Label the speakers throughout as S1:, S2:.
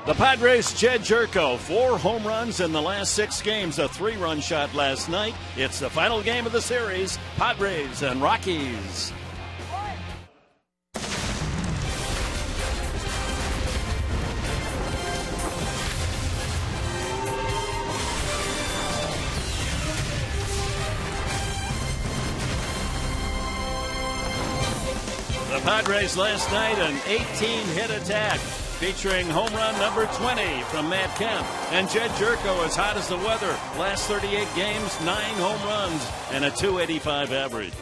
S1: The Padres' Jed Jerko, 4 home runs in the last 6 games, a 3-run shot last night. It's the final game of the series, Padres and Rockies. The Padres last night, an 18-hit attack featuring home run number 20 from Matt Kemp. And Jed Jerko, as hot as the weather, last 38 games, 9 home runs and a .285 average.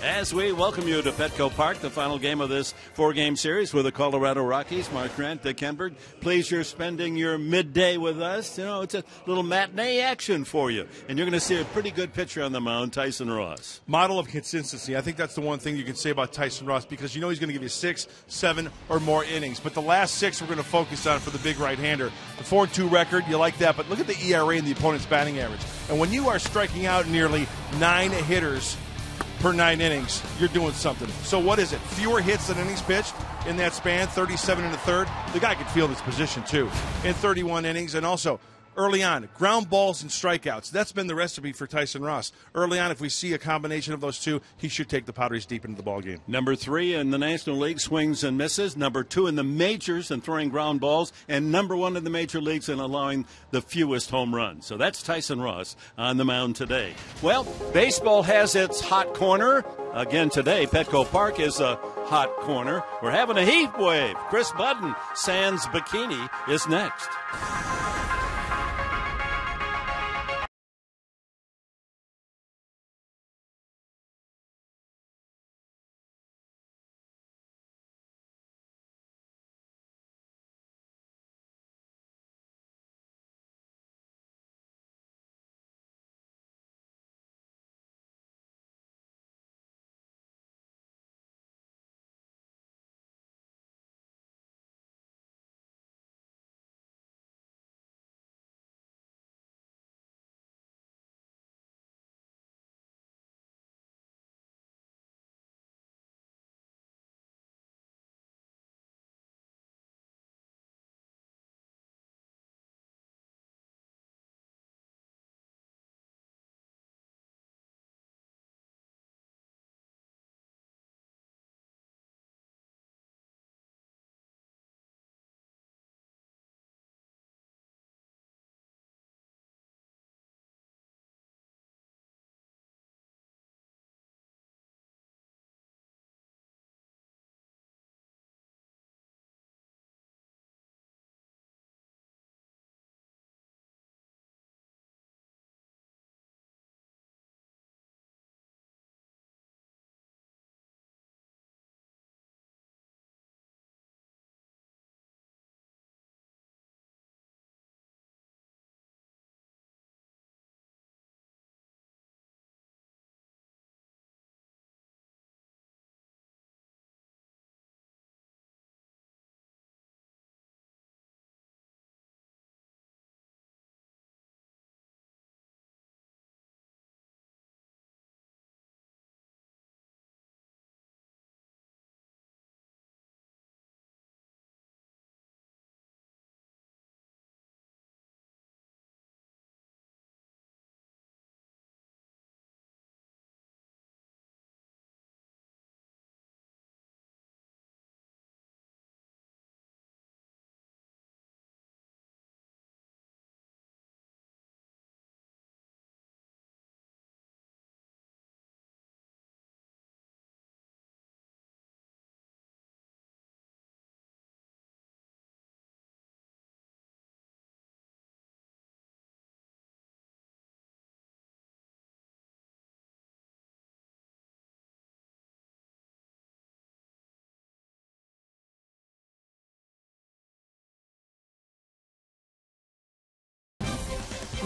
S1: As we welcome you to Petco Park, the final game of this 4-game series with the Colorado Rockies. Mark Grant, Dick Henberg, pleased you're spending your midday with us. You know, it's a little matinee action for you. And you're going to see a pretty good pitcher on the mound, Tyson Ross.
S2: Model of consistency. I think that's the one thing you can say about Tyson Ross, because you know he's going to give you 6, 7, or more innings. But the last 6 we're going to focus on for the big right-hander. The 4-2 record, you like that. But look at the ERA and the opponent's batting average. And when you are striking out nearly 9 hitters per 9 innings, you're doing something. So what is it? Fewer hits than innings pitched in that span, 37 and a third. The guy could field his position too in 31 innings. And also, early on, ground balls and strikeouts. That's been the recipe for Tyson Ross. Early on, if we see a combination of those two, he should take the Padres deep into the ballgame.
S1: Number 3 in the National League, swings and misses. Number 2 in the majors in throwing ground balls. And number 1 in the major leagues in allowing the fewest home runs. So that's Tyson Ross on the mound today. Well, baseball has its hot corner. Again today, Petco Park is a hot corner. We're having a heat wave. Chris Budden, sans bikini, is next.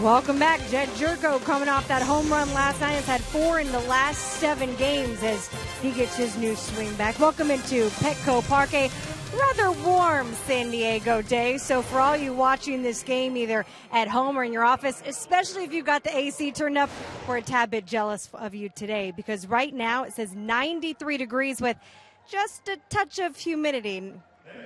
S3: Welcome back. Jed Jerko coming off that home run last night. Has had 4 in the last 7 games as he gets his new swing back. Welcome into Petco Park, a rather warm San Diego day. So for all you watching this game either at home or in your office, especially if you've got the AC turned up, we're a tad bit jealous of you today because right now it says 93 degrees with just a touch of humidity.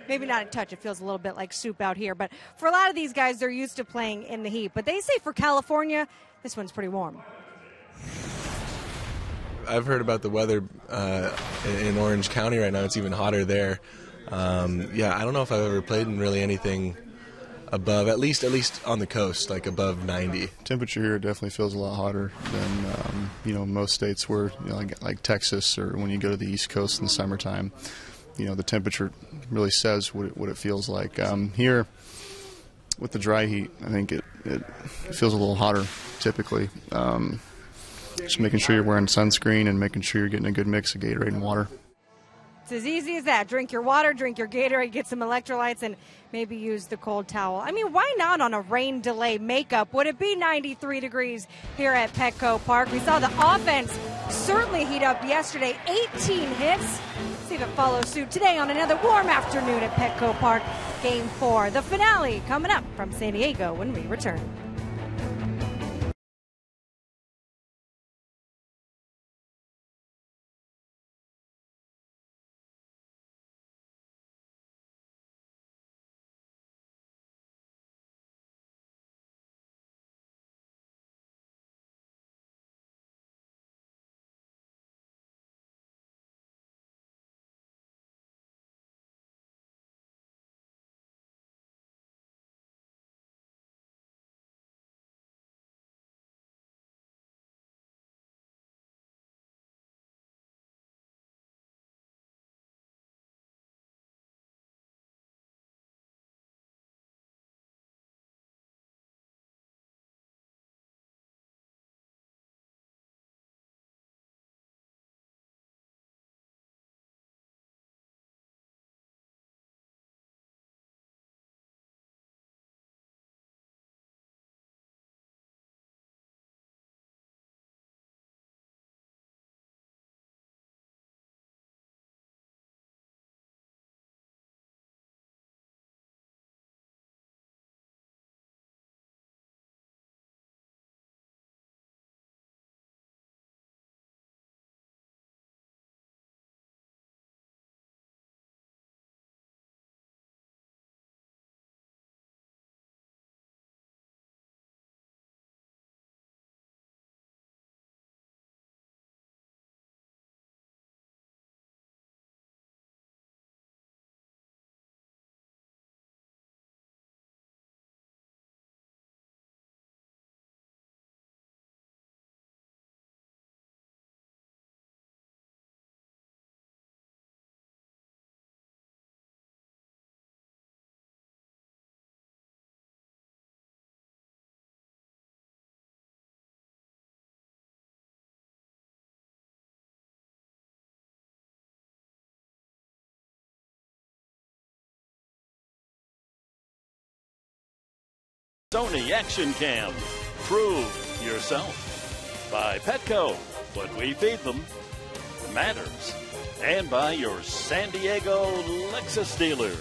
S3: maybe not a touch. It feels a little bit like soup out here. But for a lot of these guys, they're used to playing in the heat. But they say for California, this one's pretty warm.
S4: I've heard about the weather in Orange County right now. It's even hotter there. Yeah, I don't know if I've ever played in really anything above, at least on the coast, like above 90.
S5: Temperature here definitely feels a lot hotter than most states where, like Texas, or when you go to the East Coast in the summertime. The temperature really says what it feels like. Here, with the dry heat, I think it feels a little hotter typically. Just making sure you're wearing sunscreen and making sure you're getting a good mix of Gatorade and water.
S3: It's as easy as that. Drink your water, drink your Gatorade, get some electrolytes, and maybe use the cold towel. I mean, why not on a rain delay makeup? Would it be 93 degrees here at Petco Park? We saw the offense certainly heat up yesterday. 18 hits. See if it follows suit today on another warm afternoon at Petco Park. Game 4. The finale coming up from San Diego when we return.
S1: Sony Action Cam. Prove yourself. By Petco. What we feed them matters. And by your San Diego Lexus dealer.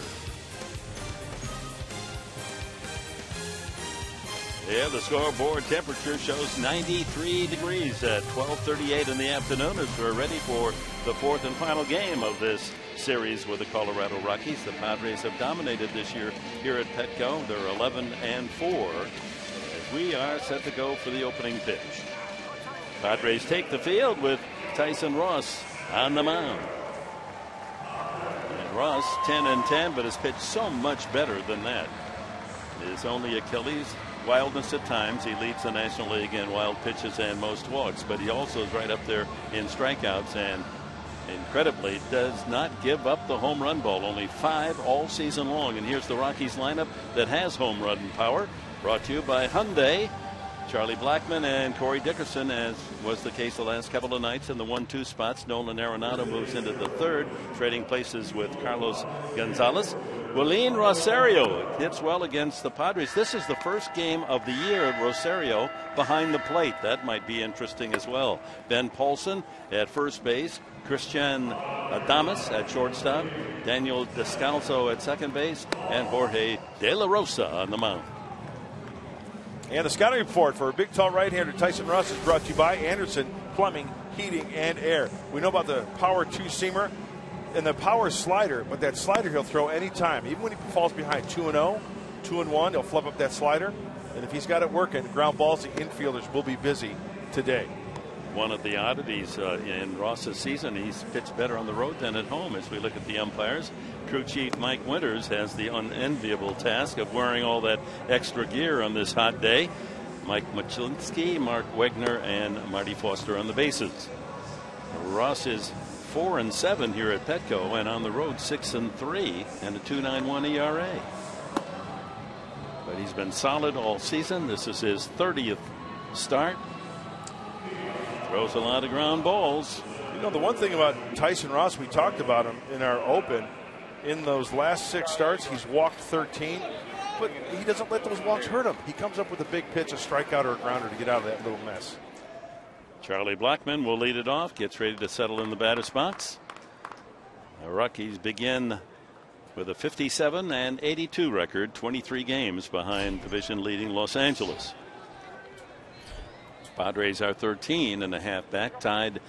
S1: Yeah, the scoreboard temperature shows 93 degrees at 12:38 in the afternoon as we're ready for the fourth and final game of this series with the Colorado Rockies. The Padres have dominated this year here at Petco. They're 11-4 as we are set to go for the opening pitch. Padres take the field with Tyson Ross on the mound. And Ross 10-10, but has pitched so much better than that. His only Achilles, wildness at times. He leads the National League in wild pitches and most walks, but he also is right up there in strikeouts and incredibly does not give up the home run ball. Only 5 all season long. And here's the Rockies lineup that has home run power. Brought to you by Hyundai. Charlie Blackmon and Corey Dickerson, as was the case the last couple of nights in the 1-2 spots. Nolan Arenado moves into the third, trading places with Carlos Gonzalez. Willeen Rosario hits well against the Padres. This is the first game of the year of Rosario behind the plate. That might be interesting as well. Ben Paulson at first base. Christian Adames at shortstop. Daniel Descalso at second base. And Jorge De La Rosa on the mound.
S2: And the scouting report for big, tall right-hander Tyson Ross is brought to you by Anderson Plumbing, Heating, and Air. We know about the power two-seamer. and the power slider, but that slider he'll throw anytime. Even when he falls behind 2-0, 2-1, he'll flip up that slider. And if he's got it working, ground balls, the infielders will be busy today.
S1: One of the oddities in Ross's season, he's pitched better on the road than at home. As we look at the umpires, crew chief Mike Winters has the unenviable task of wearing all that extra gear on this hot day. Mike Machinsky, Mark Wegner, and Marty Foster on the bases. Ross is 4-7 here at Petco, and on the road 6-3 and a 2.91 ERA. But he's been solid all season. This is his 30th start. Throws a lot of ground balls.
S2: You know, the one thing about Tyson Ross, we talked about him in our open. In those last 6 starts, he's walked 13, but he doesn't let those walks hurt him. He comes up with a big pitch, a strikeout or a grounder to get out of that little mess.
S1: Charlie Blackmon will lead it off, gets ready to settle in the batter's box. The Rockies begin with a 57-82 record, 23 games behind division-leading Los Angeles. Padres are 13.5 back, tied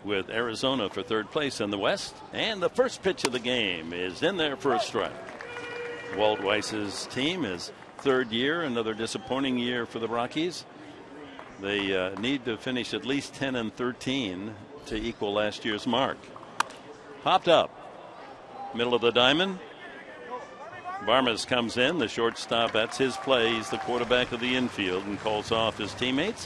S1: with Arizona for third place in the West. And the first pitch of the game is in there for a strike. Walt Weiss's team is third year, another disappointing year for the Rockies. They need to finish at least 10-13 to equal last year's mark. Popped up, middle of the diamond. Barmes comes in, the shortstop. That's his play. He's the quarterback of the infield and calls off his teammates.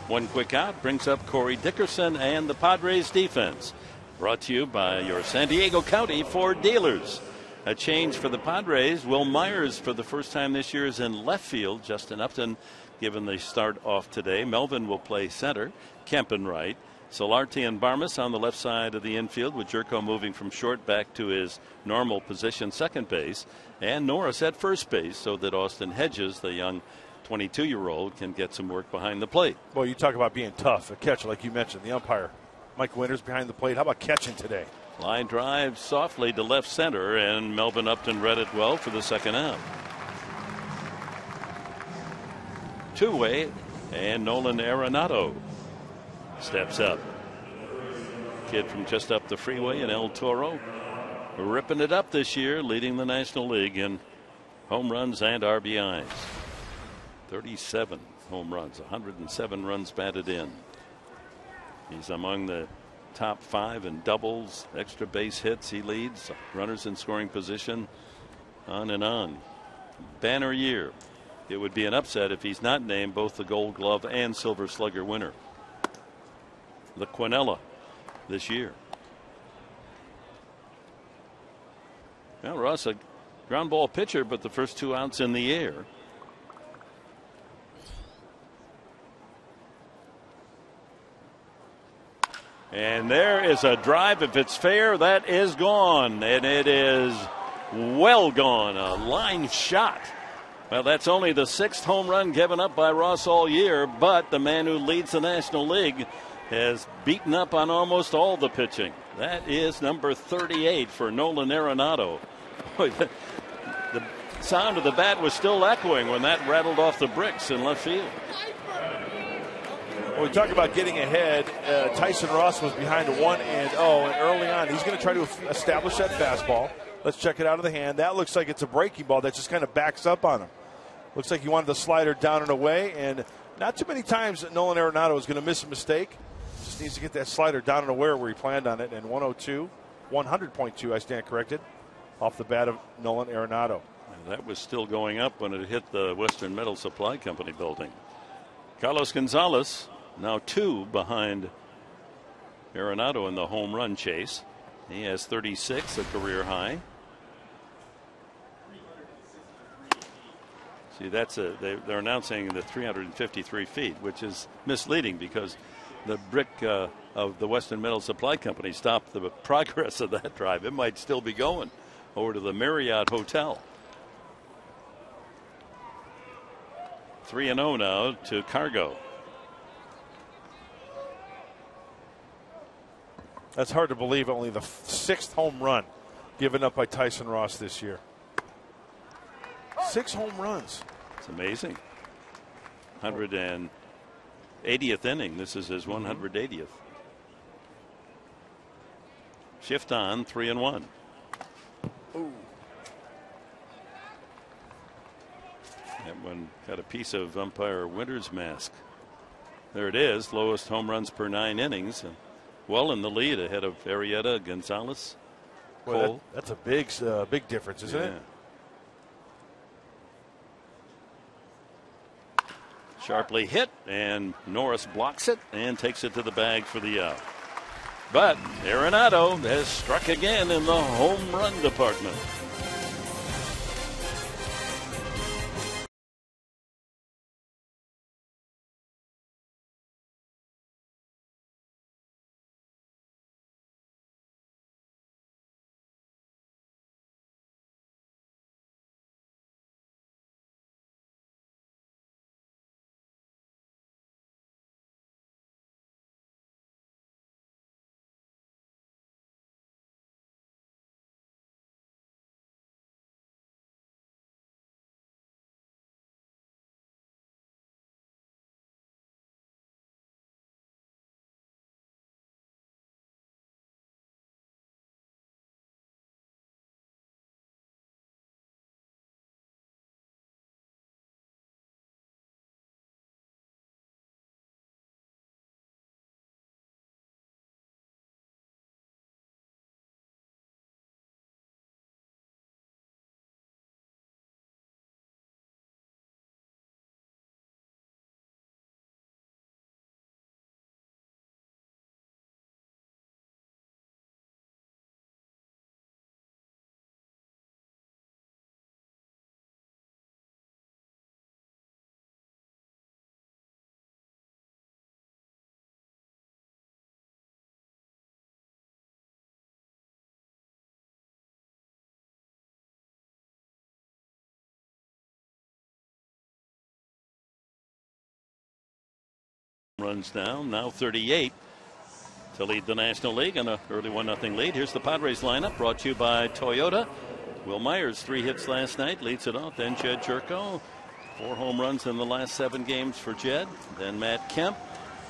S1: One quick out brings up Corey Dickerson and the Padres defense. Brought to you by your San Diego County Ford dealers. A change for the Padres. Will Myers for the first time this year is in left field. Justin Upton given the start off today. Melvin will play center. Kempen right. Solarte and Barmes on the left side of the infield, with Jerko moving from short back to his normal position, second base, and Norris at first base, so that Austin Hedges, the young 22-year-old, can get some work behind the plate.
S2: Well, you talk about being tough. A catcher, like you mentioned, the umpire, Mike Winters behind the plate. How about catching today?
S1: Line drive softly to left center, and Melvin Upton read it well for the second out. Two-way, and Nolan Arenado steps up. Kid from just up the freeway in El Toro, ripping it up this year, leading the National League in home runs and RBIs. 37 home runs, 107 runs batted in. He's among the top 5 in doubles, extra base hits. He leads runners in scoring position, on and on. Banner year. It would be an upset if he's not named both the Gold Glove and Silver Slugger winner. The Quinella this year. Well, Ross, a ground ball pitcher, but the first 2 outs in the air. And there is a drive. If it's fair, that is gone. And it is well gone. A line shot. Well, that's only the 6th home run given up by Ross all year, but the man who leads the National League has beaten up on almost all the pitching. That is number 38 for Nolan Arenado. The sound of the bat was still echoing when that rattled off the bricks in left field.
S2: When we talk about getting ahead, Tyson Ross was behind 1-0, and early on he's going to try to establish that fastball. Let's check it out of the hand. That looks like it's a breaking ball that just kind of backs up on him. Looks like he wanted the slider down and away, and not too many times that Nolan Arenado is going to miss a mistake. Just needs to get that slider down and away where he planned on it. And 100.2, I stand corrected, off the bat of Nolan Arenado.
S1: And that was still going up when it hit the Western Metal Supply Company building. Carlos Gonzalez now 2 behind Arenado in the home run chase. He has 36, a career high. See, that's they're announcing the 353 feet, which is misleading because the brick of the Western Metal Supply Company stopped the progress of that drive. It might still be going over to the Marriott Hotel. 3-0 now to Cargo.
S2: That's hard to believe. Only the 6th home run given up by Tyson Ross this year. 6 home runs.
S1: It's amazing. 180th inning. This is his 180th. Shift on, 3-1.
S6: Ooh.
S1: That one got a piece of umpire Winter's mask. There it is, lowest home runs per 9 innings. Well in the lead ahead of Arrieta, Gonzalez, Cole.
S6: That's a big difference, isn't it?
S1: Sharply hit, and Norris blocks it and takes it to the bag for the out. But Arenado has struck again in the home run department. Runs down, now 38 to lead the National League in an early 1-0 lead. Here's the Padres lineup brought to you by Toyota. Will Myers, 3 hits last night, leads it off. Then Jed Jerko, 4 home runs in the last 7 games for Jed. Then Matt Kemp,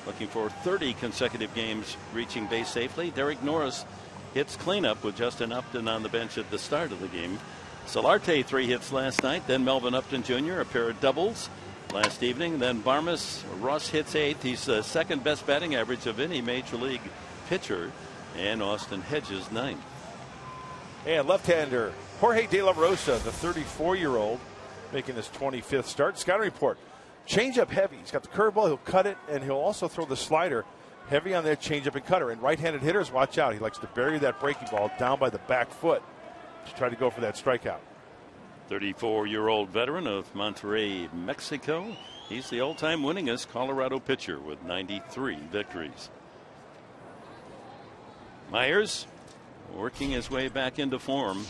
S1: looking for 30 consecutive games reaching base safely. Derek Norris hits cleanup with Justin Upton on the bench at the start of the game. Solarte, 3 hits last night. Then Melvin Upton Jr., a pair of doubles last evening. Then Ross hits 8th. He's the second best batting average of any major league pitcher. And Austin Hedges 9th.
S6: And left-hander Jorge De La Rosa, the 34-year-old, making his 25th start. Scouting report: changeup heavy. He's got the curveball. He'll cut it, and he'll also throw the slider. Heavy on that changeup and cutter. And right-handed hitters, watch out. He likes to bury that breaking ball down by the back foot to try to go for that strikeout.
S1: 34-year-old veteran of Monterrey, Mexico. He's the all-time winningest Colorado pitcher with 93 victories. Myers working his way back into form.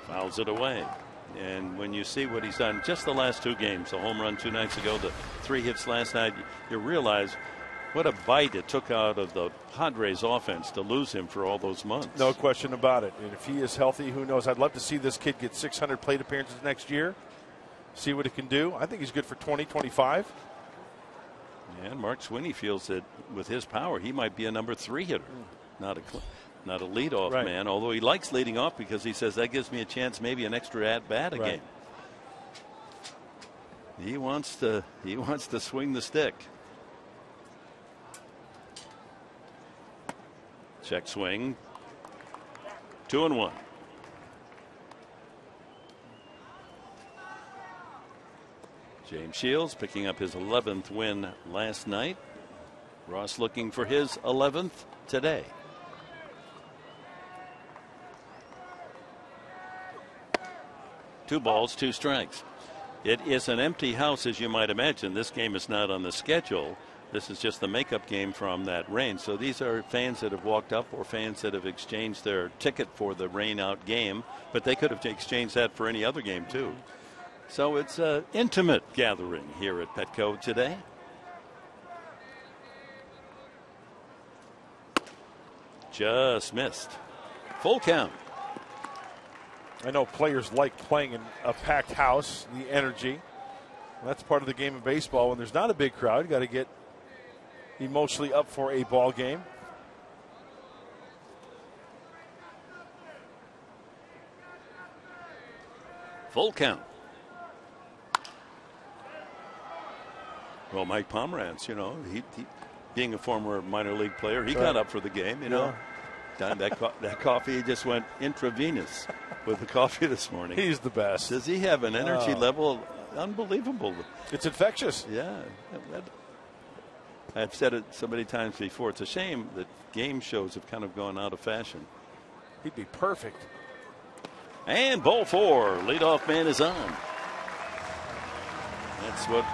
S1: Fouls it away. And when you see what he's done just the last 2 games, a home run 2 nights ago, the 3 hits last night, you realize what a bite it took out of the Padres offense to lose him for all those months.
S6: No question about it. And if he is healthy, who knows? I'd love to see this kid get 600 plate appearances next year. See what he can do. I think he's good for 20, 25.
S1: And Mark Sweeney feels that with his power, he might be a number 3 hitter, not a leadoff man. Although he likes leading off because he says that gives me a chance, maybe an extra at bat a game. He wants to swing the stick. Check swing. 2-1. James Shields picking up his 11th win last night. Ross looking for his 11th today. Two balls, 2 strikes. It is an empty house, as you might imagine. This game is not on the schedule. This is just the makeup game from that rain. So these are fans that have walked up or fans that have exchanged their ticket for the rain out game. But they could have exchanged that for any other game, too. So it's an intimate gathering here at Petco today. Just missed. Full count.
S6: I know players like playing in a packed house, the energy. That's part of the game of baseball. When there's not a big crowd, you got to get emotionally up for a ball game.
S1: Full count. Well, Mike Pomerantz, you know, he being a former minor league player, he got up for the game, you know. That coffee just went intravenous with the coffee this morning.
S6: He's the best.
S1: Does he have an energy level unbelievable?
S6: It's infectious.
S1: Yeah. I've said it so many times before. It's a shame that game shows have kind of gone out of fashion.
S6: He'd be perfect.
S1: And ball 4. Leadoff man is on. That's what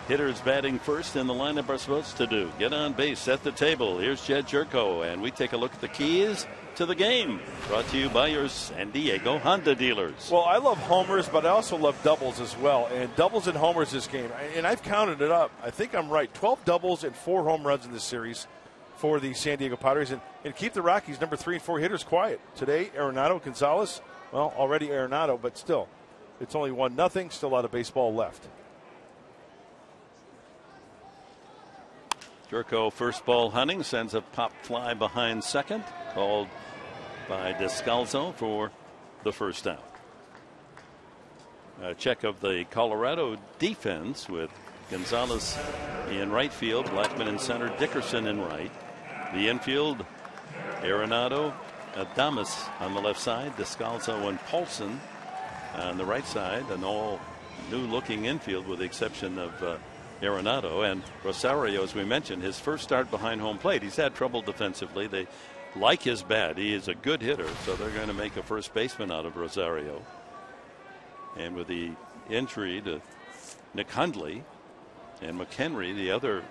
S1: hitters batting first in the lineup are supposed to do. Get on base, set the table. Here's Jed Jerko, and we take a look at the keys to the game. Brought to you by your San Diego Honda dealers.
S6: Well, I love homers, but I also love doubles as well. And doubles and homers this game. And I've counted it up. I think I'm right. 12 doubles and 4 home runs in this series for the San Diego Padres. And keep the Rockies number 3 and 4 hitters quiet. Today, Arenado, Gonzalez. Well, already Arenado, but still. It's only 1-0. Still a lot of baseball left.
S1: Jerko first ball hunting, sends a pop fly behind second, called by Descalzo for the first out. A check of the Colorado defense with Gonzalez in right field, Blackman in center, Dickerson in right. The infield, Arenado, Adames on the left side, Descalzo and Paulson on the right side. An all new looking infield with the exception of Arenado. And Rosario, as we mentioned, his first start behind home plate. He's had trouble defensively. They like his bat. He is a good hitter, so they're going to make a first baseman out of Rosario. And with the injury to Nick Hundley and McHenry, the other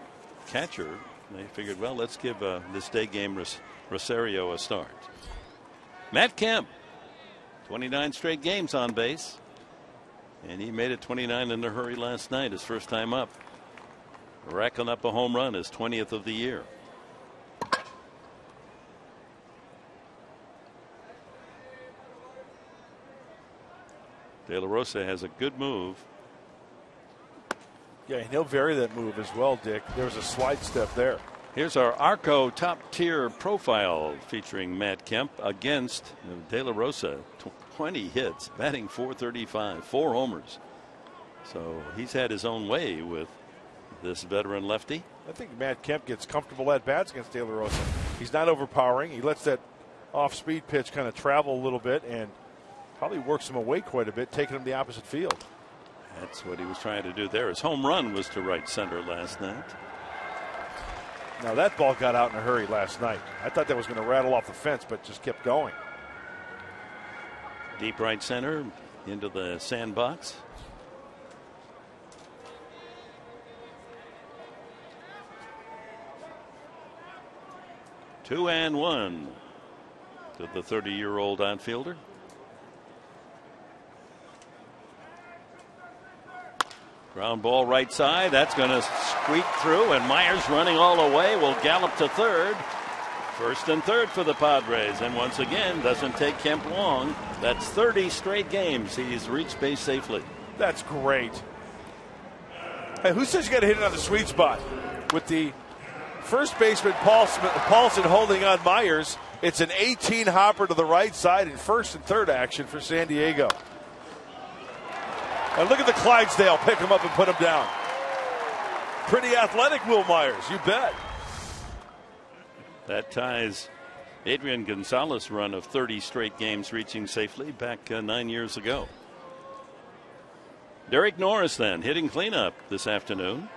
S1: catcher, they figured, well, let's give this day game Rosario a start. Matt Kemp, 29 straight games on base. And he made it 29 in a hurry last night, his first time up. Racking up a home run, his 20th of the year. De La Rosa has a good move.
S6: Yeah, and he'll vary that move as well, Dick. There's a slide step there.
S1: Here's our Arco top tier profile featuring Matt Kemp against De La Rosa. 20 hits, batting .435, 4 homers. So he's had his own way with this veteran lefty.
S6: I think Matt Kemp gets comfortable at bats against De La Rosa. He's not overpowering. He lets that off-speed pitch kind of travel a little bit and probably works him away quite a bit, taking him the opposite field.
S1: That's what he was trying to do there. His home run was to right center last night.
S6: Now that ball got out in a hurry last night. I thought that was going to rattle off the fence, but just kept going.
S1: Deep right center into the sandbox. Two and one to the 30-year-old outfielder. Ground ball right side. That's going to squeak through, and Myers running all the way will gallop to third. First and third for the Padres, and once again doesn't take Kemp long. That's 30 straight games he's reached base safely.
S6: That's great. Hey, who says you got to hit it on the sweet spot? With the first baseman Paulson holding on Myers, it's an 18 hopper to the right side in first and third action for San Diego. And look at the Clydesdale pick him up and put him down. Pretty athletic, Will Myers, you bet.
S1: That ties Adrian Gonzalez's run of 30 straight games reaching safely back 9 years ago. Derek Norris then hitting cleanup this afternoon.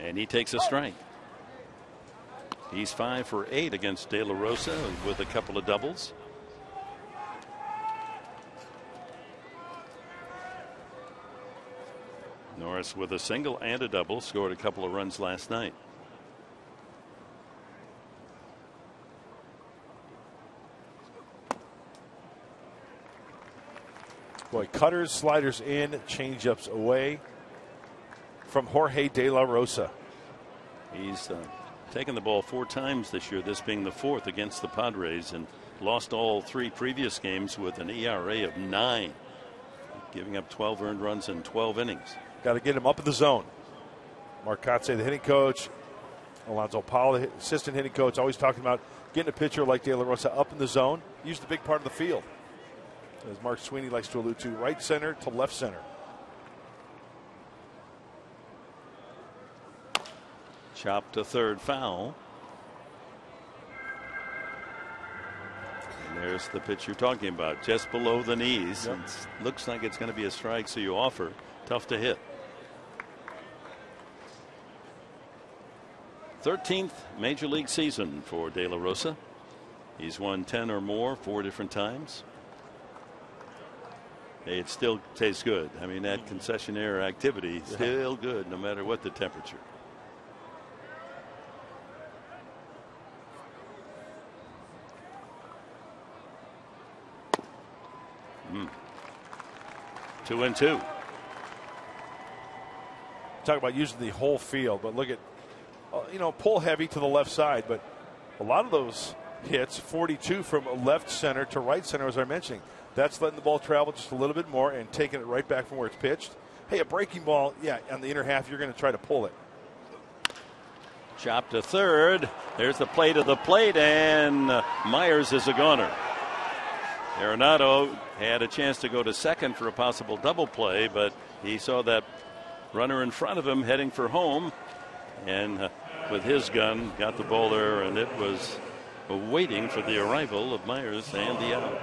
S1: And he takes a strike. He's 5 for 8 against De La Rosa with a couple of doubles. Norris with a single and a double, scored a couple of runs last night.
S6: Boy, cutters, sliders in, changeups away from Jorge De La Rosa.
S1: He's taken the ball 4 times this year, this being the 4th against the Padres, and lost all 3 previous games with an ERA of 9, giving up 12 earned runs in 12 innings.
S6: Got to get him up in the zone. Marcotte, the hitting coach, Alonzo Powell, the assistant hitting coach, always talking about getting a pitcher like De La Rosa up in the zone, use the big part of the field. As Mark Sweeney likes to allude to, right center to left center.
S1: Chop to third, foul. And there's the pitch you're talking about, just below the knees.
S6: Yep.
S1: And looks like it's going to be a strike, so you offer. Tough to hit. 13th major league season for De La Rosa. He's won 10 or more 4 different times. Hey, it still tastes good. I mean, that concessionaire activity still good no matter what the temperature. Mm. 2-2.
S6: Talk about using the whole field, but look at, pull heavy to the left side, but a lot of those hits, 42 from left center to right center, as I mentioned, that's letting the ball travel just a little bit more and taking it right back from where it's pitched. Hey, a breaking ball, on the inner half, you're going to try to pull it.
S1: Chop to third. There's the play to the plate, and Myers is a goner. Arenado had a chance to go to second for a possible double play, but he saw that runner in front of him heading for home, and with his gun got the ball there, and it was waiting for the arrival of Myers and the out.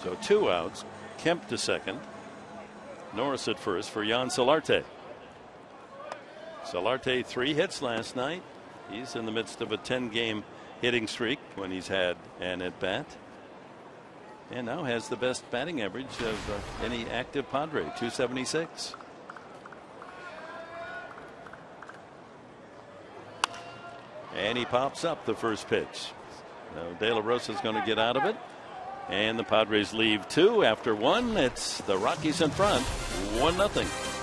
S1: So 2 outs. Kemp to second. Norris at first for Jan Solarte. Solarte 3 hits last night. He's in the midst of a 10-game hitting streak when he's had an at-bat. And now has the best batting average of any active Padre, 276. And he pops up the first pitch. Now De La Rosa is going to get out of it. And the Padres leave 2 after 1. It's the Rockies in front, 1-0.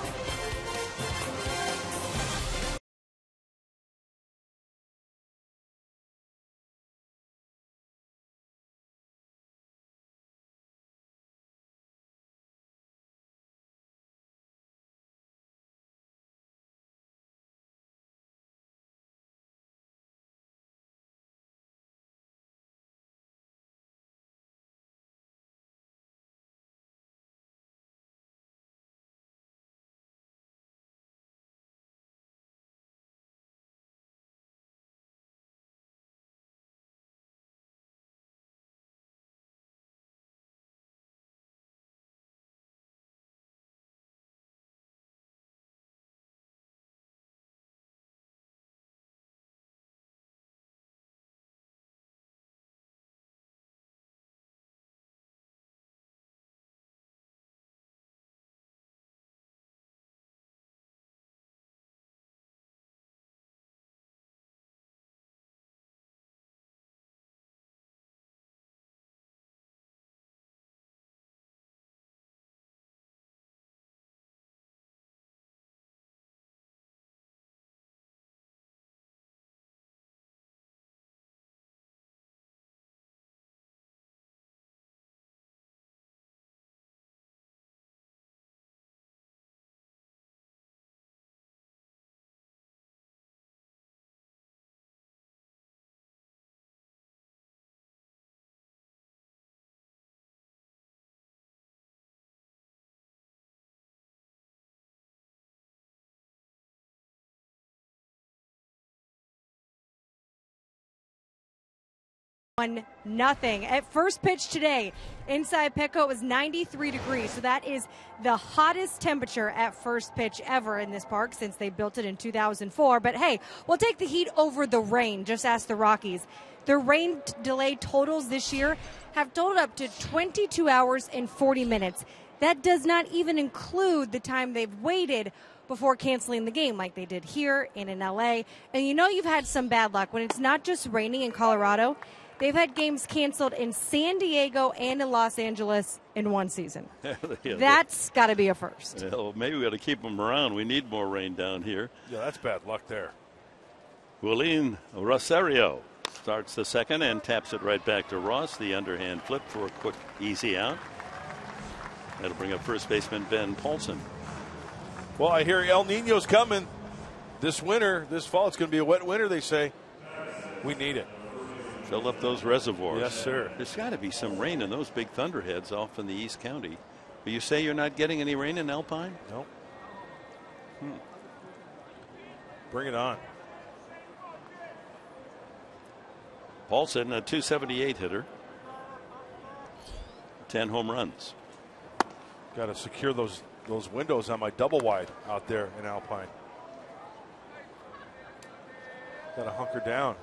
S3: Nothing. At first pitch today, inside Petco, it was 93 degrees. So that is the hottest temperature at first pitch ever in this park since they built it in 2004. But hey, we'll take the heat over the rain. Just ask the Rockies. The rain delay totals this year have totaled up to 22 hours and 40 minutes. That does not even include the time they've waited before canceling the game like they did here and in LA. And you've had some bad luck when it's not just raining in Colorado. They've had games canceled in San Diego and in Los Angeles in one season. That's got to be a first.
S1: Well, maybe we got to keep them around. We need more rain down here.
S6: Yeah, that's bad luck there.
S1: Willeen Rosario starts the second and taps it right back to Ross. The underhand flip for a quick, easy out. That'll bring up first baseman Ben Paulson.
S6: Well, I hear El Nino's coming this winter, this fall. It's going to be a wet winter, they say. We need it.
S1: Fill up those reservoirs.
S6: Yes, sir.
S1: There's got to be some rain in those big thunderheads off in the East County. But you say you're not getting any rain in Alpine?
S6: Nope. Bring it on.
S1: Paulson, a 278 hitter. 10 home runs.
S6: Got to secure those windows on my double wide out there in Alpine. Got to hunker down.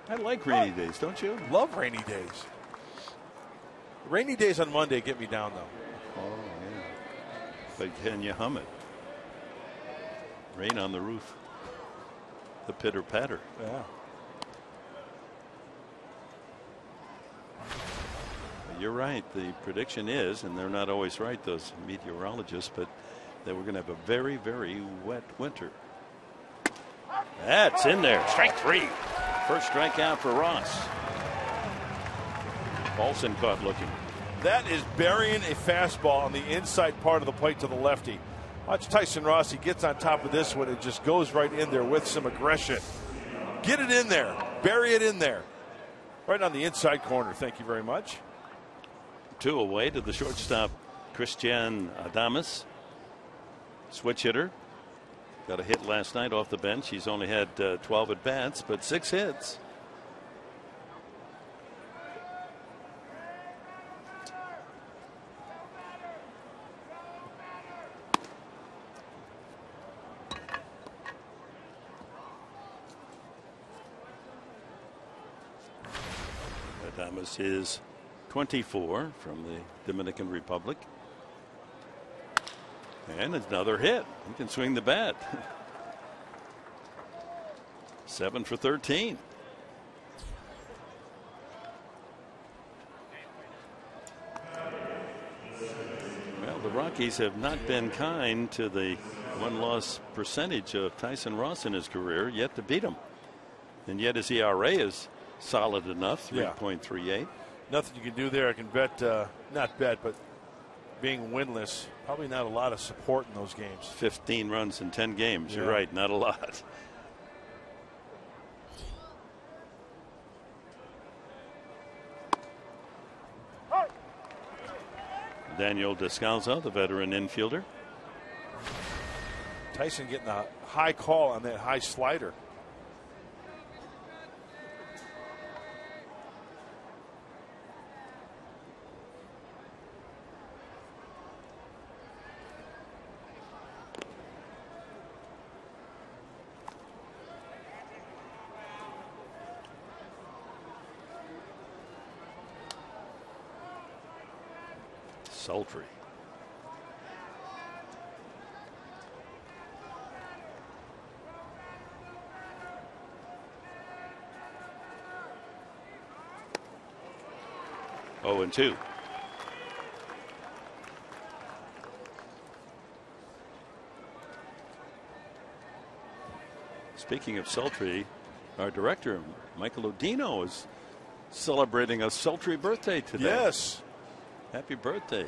S1: I like rainy days, don't you?
S6: Love rainy days. Rainy days on Monday get me down, though.
S1: Oh, yeah. But can you hum it? Rain on the roof. The pitter patter.
S6: Yeah.
S1: You're right. The prediction is, and they're not always right, those meteorologists, but that we're going to have a very, very wet winter. That's in there. Strike 3. First strikeout for Ross. Paulson caught looking.
S6: That is burying a fastball on the inside part of the plate to the lefty. Watch Tyson Ross. He gets on top of this one. It just goes right in there with some aggression. Get it in there. Bury it in there. Right on the inside corner. Thank you very much.
S1: 2 away to the shortstop, Christian Adames. Switch hitter. Got a hit last night off the bench. He's only had 12 at bats, but 6 hits. Adames is 24 from the Dominican Republic. And another hit. He can swing the bat. 7 for 13. Well, the Rockies have not been kind to the one-loss percentage of Tyson Ross in his career, yet to beat him. And yet his ERA is solid enough, 3.38.
S6: Nothing you can do there. I can bet, not bet, but being winless, probably not a lot of support in those games.
S1: 15 runs in 10 games. You're right, not a lot. Daniel Descalzo, the veteran infielder.
S6: Tyson getting a high call on that high slider.
S1: Sultry. Oh, and 2. Speaking of sultry, our director, Michael Odino, is celebrating a sultry birthday today.
S6: Yes.
S1: Happy birthday.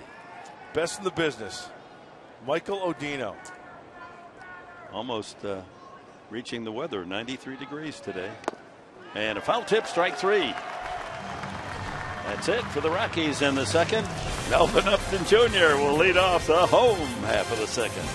S6: Best in the business. Michael Odino.
S1: Almost reaching the weather, 93 degrees today. And a foul tip, strike 3. That's it for the Rockies in the second. Melvin Upton Jr. will lead off the home half of the second.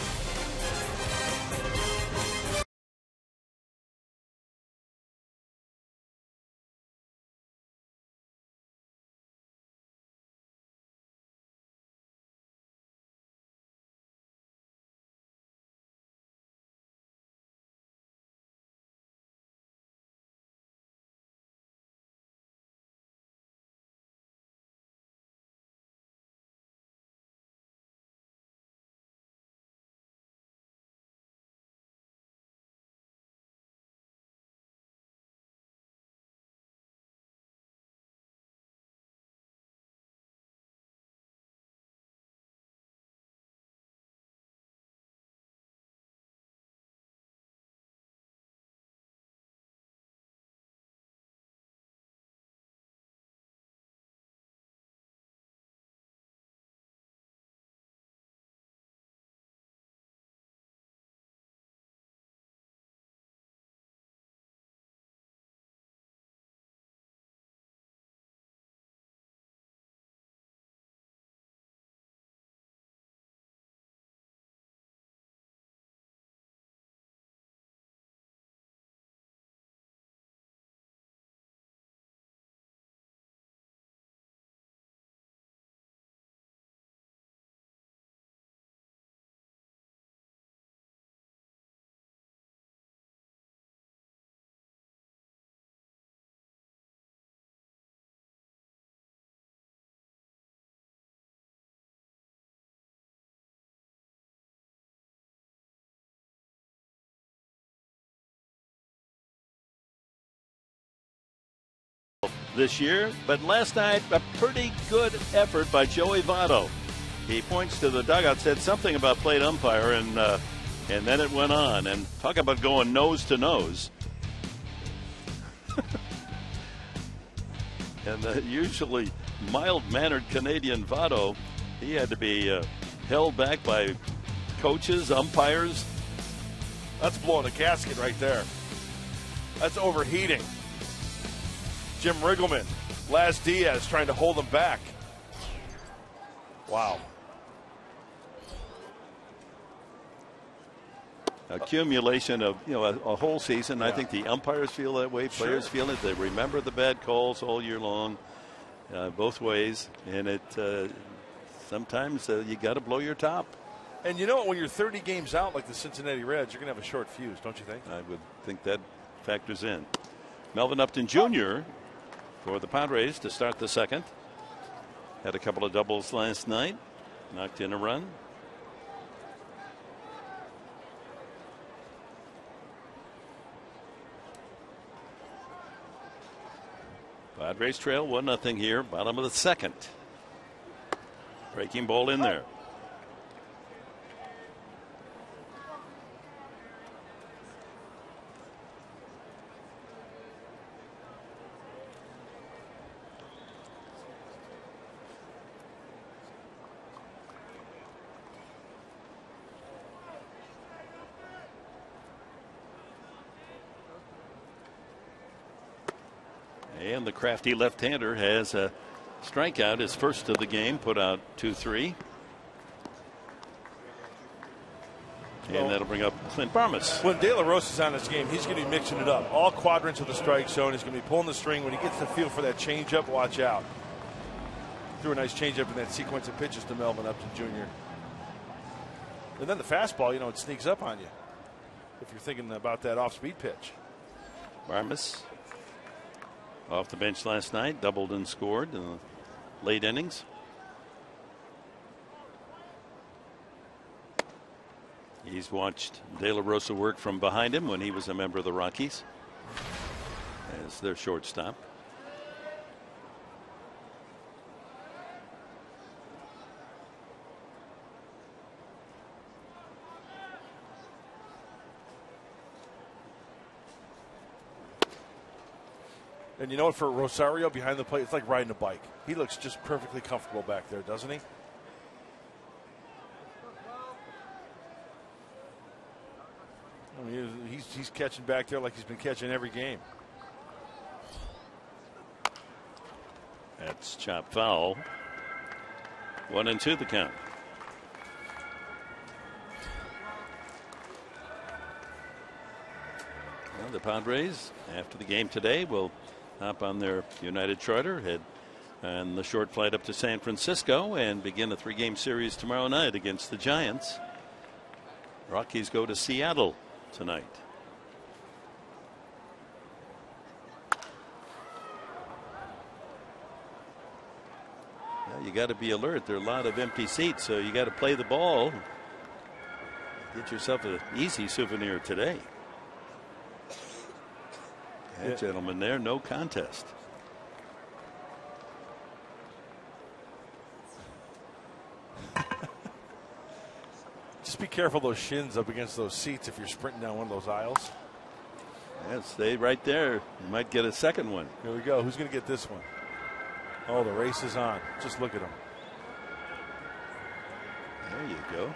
S1: this year. But last night, a pretty good effort by Joey Votto. He points to the dugout, said something about plate umpire, and then it went on. And talk about going nose to nose. And the usually mild-mannered Canadian Votto, he had to be held back by coaches, umpires.
S6: That's blowing a gasket right there. That's overheating. Jim Riggleman, Laz Diaz trying to hold him back. Wow.
S1: Accumulation of a whole season. Yeah. I think the umpires feel that way. Players feel it. They remember the bad calls all year long, both ways. And it sometimes you got to blow your top.
S6: And you know what? When you're 30 games out like the Cincinnati Reds, you're going to have a short fuse, don't you think?
S1: I would think that factors in. Melvin Upton Jr. for the Padres to start the second. Had a couple of doubles last night. Knocked in a run. Padres trail 1-0 here, bottom of the second. Breaking ball in there. And the crafty left-hander has a strikeout, his first of the game, put out 2-3. And that'll bring up Clint Barmas.
S6: When De La Rosa's on this game, he's going to be mixing it up. All quadrants of the strike zone. He's going to be pulling the string. When he gets the feel for that changeup, watch out. Threw a nice changeup in that sequence of pitches to Melvin Upton Jr. And then the fastball, it sneaks up on you if you're thinking about that off-speed pitch.
S1: Barmas off the bench last night, doubled and scored in the late innings. He's watched De La Rosa work from behind him when he was a member of the Rockies as their shortstop.
S6: And you know what, for Rosario behind the plate, it's like riding a bike. He looks just perfectly comfortable back there, doesn't he? I mean, he's catching back there like he's been catching every game.
S1: That's chopped foul. 1-2 the count. Well, the Padres, after the game today, will hop on their United Charter, head on the short flight up to San Francisco, and begin a 3-game series tomorrow night against the Giants. Rockies go to Seattle tonight. Well, you got to be alert. There are a lot of empty seats, so you got to play the ball. Get yourself an easy souvenir today. That gentleman there, no contest.
S6: Just be careful those shins up against those seats if you're sprinting down one of those aisles.
S1: Yeah, stay right there. You might get a second one.
S6: Here we go. Who's going to get this one? Oh, the race is on. Just look at him.
S1: There you go.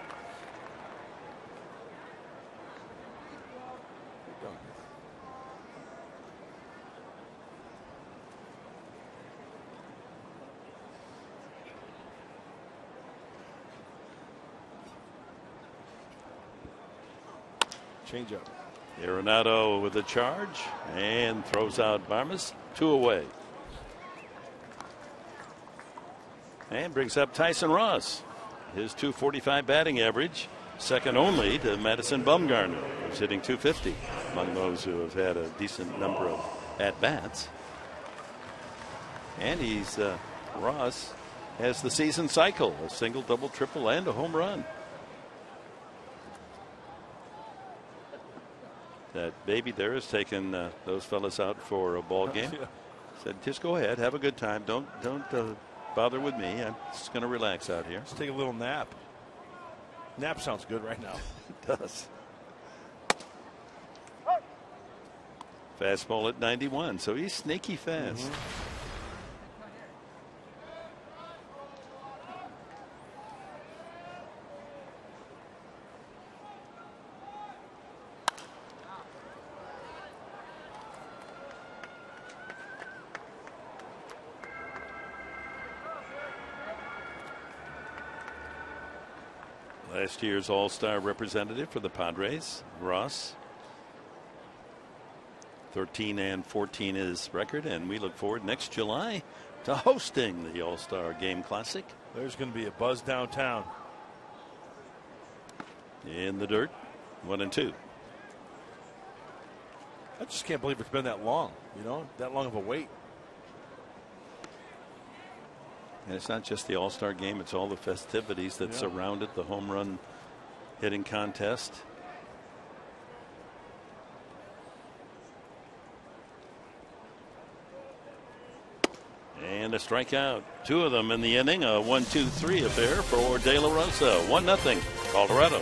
S6: Changeup.
S1: Arenado with a charge and throws out Barmas. 2 away. And brings up Tyson Ross. His .245 batting average, second only to Madison Bumgarner, who's hitting .250 among those who have had a decent number of at-bats. And Ross has the season cycle, a single, double, triple, and a home run. That baby there has taken those fellas out for a ball game. Said, just go ahead, have a good time. Don't bother with me. I'm just going to relax out here.
S6: Let's take a little nap. Nap sounds good right now.
S1: It does. Fastball at 91, so he's sneaky fast. Last year's All-Star representative for the Padres, Ross. 13-14 his record, and we look forward next July to hosting the All-Star Game Classic.
S6: There's going to be a buzz downtown.
S1: In the dirt, 1-2.
S6: I just can't believe it's been that long, that long of a wait.
S1: And it's not just the All-Star Game, it's all the festivities that surround it, the home run hitting contest. And a strikeout, 2 of them in the inning, a 1-2-3 affair for De La Rosa. 1-0 Colorado.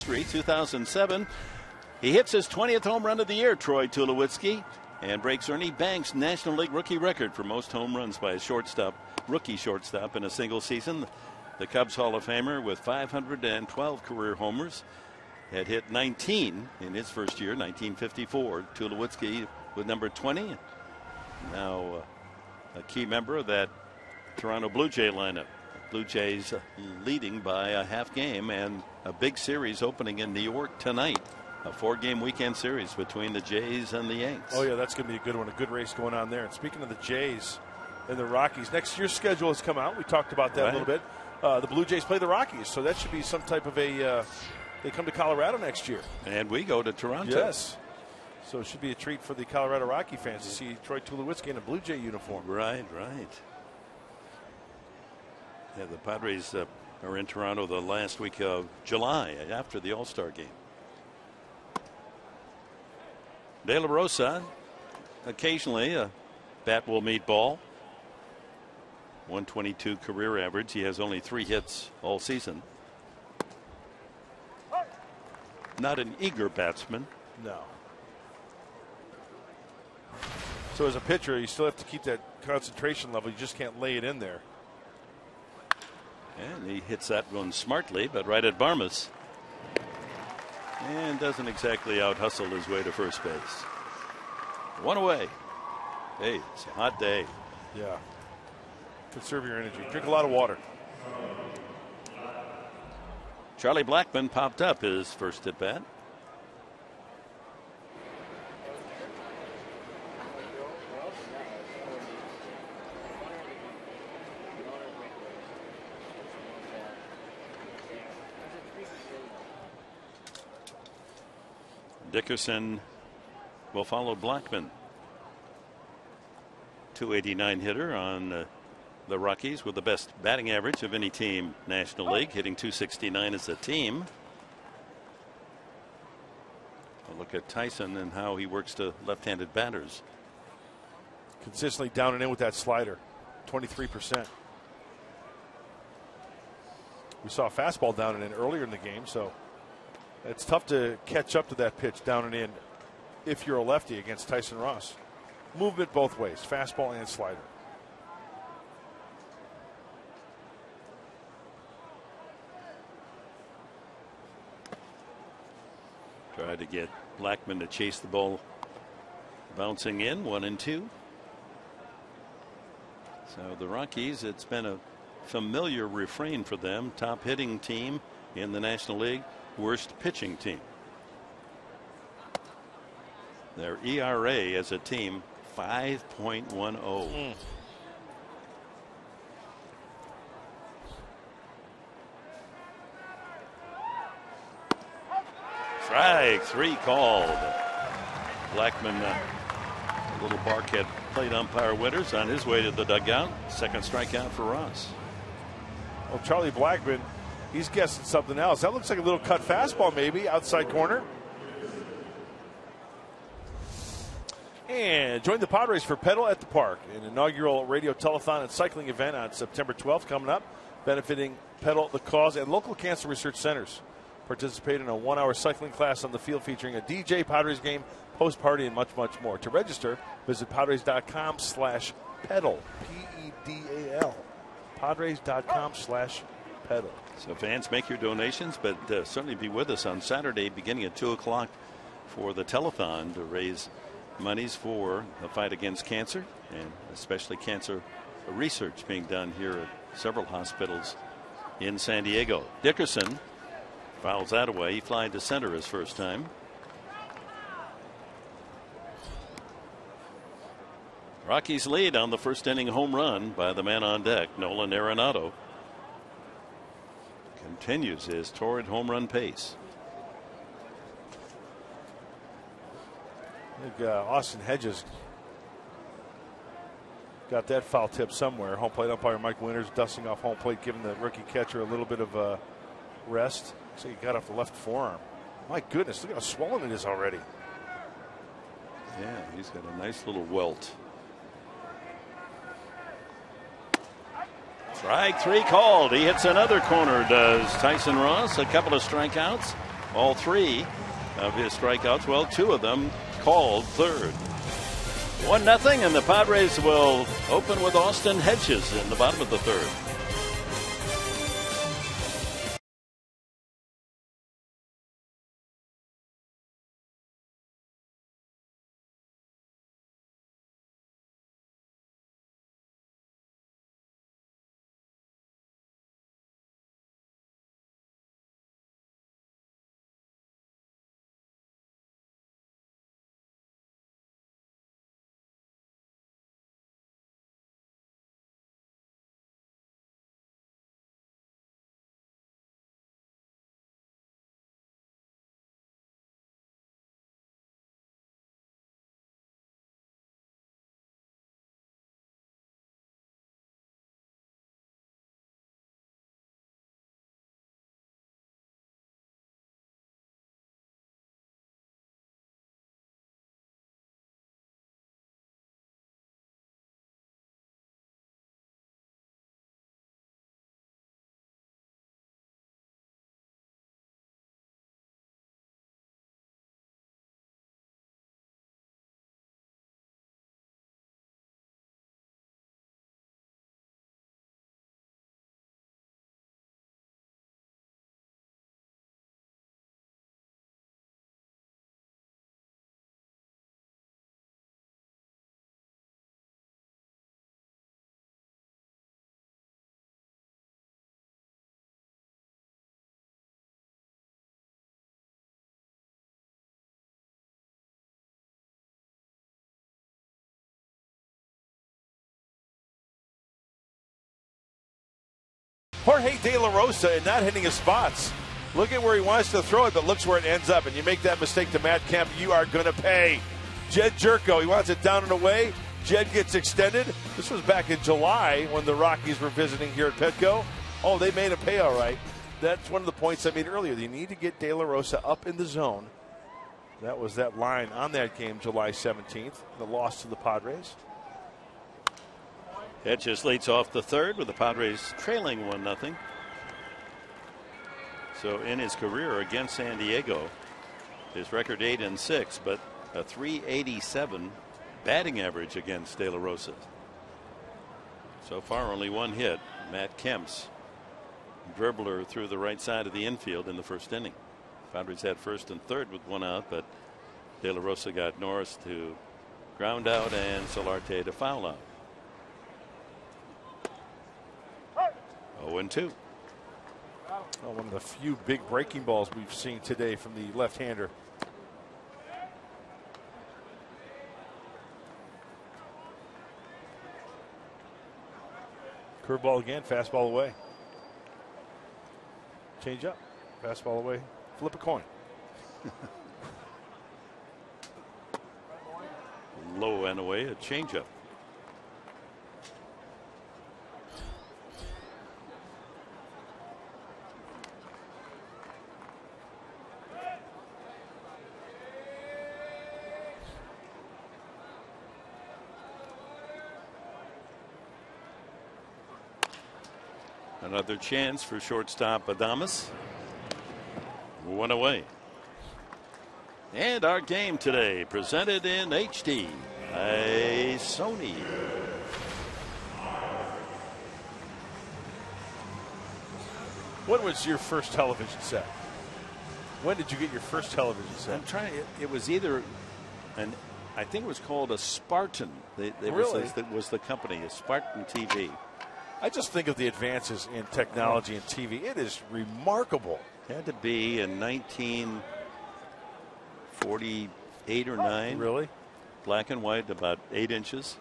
S1: Three, 2007. He hits his 20th home run of the year, Troy Tulowitzki, and breaks Ernie Banks' National League rookie record for most home runs by a rookie shortstop in a single season. The Cubs Hall of Famer with 512 career homers had hit 19 in his first year, 1954. Tulowitzki with number 20. Now a key member of that Toronto Blue Jay lineup. Blue Jays leading by a half game, and a big series opening in New York tonight. A 4-game weekend series between the Jays and the Yanks.
S6: Oh, yeah, that's going to be a good one. A good race going on there. And speaking of the Jays and the Rockies, next year's schedule has come out. We talked about that a little bit. The Blue Jays play the Rockies, so that should be some type of a they come to Colorado next year.
S1: And we go to Toronto.
S6: Yes. So it should be a treat for the Colorado Rocky fans to see Troy Tulowitzki in a Blue Jay uniform.
S1: Right. Yeah, the Padres are in Toronto the last week of July after the All-Star game. De La Rosa, occasionally a bat will meet ball. 122 career average. He has only 3 hits all season. Not an eager batsman.
S6: No. So as a pitcher, you still have to keep that concentration level. You just can't lay it in there.
S1: And he hits that one smartly, but right at Barmas. And doesn't exactly out-hustle his way to first base. 1 away. Hey, it's a hot day.
S6: Yeah. Conserve your energy. Drink a lot of water.
S1: Charlie Blackmon popped up his first at bat. Dickerson will follow Blackmon. 289 hitter on the Rockies with the best batting average of any team National League, hitting 269 as a team. A look at Tyson and how he works to left-handed batters.
S6: Consistently down and in with that slider, 23%. We saw a fastball down and in earlier in the game, so it's tough to catch up to that pitch down and in if you're a lefty against Tyson Ross. Movement both ways, fastball and slider.
S1: Tried to get Blackmon to chase the ball bouncing in, 1-2. So the Rockies, it's been a familiar refrain for them. Top hitting team in the National League, worst pitching team. Their ERA as a team, 5.10. Strike 3 called. Blackmon, a little bark at plate umpire Winters on his way to the dugout. Second strikeout for Ross.
S6: Well, Charlie Blackmon, he's guessing something else. That looks like a little cut fastball, maybe outside corner. And join the Padres for Pedal at the Park, an inaugural radio telethon and cycling event on September 12th coming up, benefiting Pedal the Cause and local cancer research centers. Participate in a 1-hour cycling class on the field featuring a DJ, Padres game, post-party, and much, much more. To register, visit Padres.com/pedal. P-E-D-A-L. Padres.com/pedal.
S1: So fans, make your donations, but certainly be with us on Saturday beginning at 2 o'clock for the telethon to raise monies for the fight against cancer, and especially cancer research being done here at several hospitals in San Diego. Dickerson fouls that away. He flied to center his first time. Rockies lead on the first inning home run by the man on deck, Nolan Arenado. Continues his torrid home run pace.
S6: I think Austin Hedges got that foul tip somewhere. Home plate umpire Mike Winters dusting off home plate, giving the rookie catcher a little bit of rest. So he got off the left forearm. My goodness, look how swollen it is already.
S1: Yeah, he's got a nice little welt. Strike 3 called. He hits another corner, does Tyson Ross. A couple of strikeouts. All 3 of his strikeouts, well, 2 of them called third. 1-0, and the Padres will open with Austin Hedges in the bottom of the third.
S6: Jorge De La Rosa and not hitting his spots. Look at where he wants to throw it, but looks where it ends up. And you make that mistake to Matt Kemp, you are going to pay. Jed Jerko, he wants it down and away. Jed gets extended. This was back in July when the Rockies were visiting here at Petco. Oh, they made him pay all right. That's one of the points I made earlier. You need to get De La Rosa up in the zone. That was that line on that game, July 17th, the loss to the Padres.
S1: Hedges leads off the third with the Padres trailing 1-0. So in his career against San Diego, his record 8-6, but a .387 batting average against De La Rosa. So far, only one hit. Matt Kemp's dribbler through the right side of the infield in the first inning. Padres had first and third with one out, but De La Rosa got Norris to ground out and Solarte to foul out. 0-2.
S6: Oh, one of the few big breaking balls we've seen today from the left-hander. Curveball again, fastball away. Change up, fastball away, flip a coin.
S1: Low and away, a changeup. Another chance for shortstop Adames. One away. And our game today presented in HD by Sony.
S6: What was your first television set? When did you get your first television set?
S1: I'm trying. It was either I think it was called a Spartan.
S6: Really?
S1: That was the company, a Spartan TV.
S6: I just think of the advances in technology and TV. It is remarkable.
S1: Had to be in 1948 or 9.
S6: Really?
S1: Black and white, about 8 inches.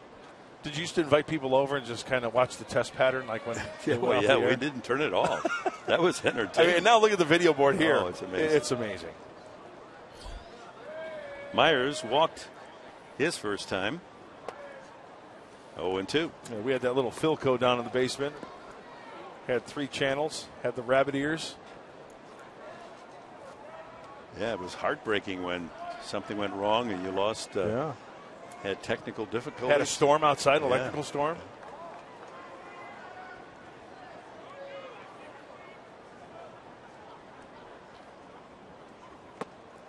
S6: Did you used to invite people over and just kind of watch the test pattern, like when?
S1: We didn't turn it off. That was entertaining.
S6: And now look at the video board here.
S1: Oh, it's amazing.
S6: It's amazing.
S1: Myers walked his first time. 0-2.
S6: Yeah, we had that little Philco down in the basement. Had 3 channels. Had the rabbit ears.
S1: Yeah, it was heartbreaking when something went wrong and you lost. Had technical difficulties.
S6: Had a storm outside, electrical storm.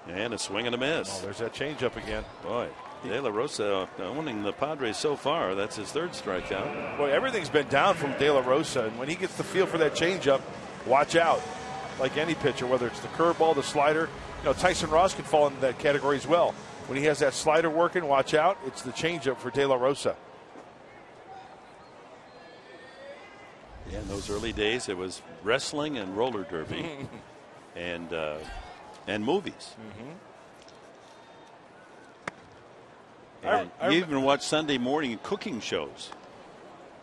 S1: And a swing and a miss.
S6: Oh, there's that changeup again.
S1: Boy, De La Rosa owning the Padres so far. That's his third strikeout.
S6: Boy, everything's been down from De La Rosa, and when he gets the feel for that changeup, watch out. Like any pitcher, whether it's the curveball, the slider. You know, Tyson Ross could fall into that category as well. When he has that slider working, watch out. It's the changeup for De La Rosa.
S1: Yeah, in those early days, it was wrestling and roller derby, and movies. And you even watch Sunday morning cooking shows.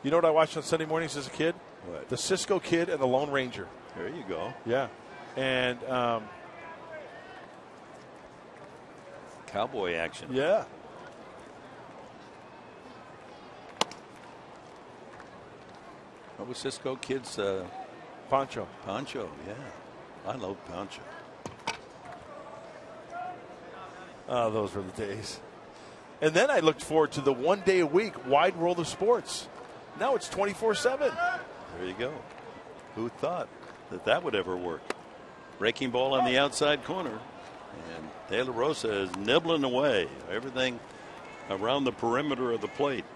S6: You know what I watched on Sunday mornings as a kid?
S1: What?
S6: The Cisco Kid and the Lone Ranger.
S1: There you go.
S6: Yeah. And
S1: cowboy action.
S6: Yeah.
S1: What was Cisco Kid's?
S6: Pancho.
S1: Pancho, yeah. I love Pancho.
S6: Oh, those were the days. And then I looked forward to the 1 day a week Wide World of Sports. Now it's 24/7.
S1: There you go. Who thought that would ever work? Breaking ball on the outside corner. And De La Rosa is nibbling away. Everything around the perimeter of the plate.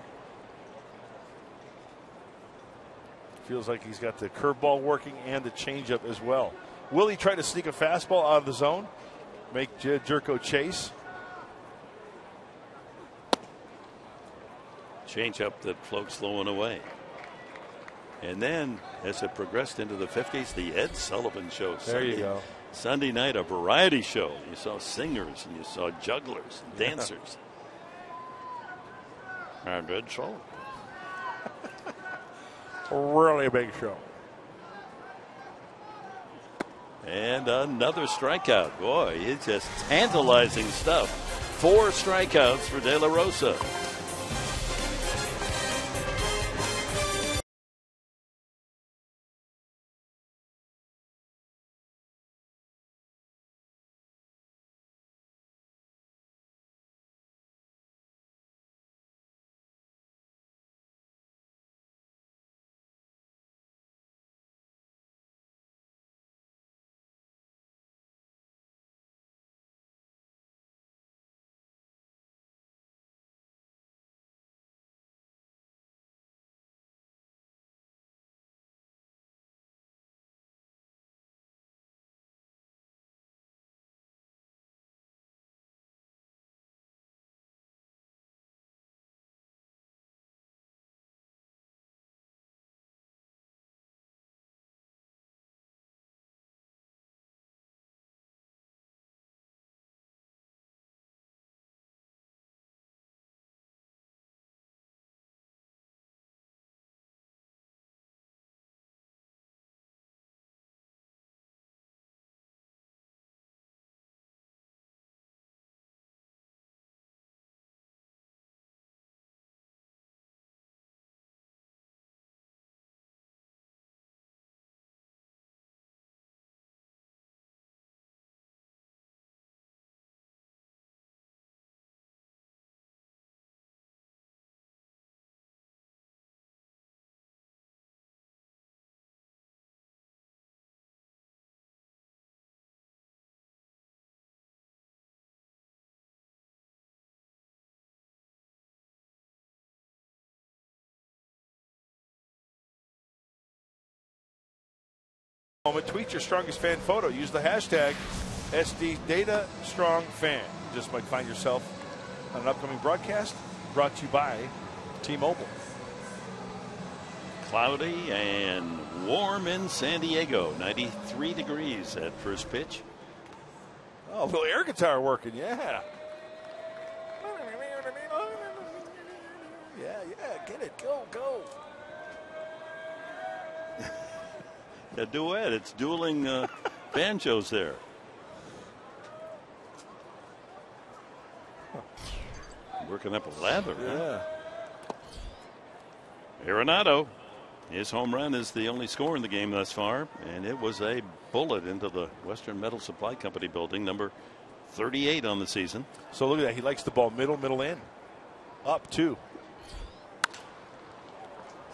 S6: Feels like he's got the curveball working and the changeup as well. Will he try to sneak a fastball out of the zone? Make Jerko chase?
S1: Changeup that floats low and away. And then, as it progressed into the 50s, the Ed Sullivan Show.
S6: There you go.
S1: Sunday night, a variety show. You saw singers and you saw jugglers and dancers. And Ed Sullivan.
S6: Really big show.
S1: And another strikeout. Boy, it's just tantalizing stuff. 4 strikeouts for De La Rosa.
S6: Tweet your strongest fan photo. Use the hashtag SDDataStrongFan. You just might find yourself on an upcoming broadcast brought to you by T-Mobile.
S1: Cloudy and warm in San Diego. 93 degrees at first pitch.
S6: Oh, a little air guitar working, yeah. Yeah, get it, go.
S1: A duet. It's dueling banjos there. Working up a lather.
S6: Yeah.
S1: Arenado. His home run is the only score in the game thus far, and it was a bullet into the Western Metal Supply Company building, number 38 on the season.
S6: So look at that. He likes the ball middle in. Up 2.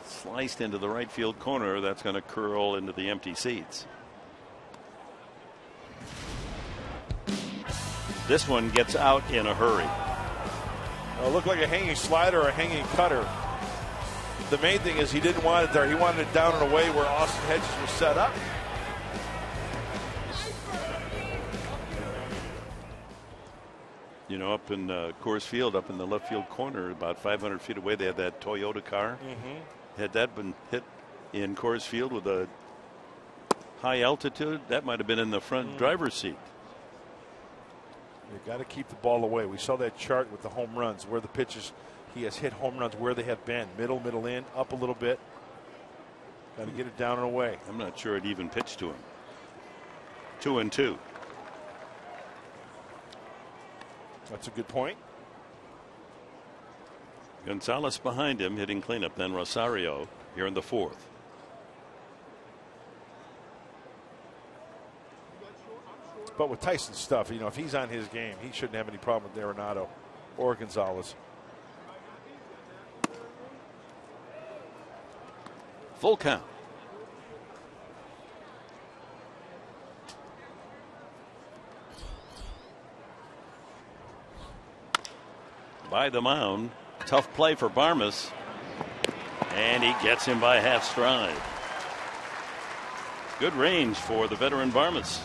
S1: Sliced into the right field corner. That's going to curl into the empty seats. This one gets out in a hurry.
S6: It looked like a hanging slider or a hanging cutter. The main thing is he didn't want it there. He wanted it down and away where Austin Hedges was set up.
S1: You know, up in Coors Field, up in the left field corner, about 500 feet away, they had that Toyota car.
S6: Mm-hmm.
S1: Had that been hit in Coors Field with a high altitude, that might have been in the front driver's seat.
S6: You've got to keep the ball away. We saw that chart with the home runs, where the pitches, he has hit home runs where they have been. Middle in, up a little bit. Got to get it down and away.
S1: I'm not sure it even pitched to him. 2-2.
S6: That's a good point.
S1: Gonzalez behind him hitting cleanup, then Rosario here in the 4th.
S6: But with Tyson's stuff, you know, if he's on his game, he shouldn't have any problem with Arenado or Gonzalez.
S1: Full count. By the mound. Tough play for Barmes. And he gets him by half stride. Good range for the veteran Barmes.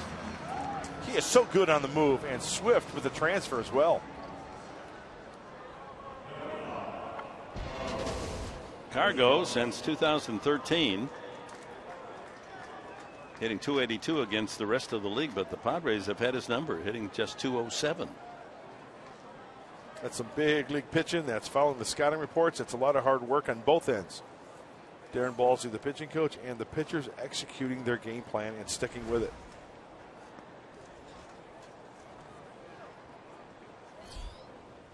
S6: He is so good on the move and swift with the transfer as well.
S1: Cargo since 2013. Hitting .282 against the rest of the league, but the Padres have had his number, hitting just .207.
S6: That's some big league pitching. That's following the scouting reports. It's a lot of hard work on both ends. Darren Balsley, the pitching coach, and the pitchers executing their game plan and sticking with it.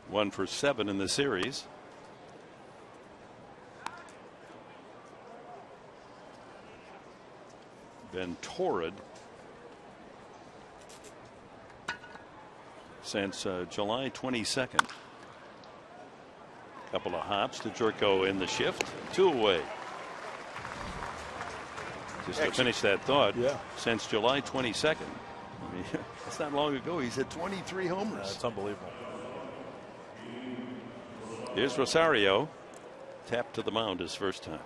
S1: 1 for 7 in the series. Been torrid since July 22nd. Couple of hops to Jerko in the shift. 2 away. Just to finish that thought, since July 22nd. I mean, it's not long ago. He's had 23 homers.
S6: That's unbelievable.
S1: Here's Rosario. Tapped to the mound his first time.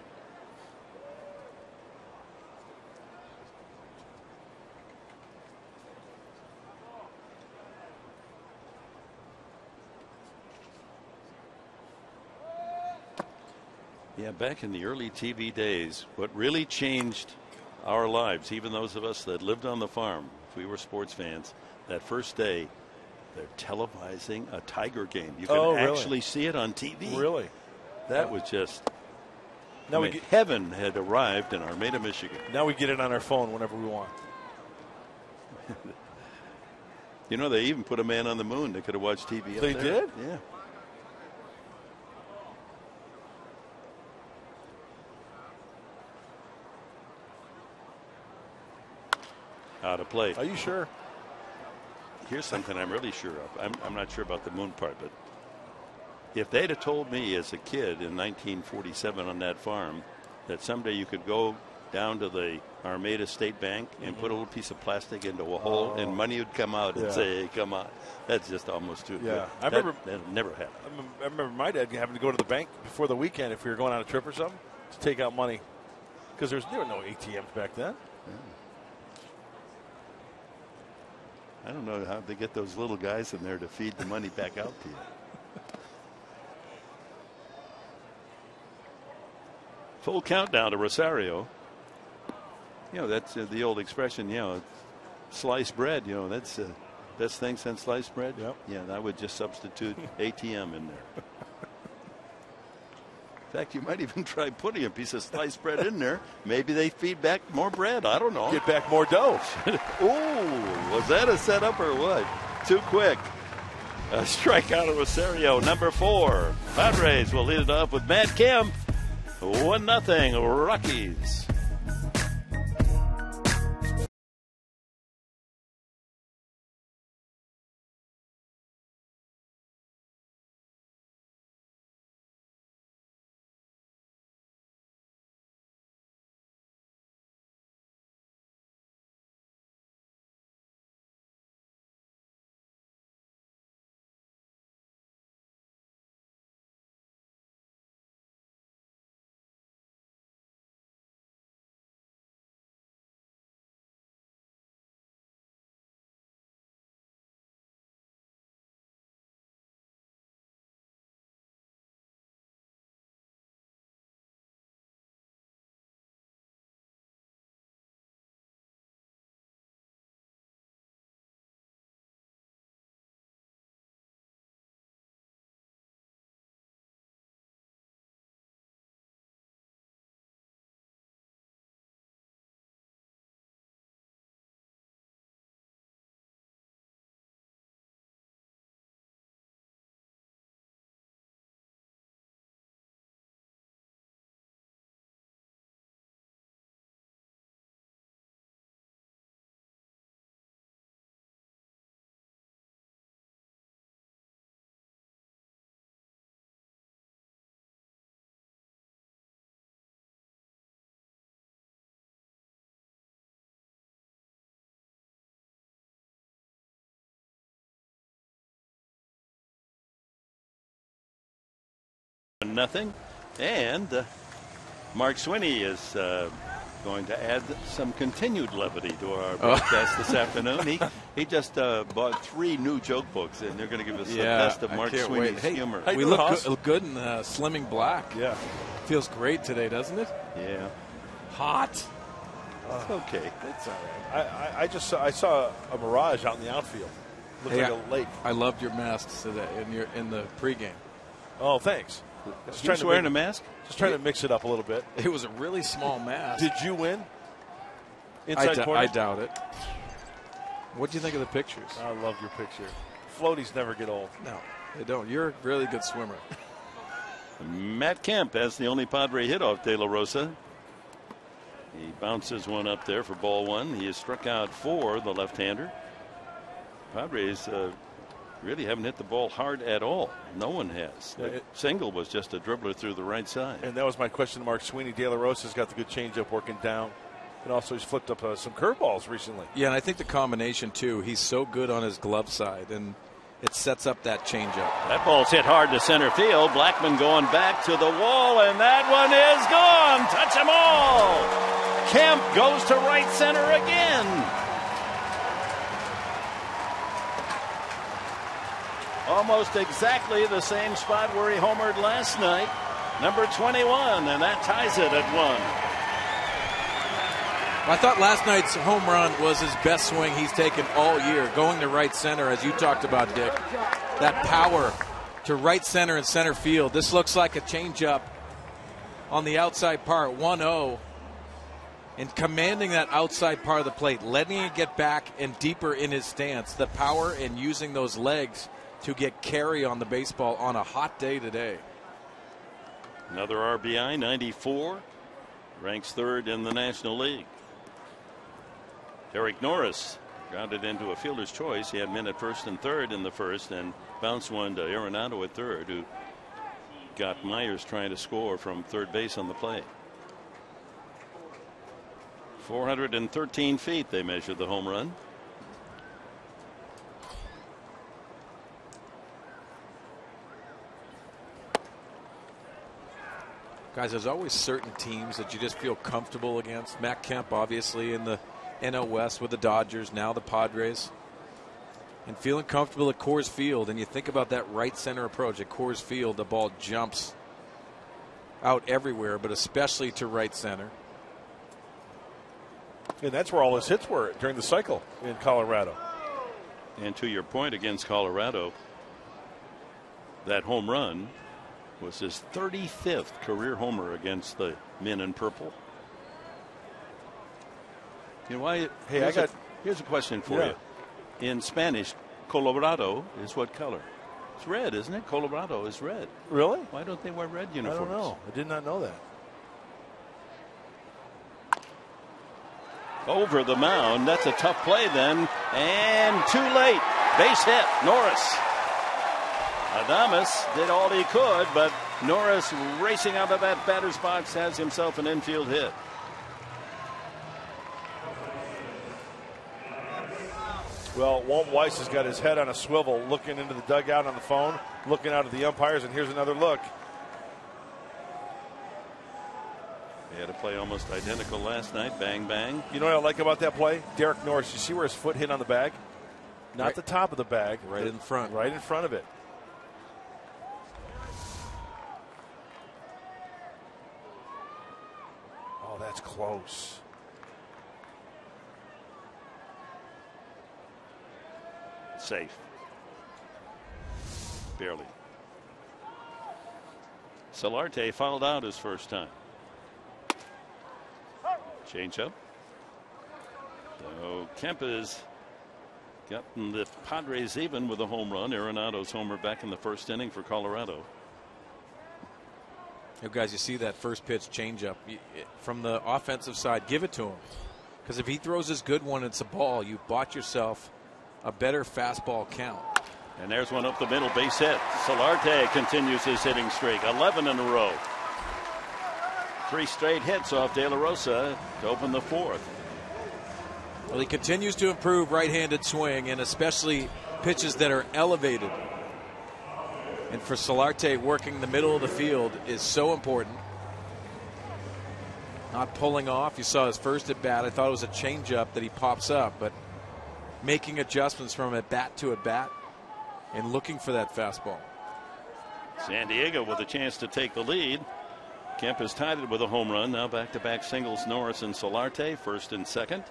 S1: Yeah, back in the early TV days, what really changed our lives, even those of us that lived on the farm, if we were sports fans, that first day, they're televising a Tiger game. You can actually see it on TV.
S6: Really?
S1: That was just,
S6: now
S1: heaven had arrived in Armada, Michigan.
S6: Now we get it on our phone whenever we want.
S1: You know, they even put a man on the moon that could have watched TV up
S6: They
S1: there.
S6: did?
S1: Yeah. Out of play.
S6: Are you sure?
S1: Here's something I'm really sure of. I'm not sure about the moon part, but if they'd have told me as a kid in 1947 on that farm that someday you could go down to the Armada State Bank and put a little piece of plastic into a hole and money would come out and say, hey, come on. That's just almost too good.
S6: I remember
S1: that never happened.
S6: I remember my dad having to go to the bank before the weekend if we were going on a trip or something to take out money because there were no ATMs back then.
S1: I don't know how they get those little guys in there to feed the money back out to you. Full countdown to Rosario. You know, that's the old expression, you know, sliced bread, you know, that's the best thing since sliced bread.
S6: Yep.
S1: Yeah, I would just substitute ATM in there. In fact, you might even try putting a piece of sliced bread in there. Maybe they feed back more bread. I don't know.
S6: Get back more dough.
S1: Ooh, was that a setup or what? Too quick. A strikeout of Rosario, number 4. Padres will lead it off with Matt Kemp. 1-0 Rockies. Nothing, and Mark Swinney is going to add some continued levity to our broadcast this afternoon. He just bought 3 new joke books, and they're going to give us the best of Mark Swinney's humor.
S7: Hey, we look good in slimming black.
S6: Yeah,
S7: feels great today, doesn't it?
S1: Yeah,
S7: hot.
S1: It's okay.
S6: It's all right. I saw a mirage out in the outfield. Looked like a lake.
S7: I loved your masks today in the pregame.
S6: Oh, thanks.
S1: Just trying to wear a mask?
S6: Just trying to mix it up a little bit.
S7: It was a really small mask.
S6: Did you win? Inside corner?
S7: I doubt it. What do you think of the pictures?
S6: I love your picture. Floaties never get old.
S7: No. They don't. You're a really good swimmer.
S1: Matt Kemp has the only Padre hit off De La Rosa. He bounces one up there for ball one. He has struck out 4, the left-hander. Padres really haven't hit the ball hard at all. No one has. The single was just a dribbler through the right side.
S6: And that was my question to Mark Sweeney. De La Rosa's got the good changeup working down. And also he's flipped up some curveballs recently.
S7: Yeah, and I think the combination, too. He's so good on his glove side, and it sets up that changeup.
S1: That ball's hit hard to center field. Blackman going back to the wall, and that one is gone. Touch 'em all. Kemp goes to right center again. Almost exactly the same spot where he homered last night. Number 21, and that ties it at 1.
S7: I thought last night's home run was his best swing he's taken all year, going to right center, as you talked about, Dick. That power to right center and center field. This looks like a changeup on the outside part, 1-0, and commanding that outside part of the plate, letting it get back and deeper in his stance. The power and using those legs to get carry on the baseball on a hot day today.
S1: Another RBI, 94. Ranks 3rd in the National League. Derek Norris grounded into a fielder's choice. He had men at 1st and 3rd in the 1st and bounced one to Arenado at 3rd, who got Myers trying to score from 3rd base on the play. 413 feet they measured the home run.
S7: Guys, there's always certain teams that you just feel comfortable against. Matt Kemp, obviously, in the NL West with the Dodgers, now the Padres. And feeling comfortable at Coors Field, and you think about that right center approach at Coors Field, the ball jumps out everywhere, but especially to right center.
S6: And that's where all his hits were during the cycle in Colorado.
S1: And to your point against Colorado, that home run was his 35th career homer against the men in purple. You know why? Here's a question for you. In Spanish, Colorado is what color? It's red, isn't it? Colorado is red.
S6: Really?
S1: Why don't they wear red uniforms?
S6: I don't know. I did not know that.
S1: Over the mound. That's a tough play then. And too late. Base hit. Norris. Adames did all he could, but Norris racing out of that batter's box has himself an infield hit.
S6: Well, Walt Weiss has got his head on a swivel, looking into the dugout on the phone, looking out at the umpires, and here's another look.
S1: They had a play almost identical last night. Bang, bang.
S6: You know what I like about that play? Derek Norris, you see where his foot hit on the bag? Not
S7: right.
S6: The top of the bag.
S7: Right in front.
S6: Right in front of it. Oh, that's close.
S1: Safe. Barely. Solarte fouled out his first time. Change up. So Kemp has gotten the Padres even with a home run. Arenado's homer back in the 1st inning for Colorado.
S7: You guys, you see that first pitch changeup from the offensive side. Give it to him, because if he throws his good one, it's a ball. You bought yourself a better fastball count.
S1: And there's one up the middle, base hit. Solarte continues his hitting streak, 11 in a row. 3 straight hits off De La Rosa to open the 4th.
S7: Well, he continues to improve right-handed swing, and especially pitches that are elevated. And for Solarte, working the middle of the field is so important. Not pulling off. You saw his first at bat. I thought it was a changeup that he pops up, but making adjustments from at bat to at bat and looking for that fastball.
S1: San Diego with a chance to take the lead. Kemp has tied it with a home run. Now back-to-back singles, Norris and Solarte, 1st and 2nd.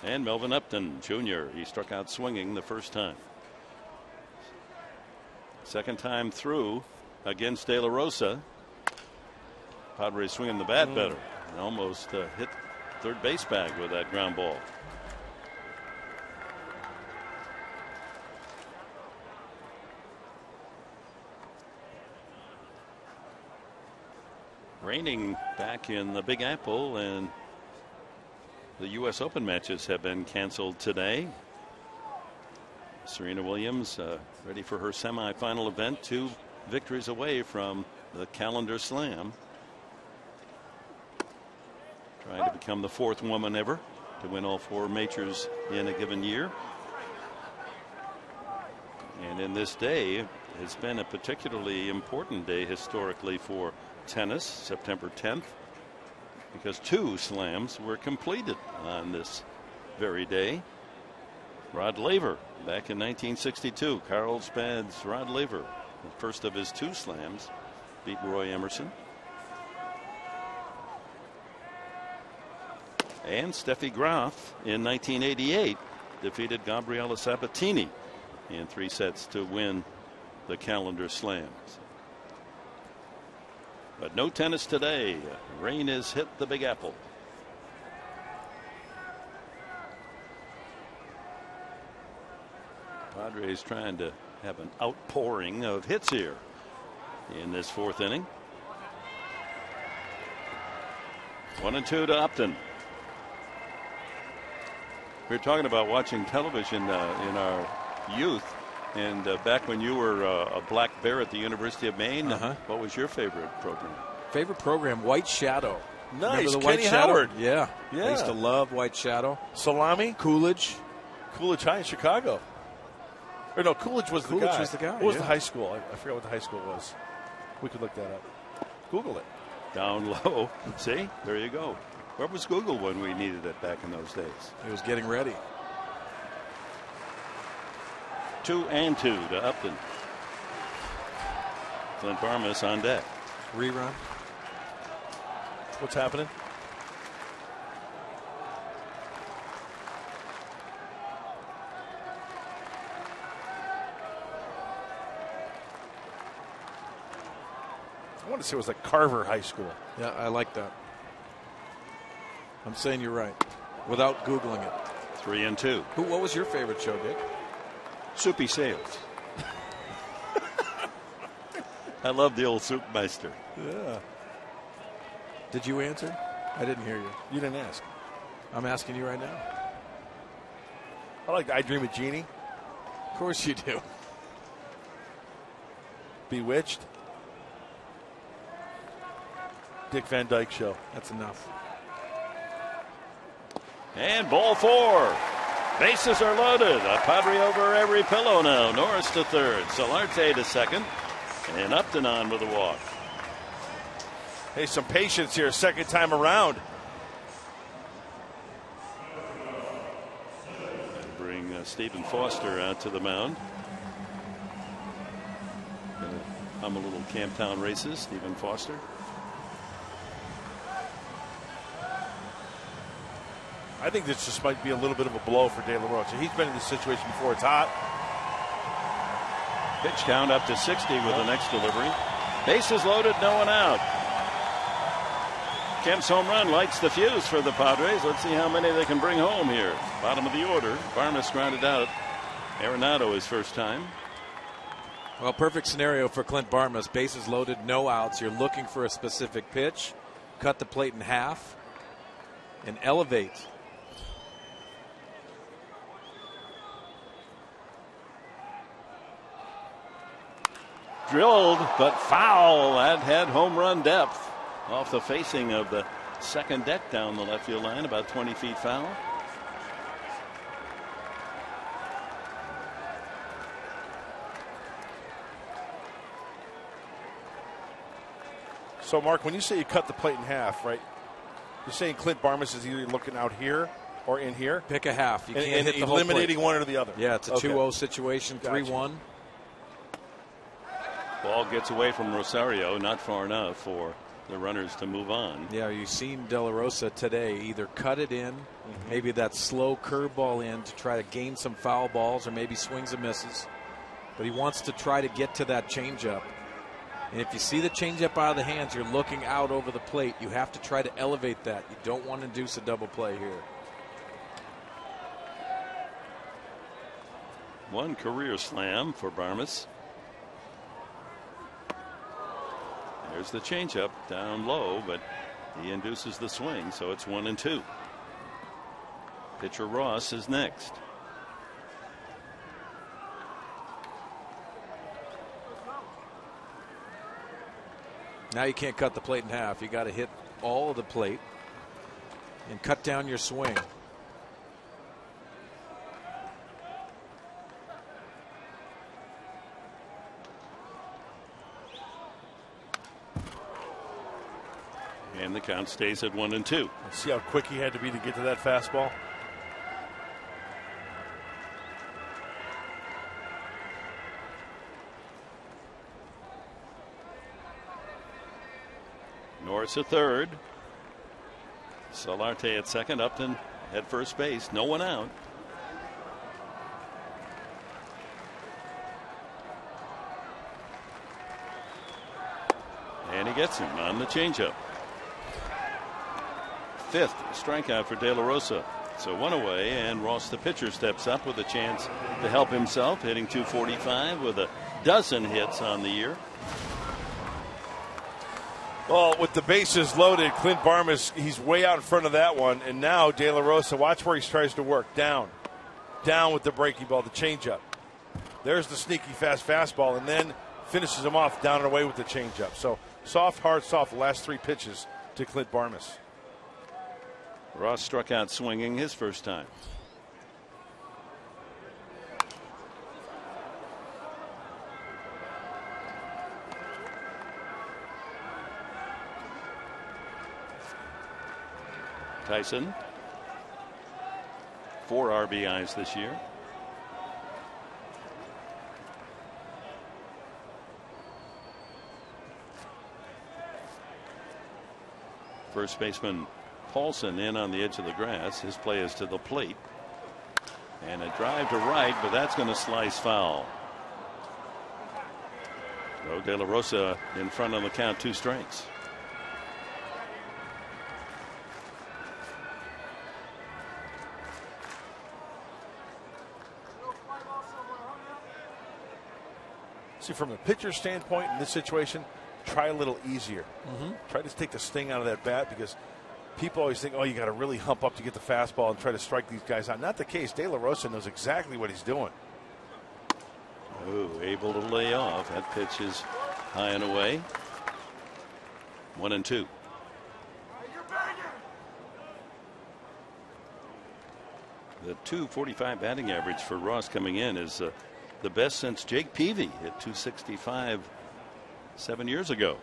S1: And Melvin Upton Jr. He struck out swinging the first time. 2nd time through against De La Rosa. Padres swinging the bat better. And almost hit 3rd base bag with that ground ball. raining back in the Big Apple, and the U.S. Open matches have been canceled today. Serena Williams ready for her semifinal event, 2 victories away from the calendar slam. Trying to become the 4th woman ever to win all 4 majors in a given year. And in this day, it's been a particularly important day historically for tennis, September 10th, because 2 slams were completed on this very day. Rod Laver back in 1962, Carlsbad's Rod Laver, the first of his 2 slams, beat Roy Emerson. And Steffi Graf in 1988 defeated Gabriela Sabatini in 3 sets to win the calendar slams. But no tennis today. Rain has hit the Big Apple. Padres trying to have an outpouring of hits here in this 4th inning. 1-2 to Upton. We were talking about watching television in our youth, and back when you were a black bear at the University of Maine, what was your favorite program?
S7: Favorite program, White Shadow.
S6: Nice.
S7: Remember the
S6: Kenny
S7: White Shadow?
S6: Howard.
S7: Yeah.
S6: Yeah.
S7: I used to love White Shadow.
S6: Salami.
S7: Coolidge.
S6: Coolidge High in Chicago. Or no, Coolidge was the guy.
S7: Coolidge was the guy.
S6: What was
S7: yeah.
S6: the high school? I forgot what the high school was. We could look that up. Google it.
S1: Down low. See, there you go. Where was Google when we needed it back in those days?
S7: He was getting ready.
S1: 2-2 to Upton. Clint Barmas on deck.
S7: Rerun.
S6: What's happening? I want to say it was like Carver High School.
S7: Yeah, I like that. I'm saying you're right, without Googling it.
S1: 3-2.
S7: What was your favorite show, Dick?
S1: Soupy Sales. I love the old Soupmeister.
S6: Yeah.
S7: Did you answer? I didn't hear you.
S6: You didn't ask.
S7: I'm asking you right now.
S6: I like I Dream of Jeannie.
S7: Of course you do.
S6: Bewitched. Dick Van Dyke Show.
S7: That's enough.
S1: And ball 4. Bases are loaded. A Padre over every pillow now. Norris to third. Solarte to second. And Upton on with a walk.
S6: Hey, some patience here. Second time around.
S1: Bring Stephen Foster out to the mound. I'm a little Camptown races. Stephen Foster.
S6: I think this just might be a little bit of a blow for De La Rosa. He's been in this situation before. It's hot.
S1: Pitch count up to 60 with the next delivery. Bases loaded, no one out. Kemp's home run lights the fuse for the Padres. Let's see how many they can bring home here. Bottom of the order. Barmas grounded out. Arenado his first time.
S7: Well, perfect scenario for Clint Barmas. Bases loaded, no outs. You're looking for a specific pitch. Cut the plate in half and elevate.
S1: Drilled, but foul. That had home run depth off the facing of the second deck down the left field line, about 20 feet foul.
S6: So, Mark, when you say you cut the plate in half, right, you're saying Clint Barmas is either looking out here or in here?
S7: Pick a half. You can't
S6: and
S7: hit the whole
S6: eliminating
S7: plate.
S6: one or the other.
S7: Yeah, it's a 2-0 situation,
S6: Gotcha.
S7: 3-1.
S1: Ball gets away from Rosario, not far enough for the runners to move on.
S7: Yeah, you've seen De La Rosa today either cut it in, maybe that slow curveball in to try to gain some foul balls, or maybe swings and misses. But he wants to try to get to that changeup. And if you see the changeup out of the hands, you're looking out over the plate. You have to try to elevate that. You don't want to induce a double play here.
S1: One career slam for Barmas. There's the changeup down low, but he induces the swing, so it's 1-2. Pitcher Ross is next.
S7: Now you can't cut the plate in half. You got to hit all of the plate and cut down your swing.
S1: And the count stays at 1-2.
S6: See how quick he had to be to get to that fastball?
S1: Norris at third. Solarte at second. Upton at first base. No one out. And he gets him on the changeup. Fifth strikeout for De La Rosa. So one away, and Ross, the pitcher, steps up with a chance to help himself, hitting .245 with a dozen hits on the year.
S6: Well, with the bases loaded, Clint Barmes, he's way out in front of that one. And now De La Rosa, watch where he tries to work. Down with the breaking ball, the changeup. There's the sneaky fast fastball, and then finishes him off down and away with the changeup. So soft, hard, soft, the last three pitches to Clint Barmes.
S1: Ross struck out swinging his first time. Tyson, 4 RBIs this year. First baseman Paulson in on the edge of the grass. His play is to the plate. And a drive to right, but that's going to slice foul. So De La Rosa in front on the count, 2 strikes.
S6: See, from a pitcher's standpoint in this situation, try a little easier. Try to take the sting out of that bat, because people always think, oh, you got to really hump up to get the fastball and try to strike these guys out. Not the case. De La Rosa knows exactly what he's doing.
S1: Oh, able to lay off. That pitch is high and away. 1-2. The .245 batting average for Ross coming in is the best since Jake Peavy hit .265 7 years ago.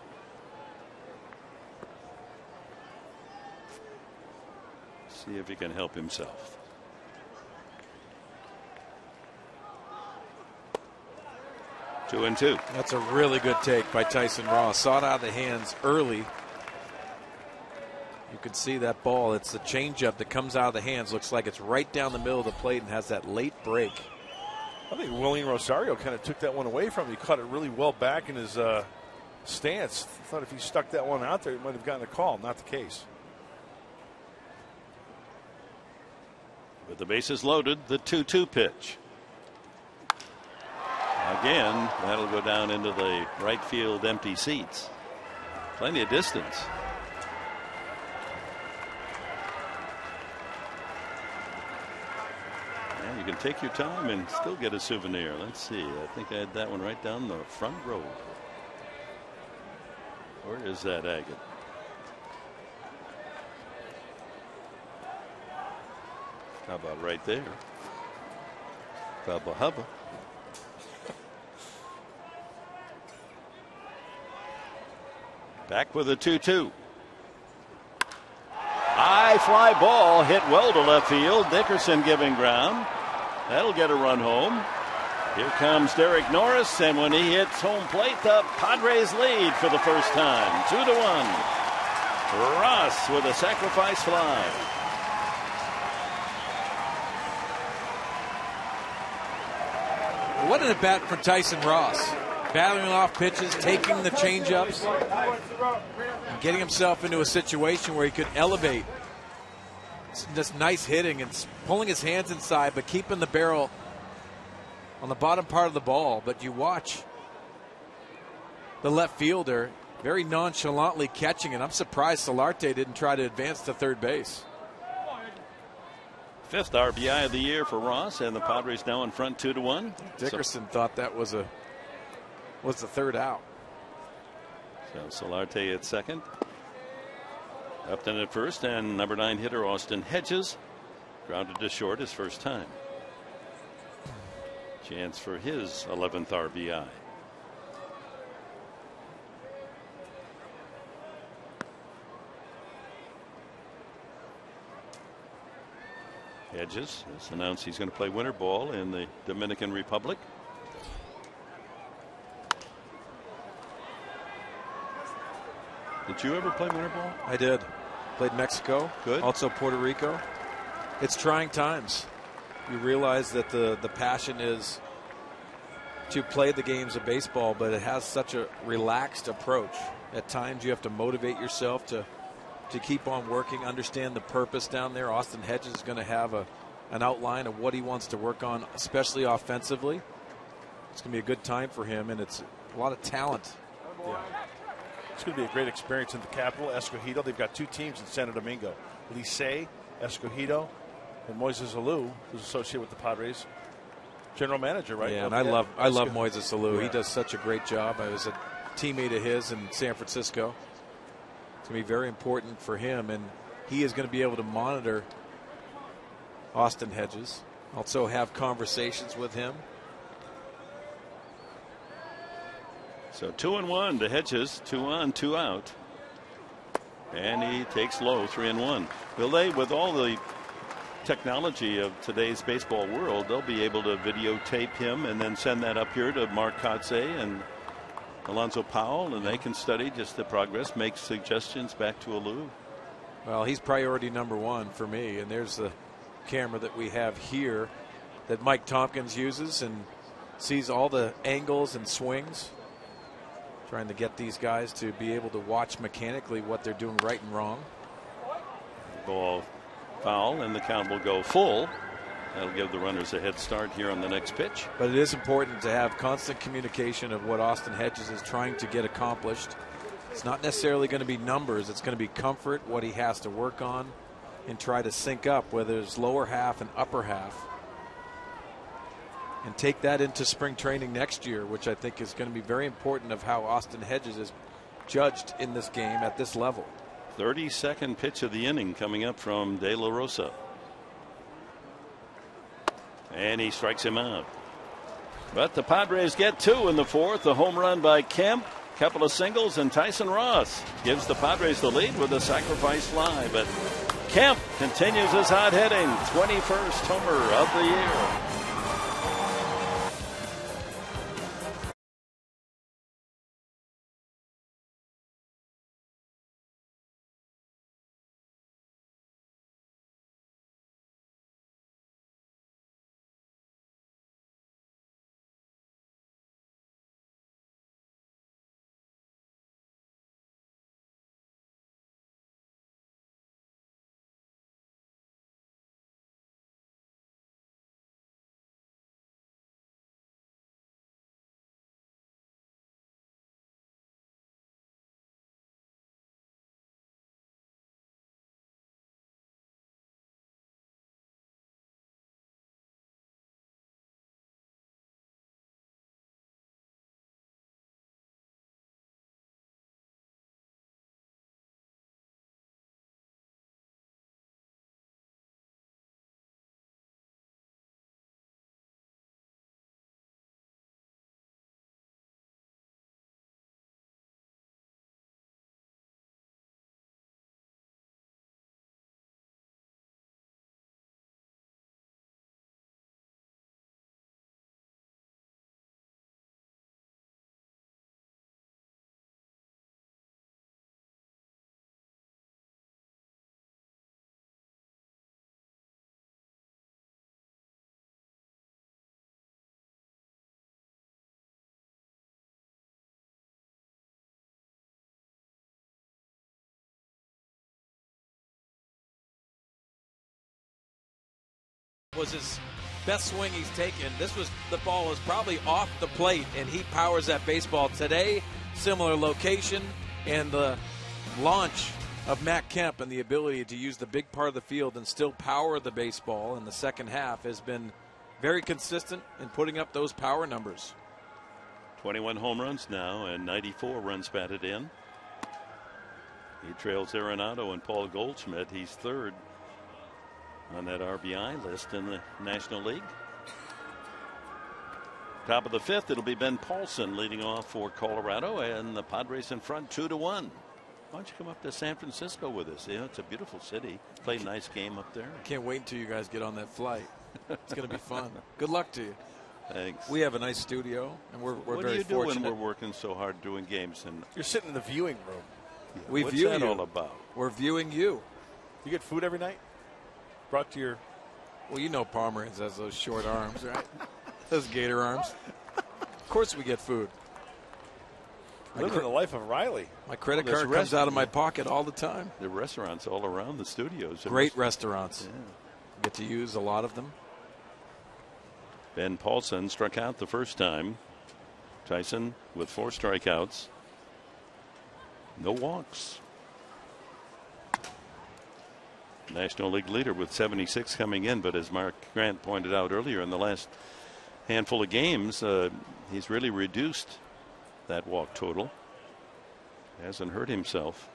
S1: See if he can help himself. Two and two.
S7: That's a really good take by Tyson Ross. Saw it out of the hands early. You can see that ball. It's the changeup that comes out of the hands. Looks like it's right down the middle of the plate and has that late break.
S6: I think William Rosario kind of took that one away from him. He caught it really well back in his stance. I thought if he stuck that one out there, he might have gotten a call. Not the case.
S1: With the bases loaded, the 2-2 pitch. Again, that'll go down into the right field empty seats. Plenty of distance. And you can take your time and still get a souvenir. Let's see. I think I had that one right down the front row. Where is that agate? How about right there? Hubba hubba. Back with a 2-2. High fly ball hit well to left field. Dickerson giving ground. That'll get a run home. Here comes Derek Norris, and when he hits home plate, the Padres lead for the first time, 2-1. Ross with a sacrifice fly.
S7: What an at bat for Tyson Ross. Battling off pitches, taking the changeups, and getting himself into a situation where he could elevate. Just nice hitting and pulling his hands inside, but keeping the barrel on the bottom part of the ball. But you watch the left fielder, very nonchalantly catching it. I'm surprised Solarte didn't try to advance to third base.
S1: 5th RBI of the year for Ross, and the Padres now in front 2-1.
S7: Dickerson thought that was the third out.
S1: So Solarte at second. Upton at first, and number 9 hitter Austin Hedges grounded to short his first time. Chance for his 11th RBI. Hedges has announced he's going to play winter ball in the Dominican Republic. Did you ever play winter ball?
S7: I did. Played Mexico.
S1: Good.
S7: Also Puerto Rico. It's trying times. You realize that the passion is to play the games of baseball, but it has such a relaxed approach. At times you have to motivate yourself to keep on working, understand the purpose down there. Austin Hedges is going to have an outline of what he wants to work on, especially offensively. It's going to be a good time for him, and it's a lot of talent.
S6: Yeah. It's going to be a great experience in the capital, Escogido. They've got 2 teams in Santo Domingo, Licey, Escogido, and Moises Alou, who's associated with the Padres. General manager, right?
S7: Yeah, and I love Moises Alou. Yeah. He does such a great job. I was a teammate of his in San Francisco. It's going to be very important for him, and he is going to be able to monitor Austin Hedges, also have conversations with him.
S1: So 2-1 to Hedges, 2 on, 2 out. And he takes low, 3-1. Will they, with all the technology of today's baseball world, they'll be able to videotape him and then send that up here to Mark Kotze and Alonzo Powell, and they can study just the progress, make suggestions back to Alou.
S7: Well, he's priority number 1 for me, and there's the camera that we have here that Mike Tompkins uses and sees all the angles and swings, trying to get these guys to be able to watch mechanically what they're doing right and wrong.
S1: Ball foul, and the count will go full. That'll give the runners a head start here on the next pitch.
S7: But it is important to have constant communication of what Austin Hedges is trying to get accomplished. It's not necessarily going to be numbers. It's going to be comfort, what he has to work on, and try to sync up, whether it's lower half and upper half. And take that into spring training next year, which I think is going to be very important of how Austin Hedges is judged in this game at this level.
S1: 32nd pitch of the inning coming up from De La Rosa. And he strikes him out. But the Padres get 2 in the 4th. A home run by Kemp, couple of singles, and Tyson Ross gives the Padres the lead with a sacrifice fly. But Kemp continues his hot hitting, 21st homer of the year.
S7: Was his best swing he's taken. The ball was probably off the plate, and he powers that baseball. Today, similar location, And the launch of Matt Kemp and the ability to use the big part of the field and still power the baseball in the second half has been very consistent in putting up those power numbers.
S1: 21 home runs now and 94 runs batted in. He trails Arenado and Paul Goldschmidt. He's third on that RBI list in the National League. Top of the fifth, it'll be Ben Paulson leading off for Colorado, and the Padres in front 2-1. Why don't you come up to San Francisco with us? Yeah, it's a beautiful city. Play a nice game up there.
S7: I can't wait until you guys get on that flight. It's going to be fun. Good luck to you.
S1: Thanks.
S7: We have a nice studio, and we're
S1: what
S7: very
S1: do you do
S7: fortunate.
S1: when we're working so hard doing games? And
S6: You're sitting in the viewing room.
S1: yeah,
S7: We
S1: what's
S7: view
S1: that
S7: you.
S1: all about?
S7: We're viewing you.
S6: You get food every night? Brought to your...
S7: Well, you know Pomerantz has those short arms, right? Those gator arms. Of course we get food.
S6: Living the life of Riley.
S7: My credit
S1: Well, there's
S7: card comes out of my pocket all the time.
S1: The restaurants all around the studios.
S7: Great restaurants.
S1: Yeah.
S7: Get to use a lot of them.
S1: Ben Paulson struck out the first time. Tyson with 4 strikeouts. No walks. National League leader with 76 coming in, but as Mark Grant pointed out earlier, in the last handful of games, he's really reduced that walk total. Hasn't hurt himself.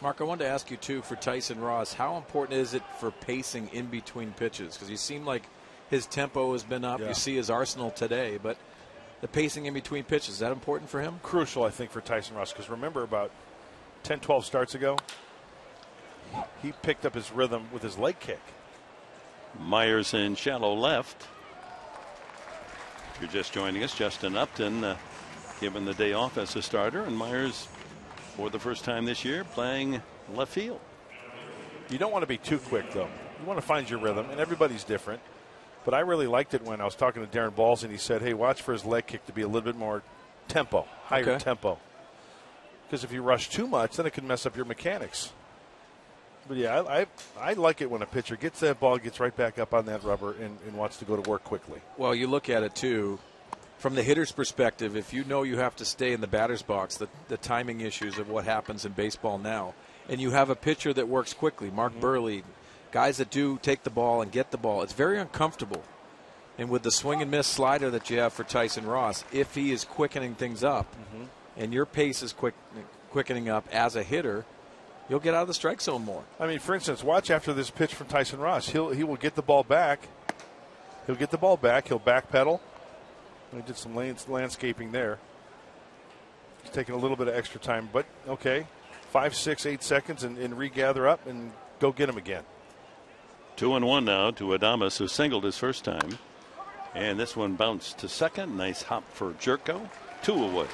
S7: Mark, I wanted to ask you, too, for Tyson Ross, how important is it for pacing in between pitches? Because you seem like his tempo has been up.
S6: Yeah.
S7: You see his arsenal today, but the pacing in between pitches, is that important for him?
S6: Crucial, I think, for Tyson Ross, because remember about 10, 12 starts ago, he picked up his rhythm with his leg kick.
S1: Myers in shallow left. If you're just joining us, Justin Upton given the day off as a starter, and Myers, for the first time this year, playing left field.
S6: You don't want to be too quick, though. You want to find your rhythm, and everybody's different. But I really liked it when I was talking to Darren Balls, and he said, hey, watch for his leg kick to be a little bit more tempo, higher tempo. Because if you rush too much, then it can mess up your mechanics. But, yeah, I like it when a pitcher gets that ball, gets right back up on that rubber, and wants to go to work quickly.
S7: Well, you look at it, too, from the hitter's perspective, if you know you have to stay in the batter's box, the timing issues of what happens in baseball now, and you have a pitcher that works quickly, Mark Burley, guys that do take the ball and get the ball, it's very uncomfortable. And with the swing and miss slider that you have for Tyson Ross, if he is quickening things up and your pace is quickening up as a hitter, you'll get out of the strike zone more.
S6: I mean, for instance, watch after this pitch from Tyson Ross. He will get the ball back. He'll get the ball back. He'll backpedal. He did some landscaping there. He's taking a little bit of extra time, but okay. 5, 6, 8 seconds and regather up and go get him again.
S1: 2-1 now to Adames, who singled his first time. And this one bounced to second. Nice hop for Jerko. 2 away.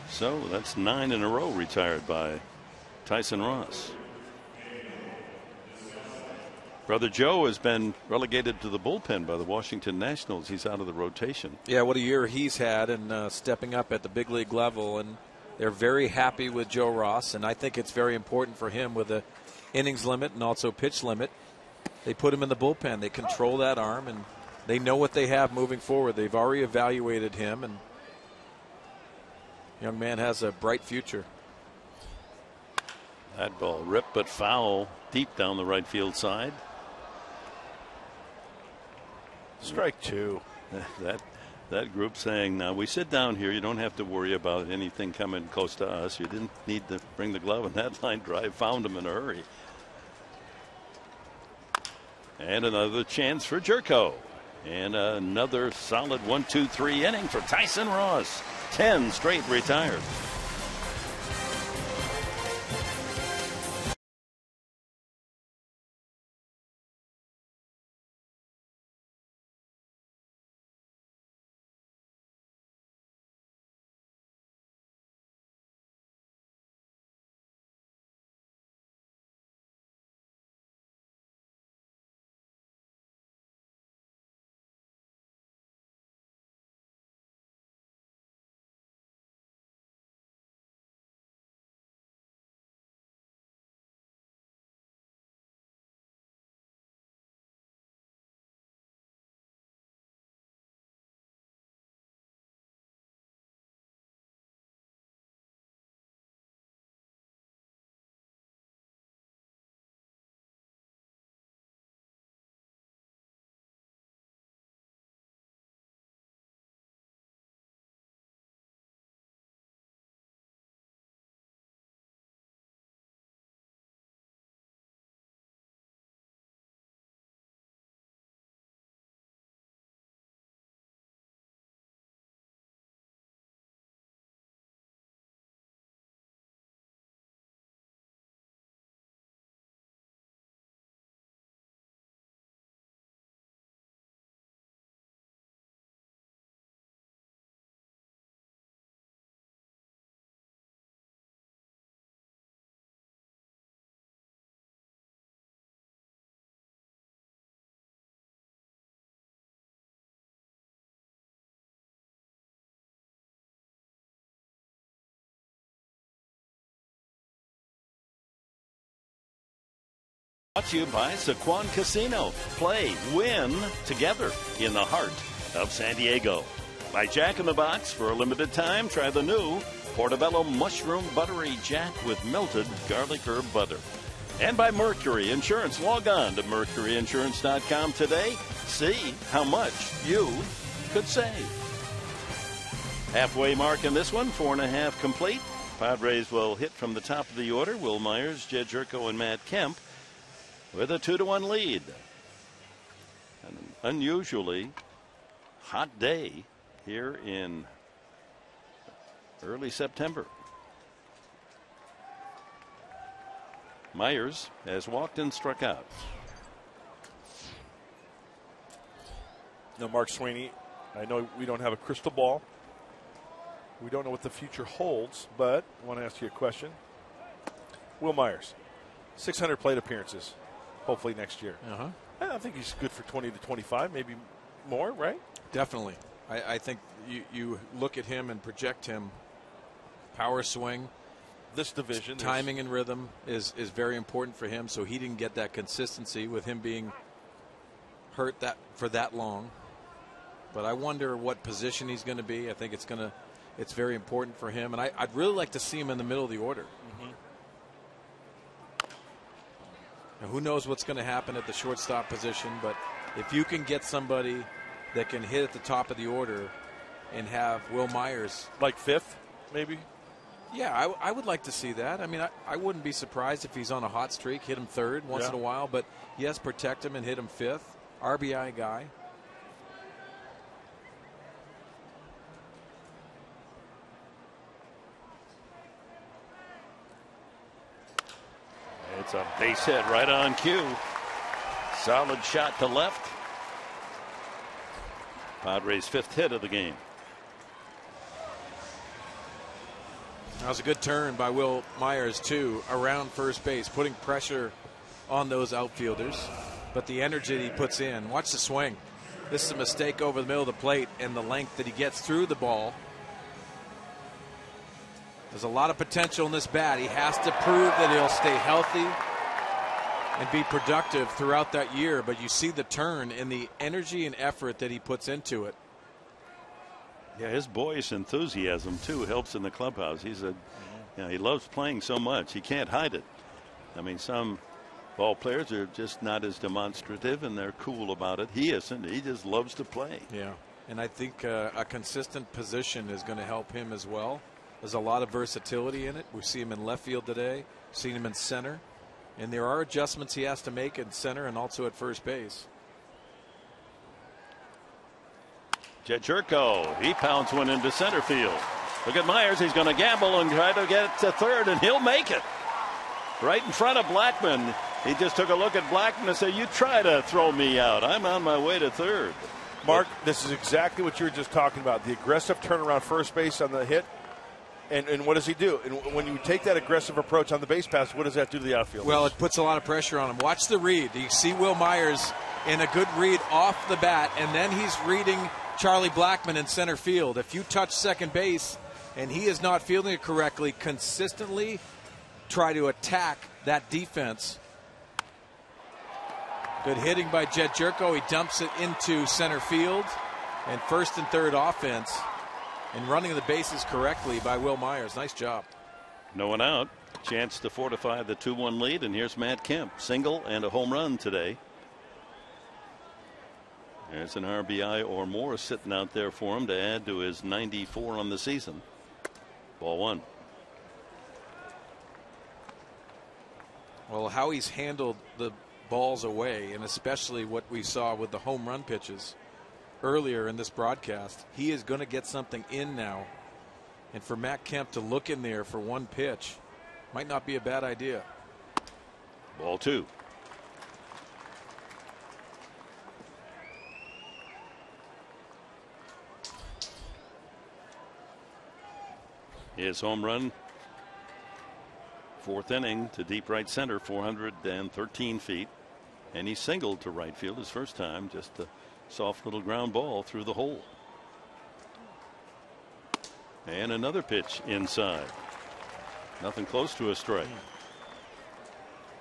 S1: So that's 9 in a row retired by Tyson Ross. Brother Joe has been relegated to the bullpen by the Washington Nationals. He's out of the rotation.
S7: Yeah, what a year he's had and stepping up at the big league level. And they're very happy with Joe Ross. And I think it's very important for him with the innings limit and also pitch limit. They put him in the bullpen. They control that arm, and they know what they have moving forward. They've already evaluated him, and young man has a bright future.
S1: That ball ripped but foul deep down the right field side.
S6: Strike 2.
S1: That group saying, now we sit down here, you don't have to worry about anything coming close to us. You didn't need to bring the glove, and that line drive found him in a hurry. And another chance for Jerko. And another solid 1-2-3 inning for Tyson Ross. 10 straight retired. Brought to you by Sequan Casino. Play, win together in the heart of San Diego. By Jack in the Box. For a limited time, try the new Portobello Mushroom Buttery Jack with melted garlic herb butter. And by Mercury Insurance. Log on to mercuryinsurance.com today. See how much you could save. Halfway mark in this one, 4.5 complete. Padres will hit from the top of the order. Will Myers, Jed Jerko, and Matt Kemp with a 2-1 lead. An unusually hot day here in early September. Myers has walked and struck out.
S6: Now, Mark Sweeney, I know we don't have a crystal ball. We don't know what the future holds, but I want to ask you a question. Will Myers, 600 plate appearances, hopefully next year. I think he's good for 20 to 25, maybe more, right?
S7: Definitely. I think you look at him and project him. Power swing.
S6: This division.
S7: Timing and rhythm is very important for him, so he didn't get that consistency with him being hurt for that long. But I wonder what position he's going to be. I think it's very important for him, and I'd really like to see him in the middle of the order. Now, who knows what's going to happen at the shortstop position, but if you can get somebody that can hit at the top of the order and have Will Myers.
S6: Like fifth, maybe?
S7: Yeah, I would like to see that. I mean, I wouldn't be surprised if he's on a hot streak, hit him third once in a while, but yes, protect him and hit him fifth. RBI guy.
S1: It's a base hit right on cue. Solid shot to left. Padres' fifth hit of the game.
S7: That was a good turn by Will Myers, too, around first base, putting pressure on those outfielders. But the energy that he puts in, watch the swing. This is a mistake over the middle of the plate, and the length that he gets through the ball. There's a lot of potential in this bat. He has to prove that he'll stay healthy and be productive throughout that year. But you see the turn in the energy and effort that he puts into it.
S1: Yeah, his boyish enthusiasm, too, helps in the clubhouse. He loves playing so much. He can't hide it. I mean, some ball players are just not as demonstrative, and they're cool about it. He isn't. He just loves to play.
S7: Yeah, and I think a consistent position is going to help him as well. There's a lot of versatility in it. We see him in left field today, seen him in center, and there are adjustments he has to make in center and also at first base.
S1: Jed Jerko, he pounds one into center field. Look at Myers. He's going to gamble and try to get it to third, and he'll make it. Right in front of Blackman. He just took a look at Blackman and said, "You try to throw me out. I'm on my way to third."
S6: Mark, this is exactly what you were just talking about. The aggressive turnaround first base on the hit. And what does he do? And when you take that aggressive approach on the base pass, what does that do to the outfield?
S7: Well, it puts a lot of pressure on him. Watch the read. You see Will Myers in a good read off the bat, and then he's reading Charlie Blackman in center field. If you touch second base and he is not fielding it correctly, consistently try to attack that defense. Good hitting by Jed Jerko. He dumps it into center field, and first and third offense. And running the bases correctly by Will Myers. Nice job.
S1: No one out. Chance to fortify the 2-1 lead. And here's Matt Kemp. Single and a home run today. There's an RBI or more sitting out there for him to add to his 94 on the season. Ball one.
S7: Well, how he's handled the balls away, and especially what we saw with the home run pitches earlier in this broadcast, he is going to get something in now. And for Matt Kemp to look in there for one pitch might not be a bad idea.
S1: Ball two. His home run, fourth inning to deep right center, 413 feet. And he singled to right field his first time, just a soft little ground ball through the hole. And another pitch inside. Nothing close to a strike.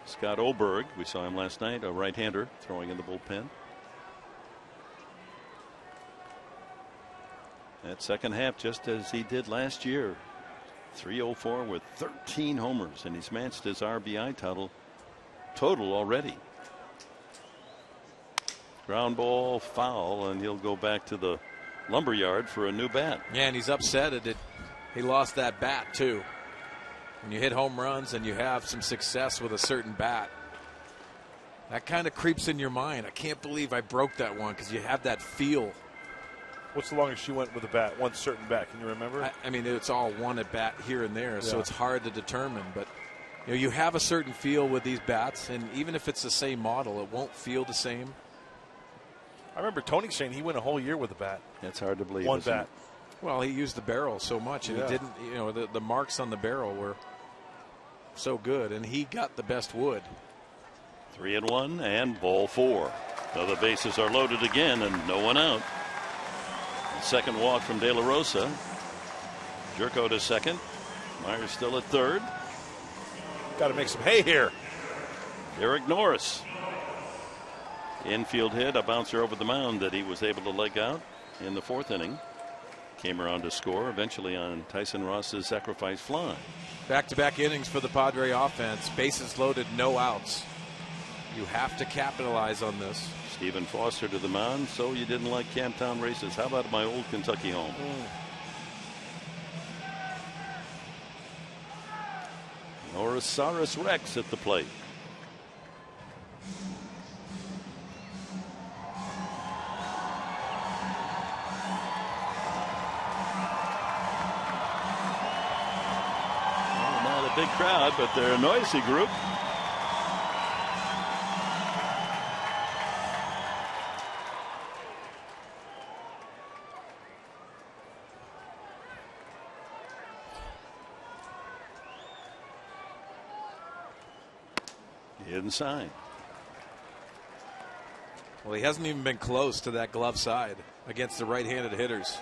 S1: Scott Oberg, we saw him last night, a right-hander throwing in the bullpen. That second half, just as he did last year. 304 with 13 homers, and he's matched his RBI total already. Ground ball, foul, and he'll go back to the lumberyard for a new bat.
S7: Yeah, and he's upset at it. He lost that bat too. When you hit home runs and you have some success with a certain bat, that kind of creeps in your mind. I can't believe I broke that one, because you have that feel.
S6: What's the longest you went with a bat? One certain bat. Can you remember?
S7: I mean, it's all one at bat here and there, so it's hard to determine. But you have a certain feel with these bats, and even if it's the same model, it won't feel the same.
S6: I remember Tony saying he went a whole year with a bat.
S1: It's hard to believe.
S6: One bat.
S7: Well, he used the barrel so much, and he didn't. The marks on the barrel were so good, and he got the best wood.
S1: 3-1 and ball 4. So the bases are loaded again, and no one out. Second walk from De La Rosa. Jerko to second. Myers still at third.
S6: Got to make some hay here.
S1: Derek Norris. Infield hit, a bouncer over the mound that he was able to leg out in the 4th inning. Came around to score eventually on Tyson Ross's sacrifice fly.
S7: Back-to-back innings for the Padre offense. Bases loaded, no outs. You have to capitalize on this.
S1: Stephen Foster to the mound. So you didn't like Camptown races. How about my old Kentucky home? Norosaurus Rex at the plate. Well, not a big crowd, but they're a noisy group. Inside.
S7: Well, he hasn't even been close to that glove side against the right-handed hitters.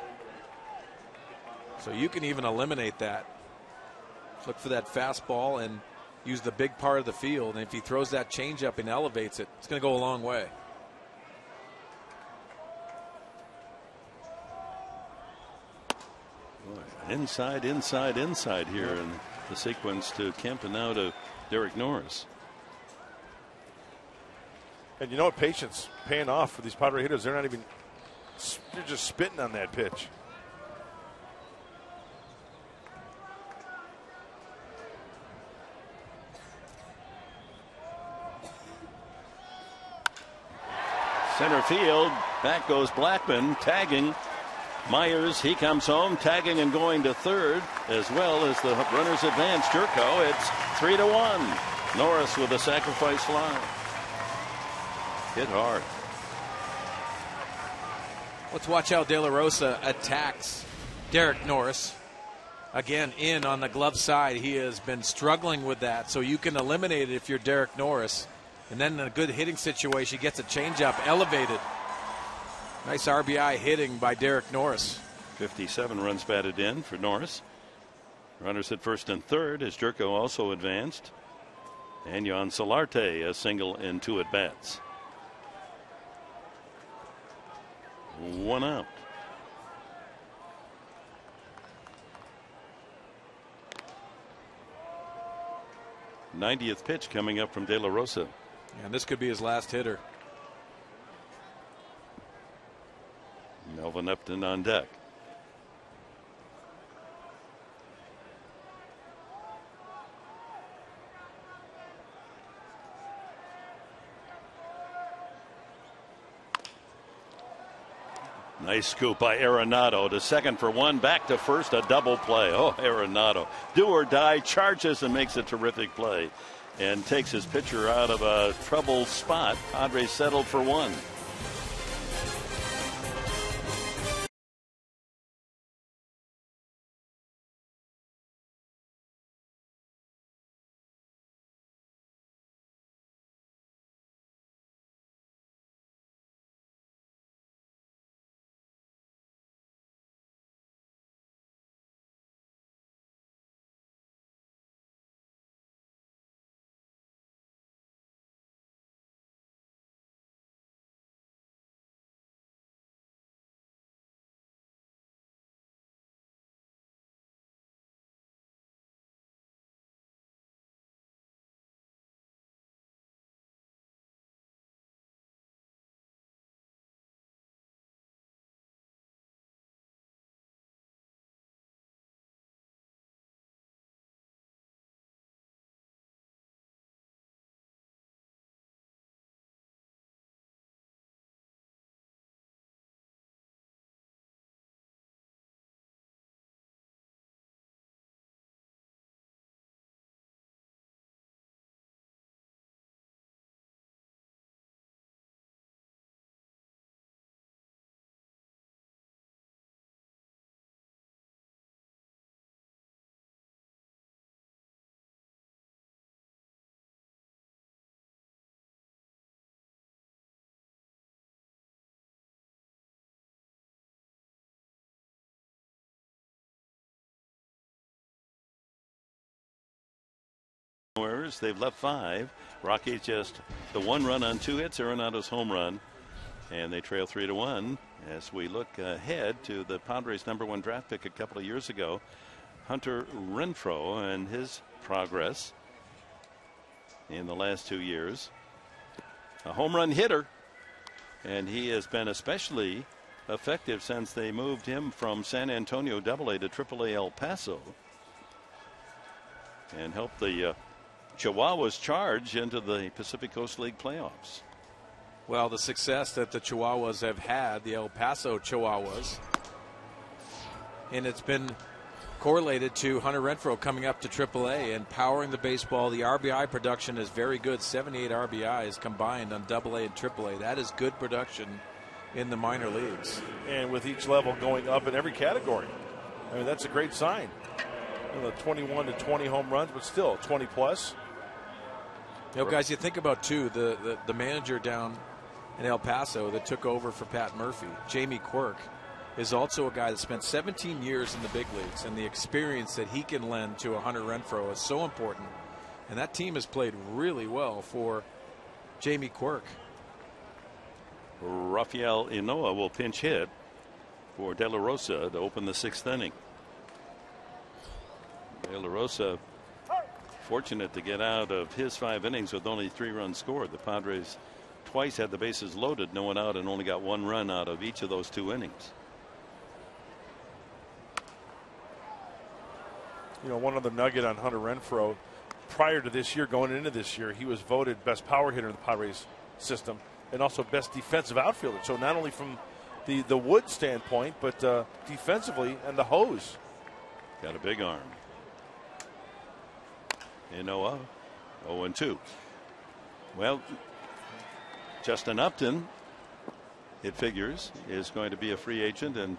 S7: So you can even eliminate that. Look for that fastball and use the big part of the field. And if he throws that changeup and elevates it, it's going to go a long way.
S1: Inside here in the sequence to Kemp and now to Derek Norris.
S6: And you know what? Patience paying off for these Padre hitters. They're just spitting on that pitch.
S1: Center field, back goes Blackman, tagging Myers. He comes home, tagging and going to third, as well as the runners advance. Jerko, it's 3-1. Norris with a sacrifice fly. Hit hard.
S7: Let's watch how De La Rosa attacks Derek Norris. Again, in on the glove side. He has been struggling with that, so you can eliminate it if you're Derek Norris. And then in a good hitting situation, he gets a changeup elevated. Nice RBI hitting by Derek Norris.
S1: 57 runs batted in for Norris. Runners at first and third as Jerko also advanced. And Jan Solarte a single in 2 at bats. 1 out. '90th pitch coming up from De La Rosa.
S7: And this could be his last hitter.
S1: Melvin Upton on deck. Nice scoop by Arenado to second for 1, back to first, a double play. Oh, Arenado, do or die, charges and makes a terrific play and takes his pitcher out of a troubled spot. Padres settled for 1. They've left 5. Rockies just the 1 run on 2 hits, Arenado's home run, and they trail 3-1 as we look ahead to the Padres' #1 draft pick a couple of years ago, Hunter Renfroe, and his progress in the last 2 years. A home run hitter, and he has been especially effective since they moved him from San Antonio AA to AAA El Paso and helped the Chihuahuas charge into the Pacific Coast League playoffs.
S7: Well, the success that the Chihuahuas have had, the El Paso Chihuahuas, and it's been correlated to Hunter Renfroe coming up to AAA and powering the baseball. The RBI production is very good, 78 RBIs combined on AA and AAA. That is good production in the minor leagues.
S6: And with each level going up in every category. I mean, that's a great sign. 21 to 20 home runs, but still 20 plus.
S7: You know, guys, you think about, too, the manager down in El Paso that took over for Pat Murphy, Jamie Quirk, is also a guy that spent 17 years in the big leagues, and the experience that he can lend to a Hunter Renfroe is so important. And that team has played really well for Jamie Quirk.
S1: Rafael Inoa will pinch hit for De La Rosa to open the 6th inning. De La Rosa fortunate to get out of his 5 innings with only 3 runs scored. The Padres twice had the bases loaded, no one out, and only got 1 run out of each of those 2 innings.
S6: You know, one other nugget on Hunter Renfroe. Prior to this year, going into this year, he was voted best power hitter in the Padres system and also best defensive outfielder. So not only from the wood standpoint, but defensively and the hose.
S1: Got a big arm. Inoa 0-2. Well, Justin Upton, it figures, is going to be a free agent and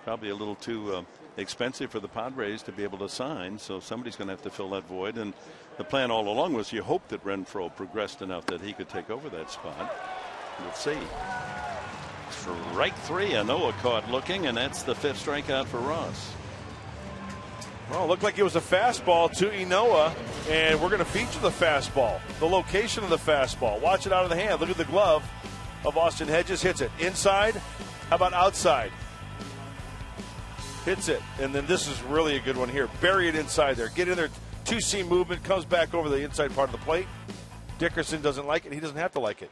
S1: probably a little too expensive for the Padres to be able to sign. So somebody's going to have to fill that void. And the plan all along was you hope that Renfroe progressed enough that he could take over that spot. We'll see. Strike 3. Inoa caught looking, and that's the 5th strikeout for Ross.
S6: Well, it looked like it was a fastball to Inoa, and we're going to feature the fastball, the location of the fastball. Watch it out of the hand. Look at the glove of Austin Hedges. Hits it inside. How about outside? Hits it. And then this is really a good one here. Bury it inside there. Get in there. 2-seam movement. Comes back over the inside part of the plate. Dickerson doesn't like it. He doesn't have to like it.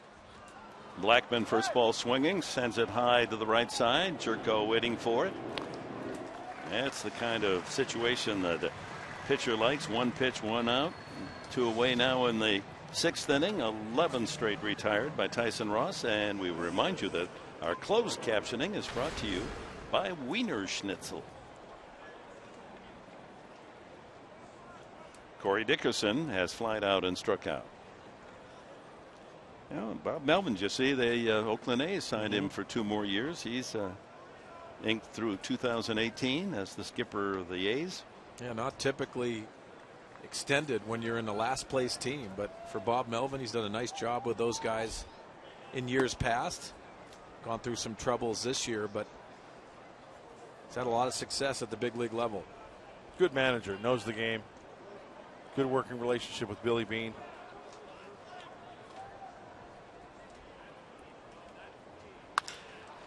S1: Blackman, first ball swinging, sends it high to the right side. Jerko waiting for it. That's the kind of situation that a pitcher likes. 1 pitch, 1 out. 2 away now in the 6th inning. 11 straight retired by Tyson Ross. And we remind you that our closed captioning is brought to you by Wiener Schnitzel. Corey Dickerson has flied out and struck out. You know, Bob Melvin, you see, the Oakland A's signed him for 2 more years. He's inked through 2018 as the skipper of the A's.
S7: Yeah, not typically extended when you're in the last place team, but for Bob Melvin, he's done a nice job with those guys in years past. Gone through some troubles this year, but he's had a lot of success at the big league level.
S6: Good manager, knows the game. Good working relationship with Billy Beane.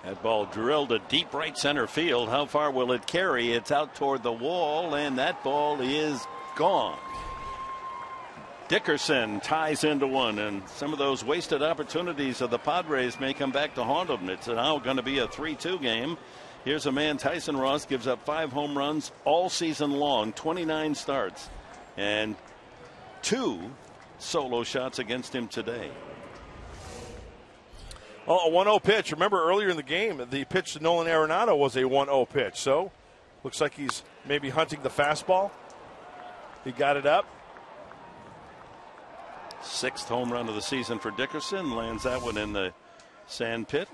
S1: That ball drilled to deep right center field. How far will it carry? It's out toward the wall, and that ball is gone. Dickerson ties into 1, and some of those wasted opportunities of the Padres may come back to haunt them. It's now going to be a 3-2 game. Here's a man, Tyson Ross, gives up 5 home runs all season long, 29 starts, and 2 solo shots against him today.
S6: Oh, a 1-0 pitch. Remember earlier in the game, the pitch to Nolan Arenado was a 1-0 pitch. So looks like he's maybe hunting the fastball. He got it up.
S1: 6th home run of the season for Dickerson. Lands that one in the sand pit.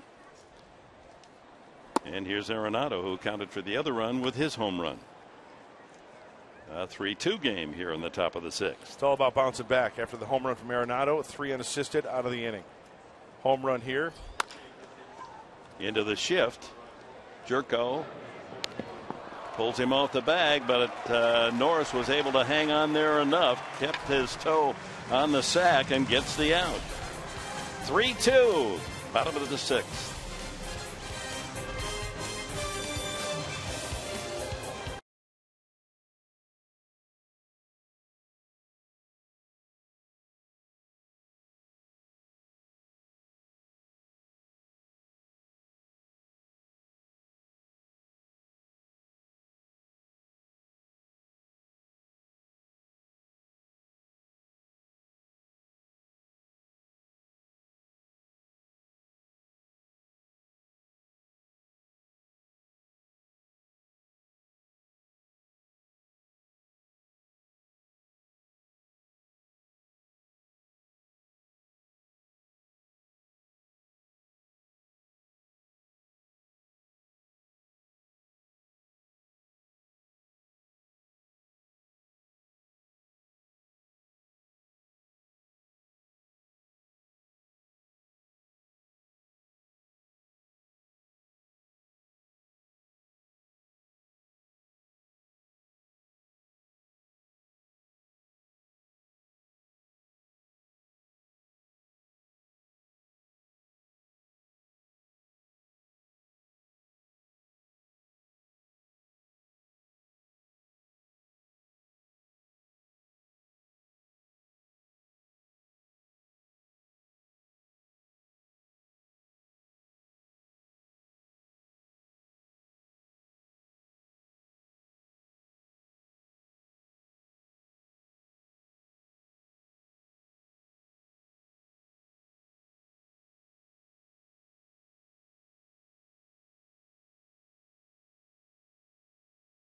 S1: And here's Arenado, who accounted for the other run with his home run. A 3-2 game here in the top of the 6th.
S6: It's all about bouncing back after the home run from Arenado. 3 unassisted out of the inning. Home run here.
S1: Into the shift. Jerko Pulls him off the bag, but Norris was able to hang on there enough, kept his toe on the sack, and gets the out. 3-2, bottom of the 6th.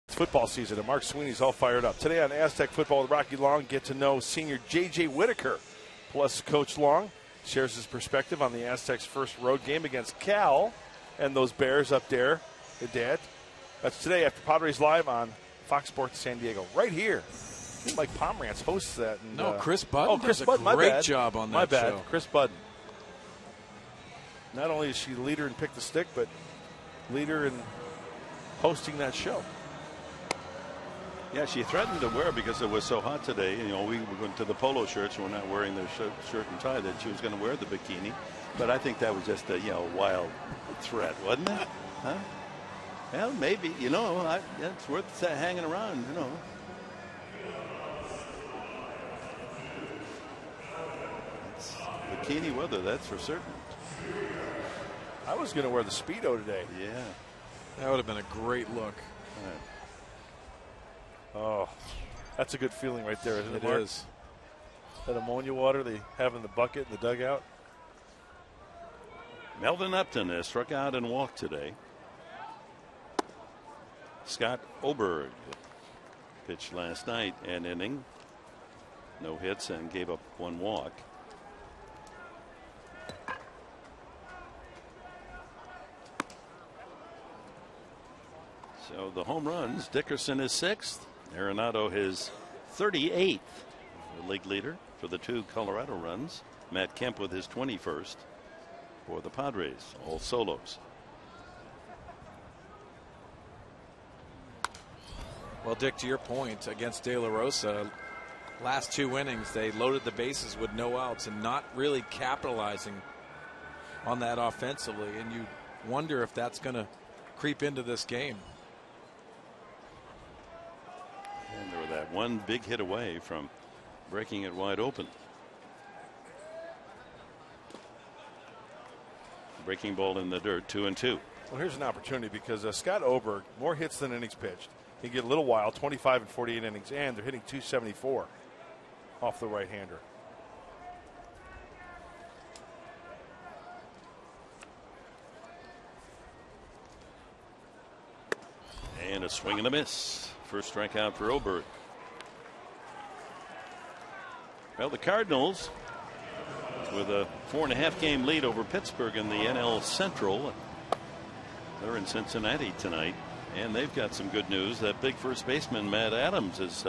S6: Football season, and Mark Sweeney's all fired up. Today on Aztec Football with Rocky Long, get to know senior J.J. Whitaker. Plus, Coach Long shares his perspective on the Aztecs' first road game against Cal and those Bears up there. Hey, Dad. That's today after Padres Live on Fox Sports San Diego. Right here. I think Mike Pomerantz hosts that. And,
S7: no, Chris Budden
S6: Chris
S7: does
S6: Budden,
S7: a great job on that
S6: My bad.
S7: show.
S6: Chris Budden. Not only is she leader in Pick the Stick, but leader in hosting that show.
S1: Yeah, she threatened to wear, because it was so hot today. You know, we went to the polo shirts, and we're not wearing the shirt and tie, that she was going to wear the bikini. But I think that was just a wild threat, wasn't it? Huh? Well, maybe. It's worth hanging around. It's bikini weather, that's for certain.
S6: I was going to wear the Speedo today.
S1: Yeah,
S7: that would have been a great look.
S1: Right.
S6: Oh, that's a good feeling right there, isn't it,
S7: It
S6: Mark?
S7: is.
S6: That ammonia water they have in the bucket in the dugout.
S1: Melvin Upton has struck out and walked today. Scott Oberg pitched last night, an inning, no hits, and gave up 1 walk. So the home runs, Dickerson is 6th, Arenado his 38th, the league leader for the 2 Colorado runs. Matt Kemp with his 21st for the Padres, all solos.
S7: Well, Dick, to your point, against De La Rosa, last 2 innings, they loaded the bases with no outs and not really capitalizing on that offensively. And you wonder if that's going to creep into this game.
S1: And they were that one big hit away from breaking it wide open. Breaking ball in the dirt, 2-2.
S6: Well, here's an opportunity because Scott Oberg, more hits than innings pitched. He can get a little while, 25 and 48 innings, and they're hitting .274 off the right-hander.
S1: And a swing and a miss. First strikeout for Oberg. Well, the Cardinals, with a 4.5 game lead over Pittsburgh in the NL Central, they're in Cincinnati tonight, and they've got some good news. That big first baseman Matt Adams is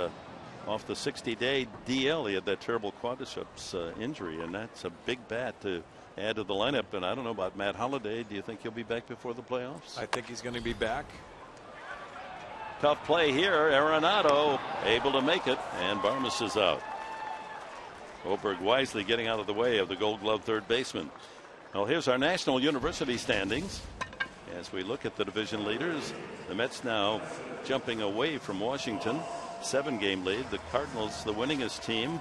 S1: off the 60-day DL. He had that terrible quadriceps injury, and that's a big bat to add to the lineup. And I don't know about Matt Holliday. Do you think he'll be back before the playoffs?
S7: I think he's going to be back.
S1: Tough play here. Arenado able to make it, and Barmes is out. Oberg wisely getting out of the way of the Gold Glove third baseman. Well, here's our National University standings. As we look at the division leaders, the Mets now jumping away from Washington. 7-game lead. The Cardinals, the winningest team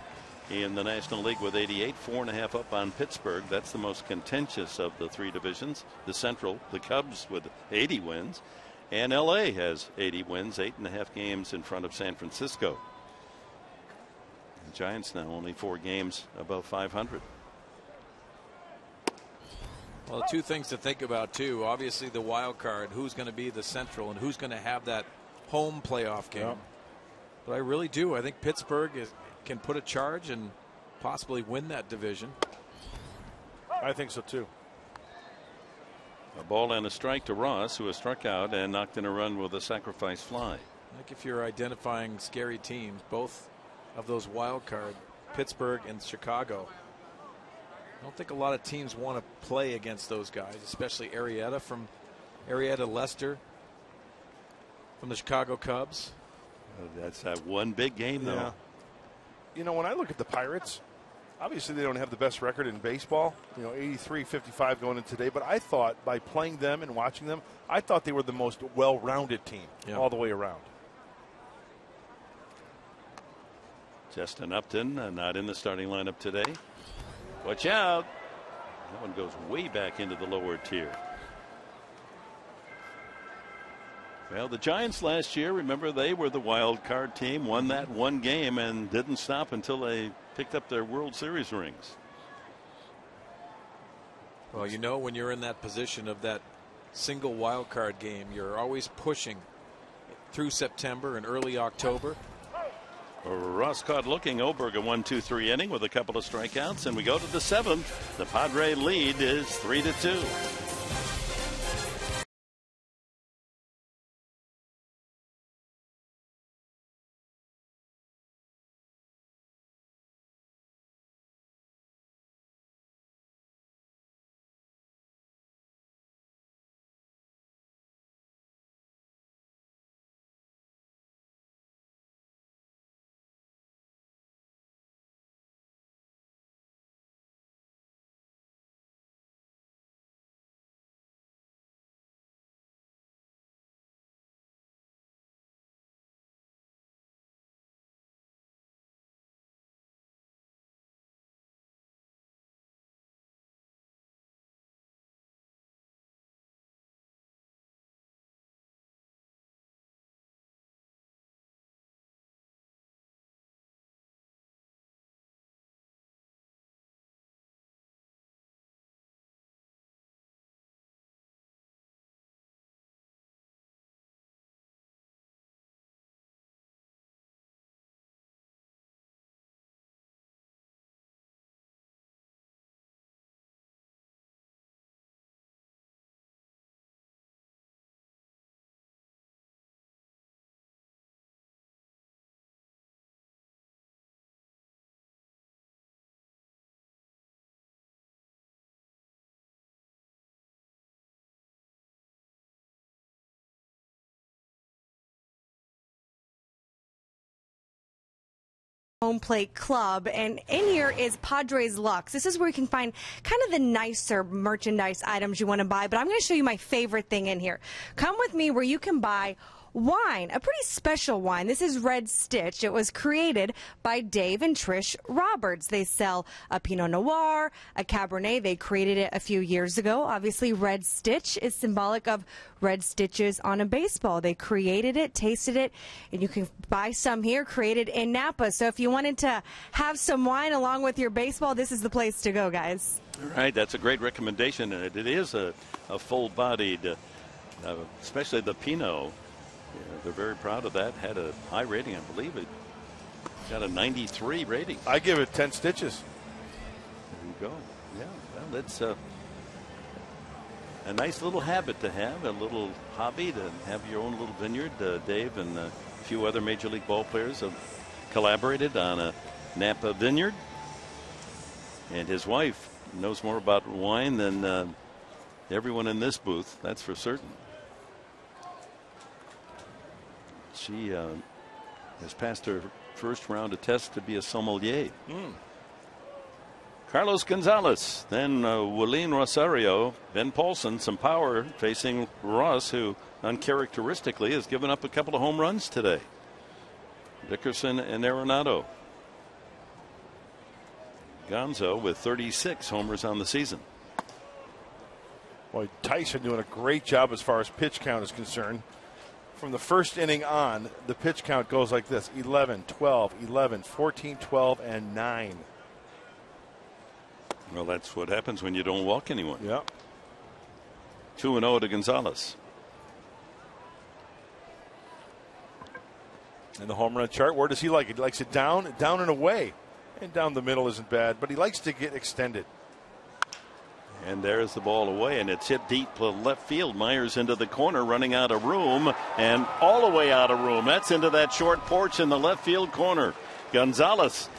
S1: in the National League with 88, 4.5 up on Pittsburgh. That's the most contentious of the three divisions. The Central, the Cubs with 80 wins. And LA has 80 wins, 8.5 games in front of San Francisco. The Giants now only 4 games above 500.
S7: Well, two things to think about, too. Obviously, the wild card, who's going to be the Central and who's going to have that home playoff game. Yep. But I really do. I think Pittsburgh can put a charge and possibly win that division.
S6: I think so, too.
S1: A ball and a strike to Ross, who has struck out and knocked in a run with a sacrifice fly.
S7: Like if you're identifying scary teams, both of those wild card, Pittsburgh and Chicago. I don't think a lot of teams want to play against those guys, especially Arrieta Lester from the Chicago Cubs.
S1: That's that one big game, though.
S6: Yeah. You know, when I look at the Pirates, obviously they don't have the best record in baseball. 83-55 going in today. But I thought by playing them and watching them, I thought they were the most well-rounded team all the way around.
S1: Justin Upton not in the starting lineup today. Watch out. That one goes way back into the lower tier. Well, the Giants last year, remember, they were the wild card team, won that one game and didn't stop until they picked up their World Series rings.
S7: Well, when you're in that position of that single wild card game, you're always pushing through September and early October.
S1: Ross caught looking. Oberg a 1-2-3 inning with a couple of strikeouts, and we go to the 7th. The Padre lead is 3-2.
S3: Home Plate Club, and in here is Padres Luxe. This is where you can find kind of the nicer merchandise items you want to buy, but I'm going to show you my favorite thing in here. Come with me where you can buy wine, a pretty special wine. This is Red Stitch. It was created by Dave and Trish Roberts. They sell a Pinot Noir, a Cabernet. They created it a few years ago. Obviously, Red Stitch is symbolic of red stitches on a baseball. They created it, tasted it, and you can buy some here, created in Napa. So if you wanted to have some wine along with your baseball, this is the place to go, guys.
S1: All right, that's a great recommendation, and it is a full-bodied, especially the Pinot. Yeah, they're very proud of that. Had a high rating, I believe it got a 93 rating.
S6: I give it 10 stitches.
S1: There you go. Yeah, well, that's a nice little habit to have, a little hobby to have your own little vineyard. Dave and a few other Major League ball players have collaborated on a Napa vineyard, and his wife knows more about wine than everyone in this booth. That's for certain. She has passed her first round of tests to be a sommelier. Carlos Gonzalez, then Willeen Rosario, Ben Paulson, some power facing Ross, who uncharacteristically has given up a couple of home runs today. Dickerson and Arenado. Gonzo with 36 homers on the season.
S6: Boy, Tyson doing a great job as far as pitch count is concerned. From the first inning on, the pitch count goes like this: 11, 12, 11, 14, 12, and 9.
S1: Well, that's what happens when you don't walk anyone.
S6: Yep.
S1: 2-0 to Gonzalez.
S6: And the home run chart, where does he like it? He likes it down and away. And down the middle isn't bad, but he likes to get extended.
S1: And there's the ball away, and it's hit deep to left field. Myers into the corner, running out of room, and all the way out of room. That's into that short porch in the left field corner. Gonzalez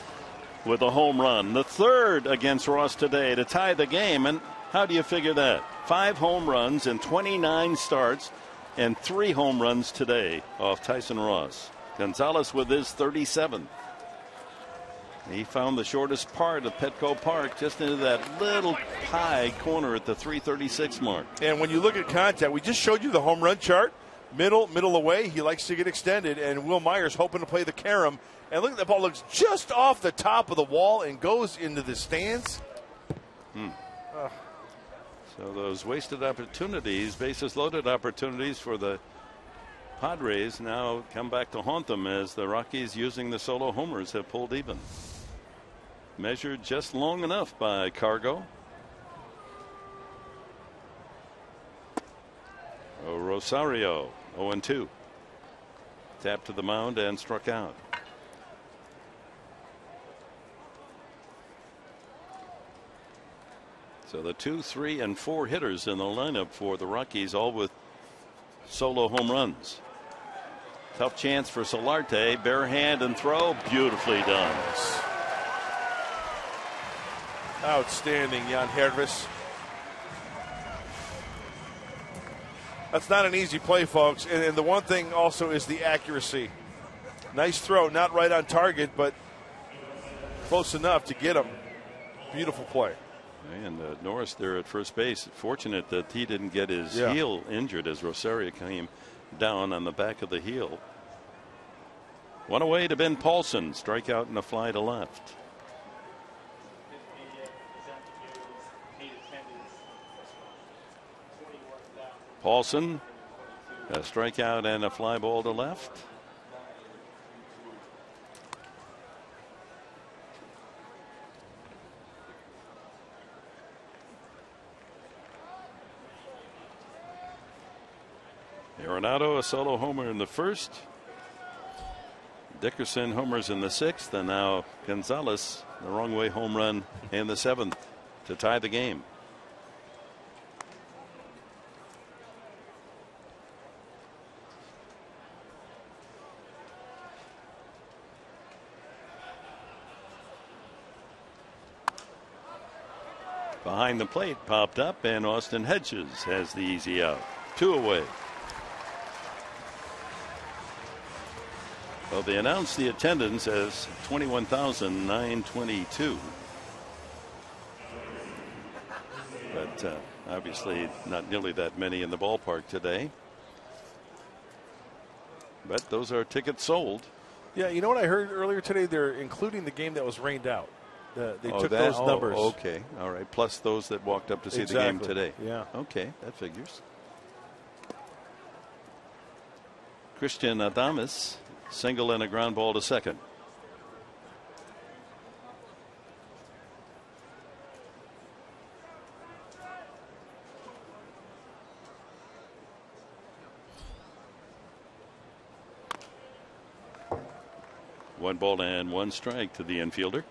S1: with a home run, the third against Ross today to tie the game. And how do you figure that? 5 home runs in 29 starts, and 3 home runs today off Tyson Ross. Gonzalez with his 37th. He found the shortest part of Petco Park, just into that little high corner at the 336 mark.
S6: And when you look at contact, we just showed you the home run chart. Middle away, he likes to get extended, and Will Myers hoping to play the carom. And look at the ball, looks just off the top of the wall and goes into the stands.
S1: So those wasted opportunities, bases loaded opportunities for the Padres now come back to haunt them, as the Rockies, using the solo homers, have pulled even. Measured just long enough by Cargo. Rosario 0-2. Tapped to the mound and struck out. So the 2, 3, and 4 hitters in the lineup for the Rockies, all with solo home runs. Tough chance for Solarte. Bare hand and throw. Beautifully done.
S6: Outstanding, Jan Hervis. That's not an easy play, folks. And the one thing also is the accuracy. Nice throw, not right on target, but close enough to get him. Beautiful play.
S1: And Norris there at first base. Fortunate that he didn't get his heel injured as Rosario came down on the back of the heel. One away to Ben Paulson. Strikeout and a fly to left. Paulson, a strikeout and a fly ball to left. Arenado, a solo homer in the first. Dickerson homers in the 6th, and now Gonzalez, the wrong way home run in the 7th to tie the game. Behind the plate popped up, and Austin Hedges has the easy out. 2 away. Well, they announced the attendance as 21,922. But obviously not nearly that many in the ballpark today. But those are tickets sold.
S6: Yeah, you know what I heard earlier today? They're including the game that was rained out. They took those numbers.
S1: Okay, all right. Plus those that walked up to see the game today.
S6: Yeah.
S1: Okay, that figures. Christian Adames, single and a ground ball to second. One ball and 1 strike to the infielder.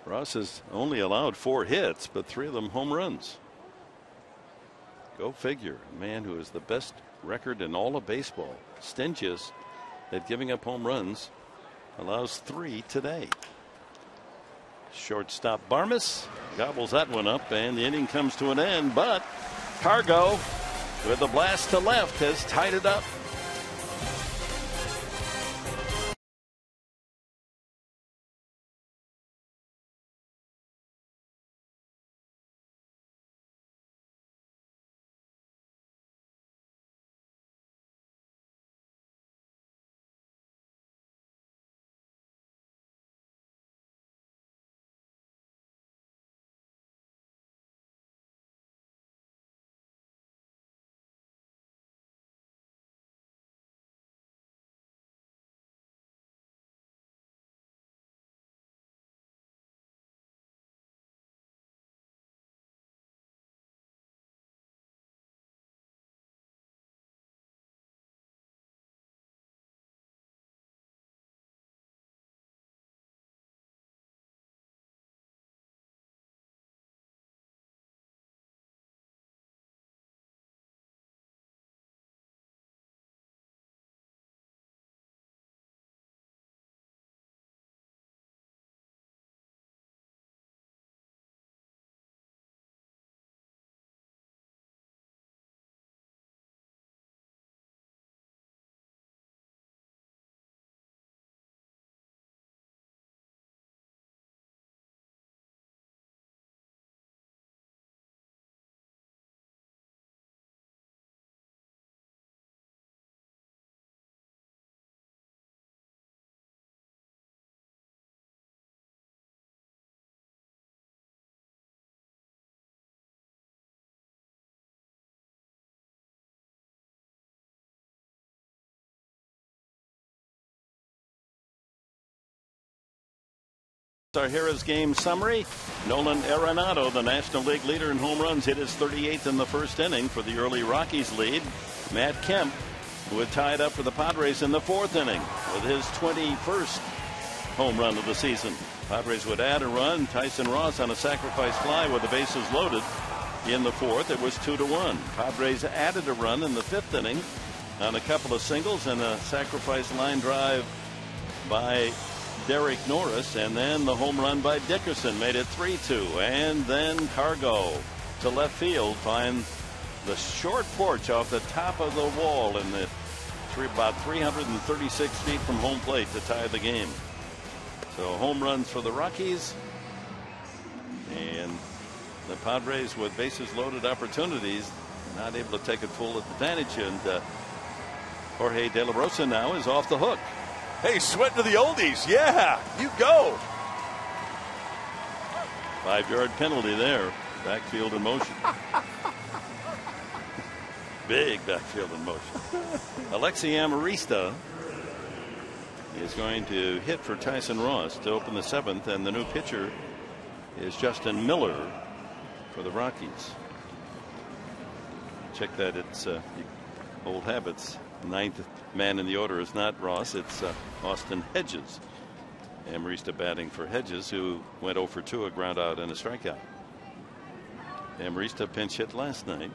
S1: Ross has only allowed 4 hits, but 3 of them home runs. Go figure. A man who has the best record in all of baseball, stingiest at giving up home runs, allows 3 today. Shortstop Barmes gobbles that one up, and the inning comes to an end. But Cargo, with a blast to left, has tied it up. Our Harris game summary. Nolan Arenado, the National League leader in home runs, hit his 38th in the first inning for the early Rockies lead. Matt Kemp would tie it up for the Padres in the fourth inning with his 21st home run of the season. Padres would add a run. Tyson Ross on a sacrifice fly with the bases loaded in the fourth. It was 2-1. Padres added a run in the fifth inning on a couple of singles and a sacrifice line drive by Derek Norris, and then the home run by Dickerson made it 3-2. And then Cargo to left field find the short porch off the top of the wall in the about 336 feet from home plate to tie the game. So home runs for the Rockies, and the Padres with bases loaded opportunities not able to take it full advantage. And Jorge De La Rosa now is off the hook.
S6: Hey, sweating to the oldies. Yeah, you go.
S1: 5-yard penalty there. Backfield in motion. Big backfield in motion. Alexi Amarista is going to hit for Tyson Ross to open the seventh, and the new pitcher is Justin Miller for the Rockies. Check that, it's old habits. Ninth man in the order is not Ross, it's Austin Hedges. Amarista batting for Hedges, who went 0 for 2, a ground out and a strikeout. Amarista pinch hit last night.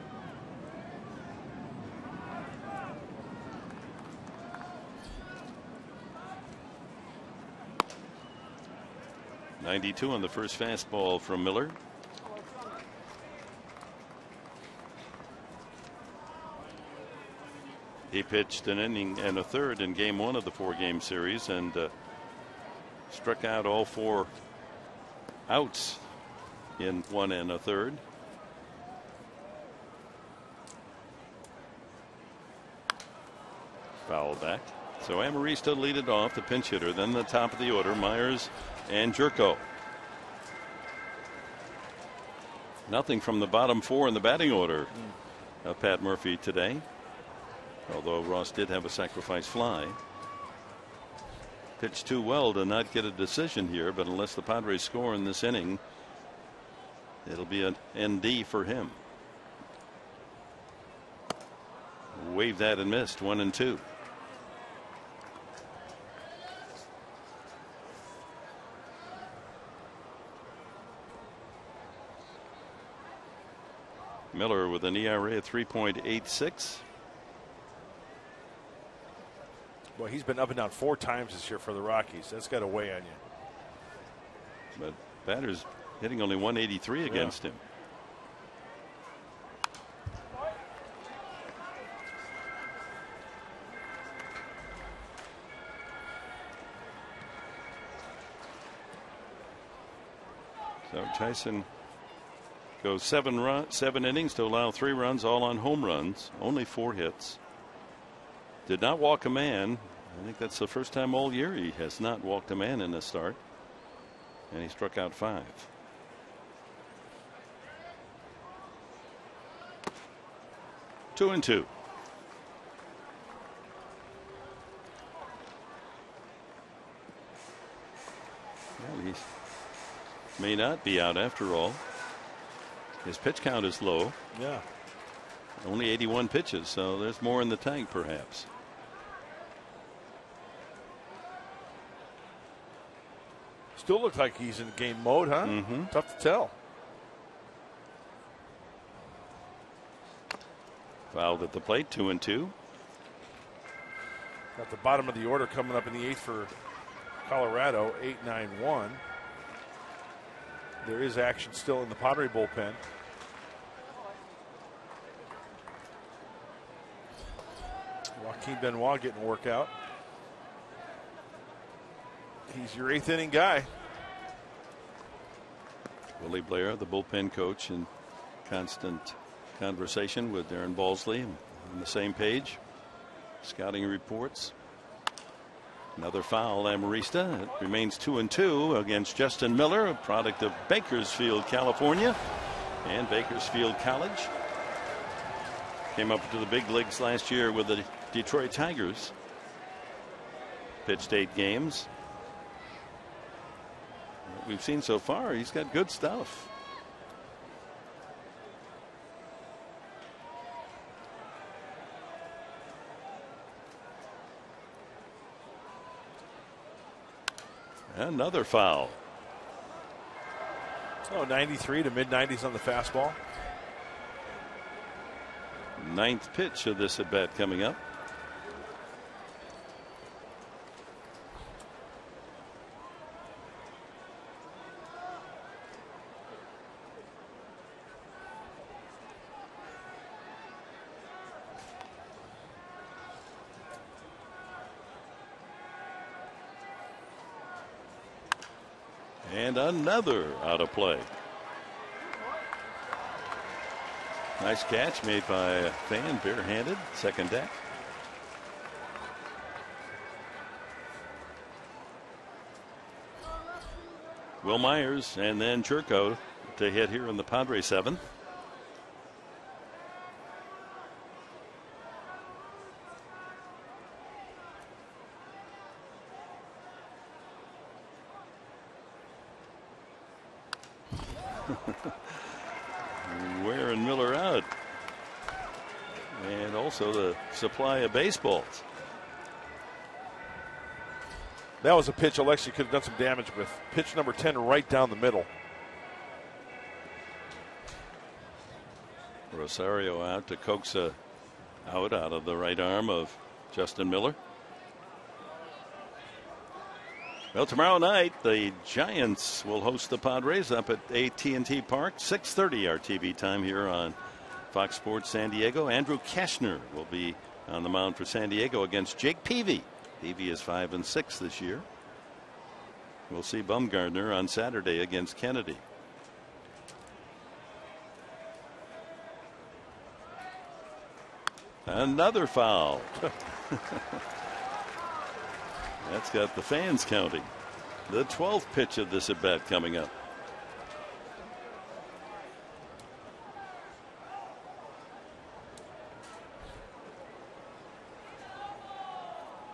S1: .92 on the first fastball from Miller. He pitched an inning and a third in game 1 of the 4-game series and struck out all 4 outs in 1 and a third. Foul back. So Amarista lead it off, the pinch hitter. Then the top of the order, Myers and Jerko. Nothing from the bottom 4 in the batting order of Pat Murphy today. Although Ross did have a sacrifice fly. Pitched too well to not get a decision here, but unless the Padres score in this inning, it'll be an ND for him. Waved that and missed. 1-2. Miller with an ERA of 3.86.
S6: Boy, he's been up and down 4 times this year for the Rockies. That's got to weigh on you.
S1: But batters hitting only 183 against him. So Tyson goes 7 innings to allow 3 runs, all on home runs, only 4 hits. Did not walk a man. I think that's the first time all year he has not walked a man in a start. And he struck out 5. Two and two. Well, he may not be out after all. His pitch count is low.
S6: Yeah.
S1: Only 81 pitches, so there's more in the tank perhaps.
S6: Still looks like he's in game mode, huh?
S1: Mm-hmm.
S6: Tough to tell.
S1: Fouled at the plate, 2-2.
S6: Got the bottom of the order coming up in the 8th for Colorado, 8-9-1. There is action still in the Padre bullpen. Joaquin Benoit getting a workout. He's your 8th inning guy.
S1: Willie Blair, the bullpen coach, in constant conversation with Darren Balsley on the same page. Scouting reports. Another foul, Amarista. It remains 2-2 against Justin Miller, a product of Bakersfield, California, and Bakersfield College. Came up to the big leagues last year with the Detroit Tigers. Pitched 8 games. we've seen so far, he's got good stuff. Another foul.
S6: Oh, 93 to mid-90s on the fastball.
S1: Ninth pitch of this at bat coming up. And another out of play. Nice catch made by a fan, barehanded, second deck. Will Myers and then Churko to hit here in the Padres seventh. Wearing Miller out. And also the supply of baseballs.
S6: That was a pitch Alexi could have done some damage with. Pitch number 10 right down the middle.
S1: Rosario out to coax a out of the right arm of Justin Miller. Well, tomorrow night the Giants will host the Padres up at AT&T Park. 6:30 our TV time here on Fox Sports San Diego. Andrew Kashner will be on the mound for San Diego against Jake Peavy. Peavy is 5-6 this year. We'll see Bumgardner on Saturday against Kennedy. Another foul. That's got the fans counting. The 12th pitch of this at bat coming up.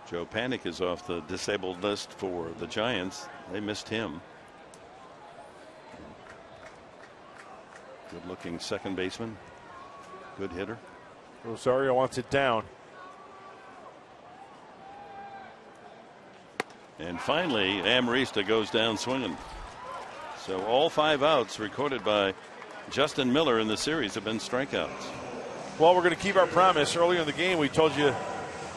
S1: Joe Panik is off the disabled list for the Giants. They missed him. Good looking second baseman. Good hitter.
S6: Rosario wants it down.
S1: And finally, Amarista goes down swinging. So all 5 outs recorded by Justin Miller in the series have been strikeouts.
S6: Well, we're going to keep our promise. Earlier in the game, we told you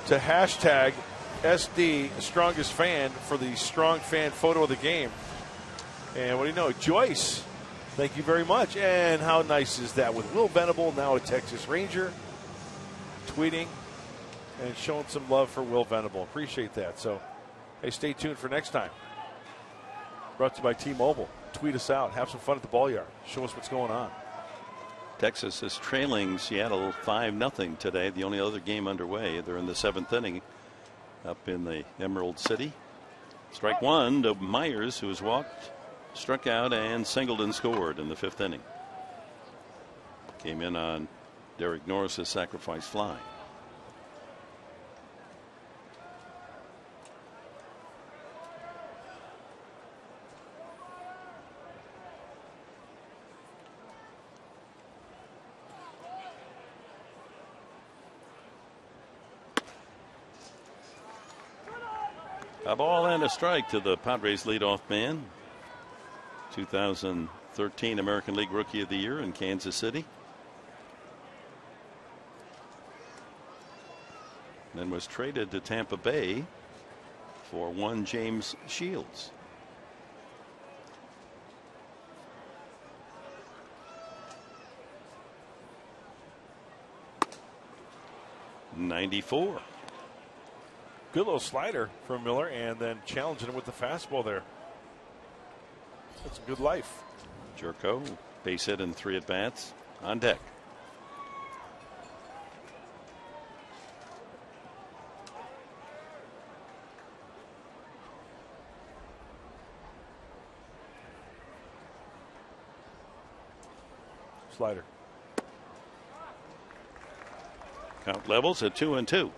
S6: to hashtag SD strongest fan for the strong fan photo of the game. And what do you know? Joyce, thank you very much. And how nice is that with Will Venable, now a Texas Ranger, tweeting and showing some love for Will Venable. Appreciate that. So, hey, stay tuned for next time. Brought to you by T-Mobile. Tweet us out. Have some fun at the ball yard. Show us what's going on.
S1: Texas is trailing Seattle 5-0 today. The only other game underway. They're in the 7th inning up in the Emerald City. Strike one to Myers, who has walked, struck out, and singled and scored in the 5th inning. Came in on Derek Norris's sacrifice fly. A ball and a strike to the Padres leadoff man. 2013 American League Rookie of the Year in Kansas City. Then was traded to Tampa Bay for one James Shields. '94.
S6: Good little slider from Miller, and then challenging him with the fastball there. That's a good life.
S1: Jerko, base hit in 3 at bats on deck.
S6: Slider.
S1: Count levels at 2-2.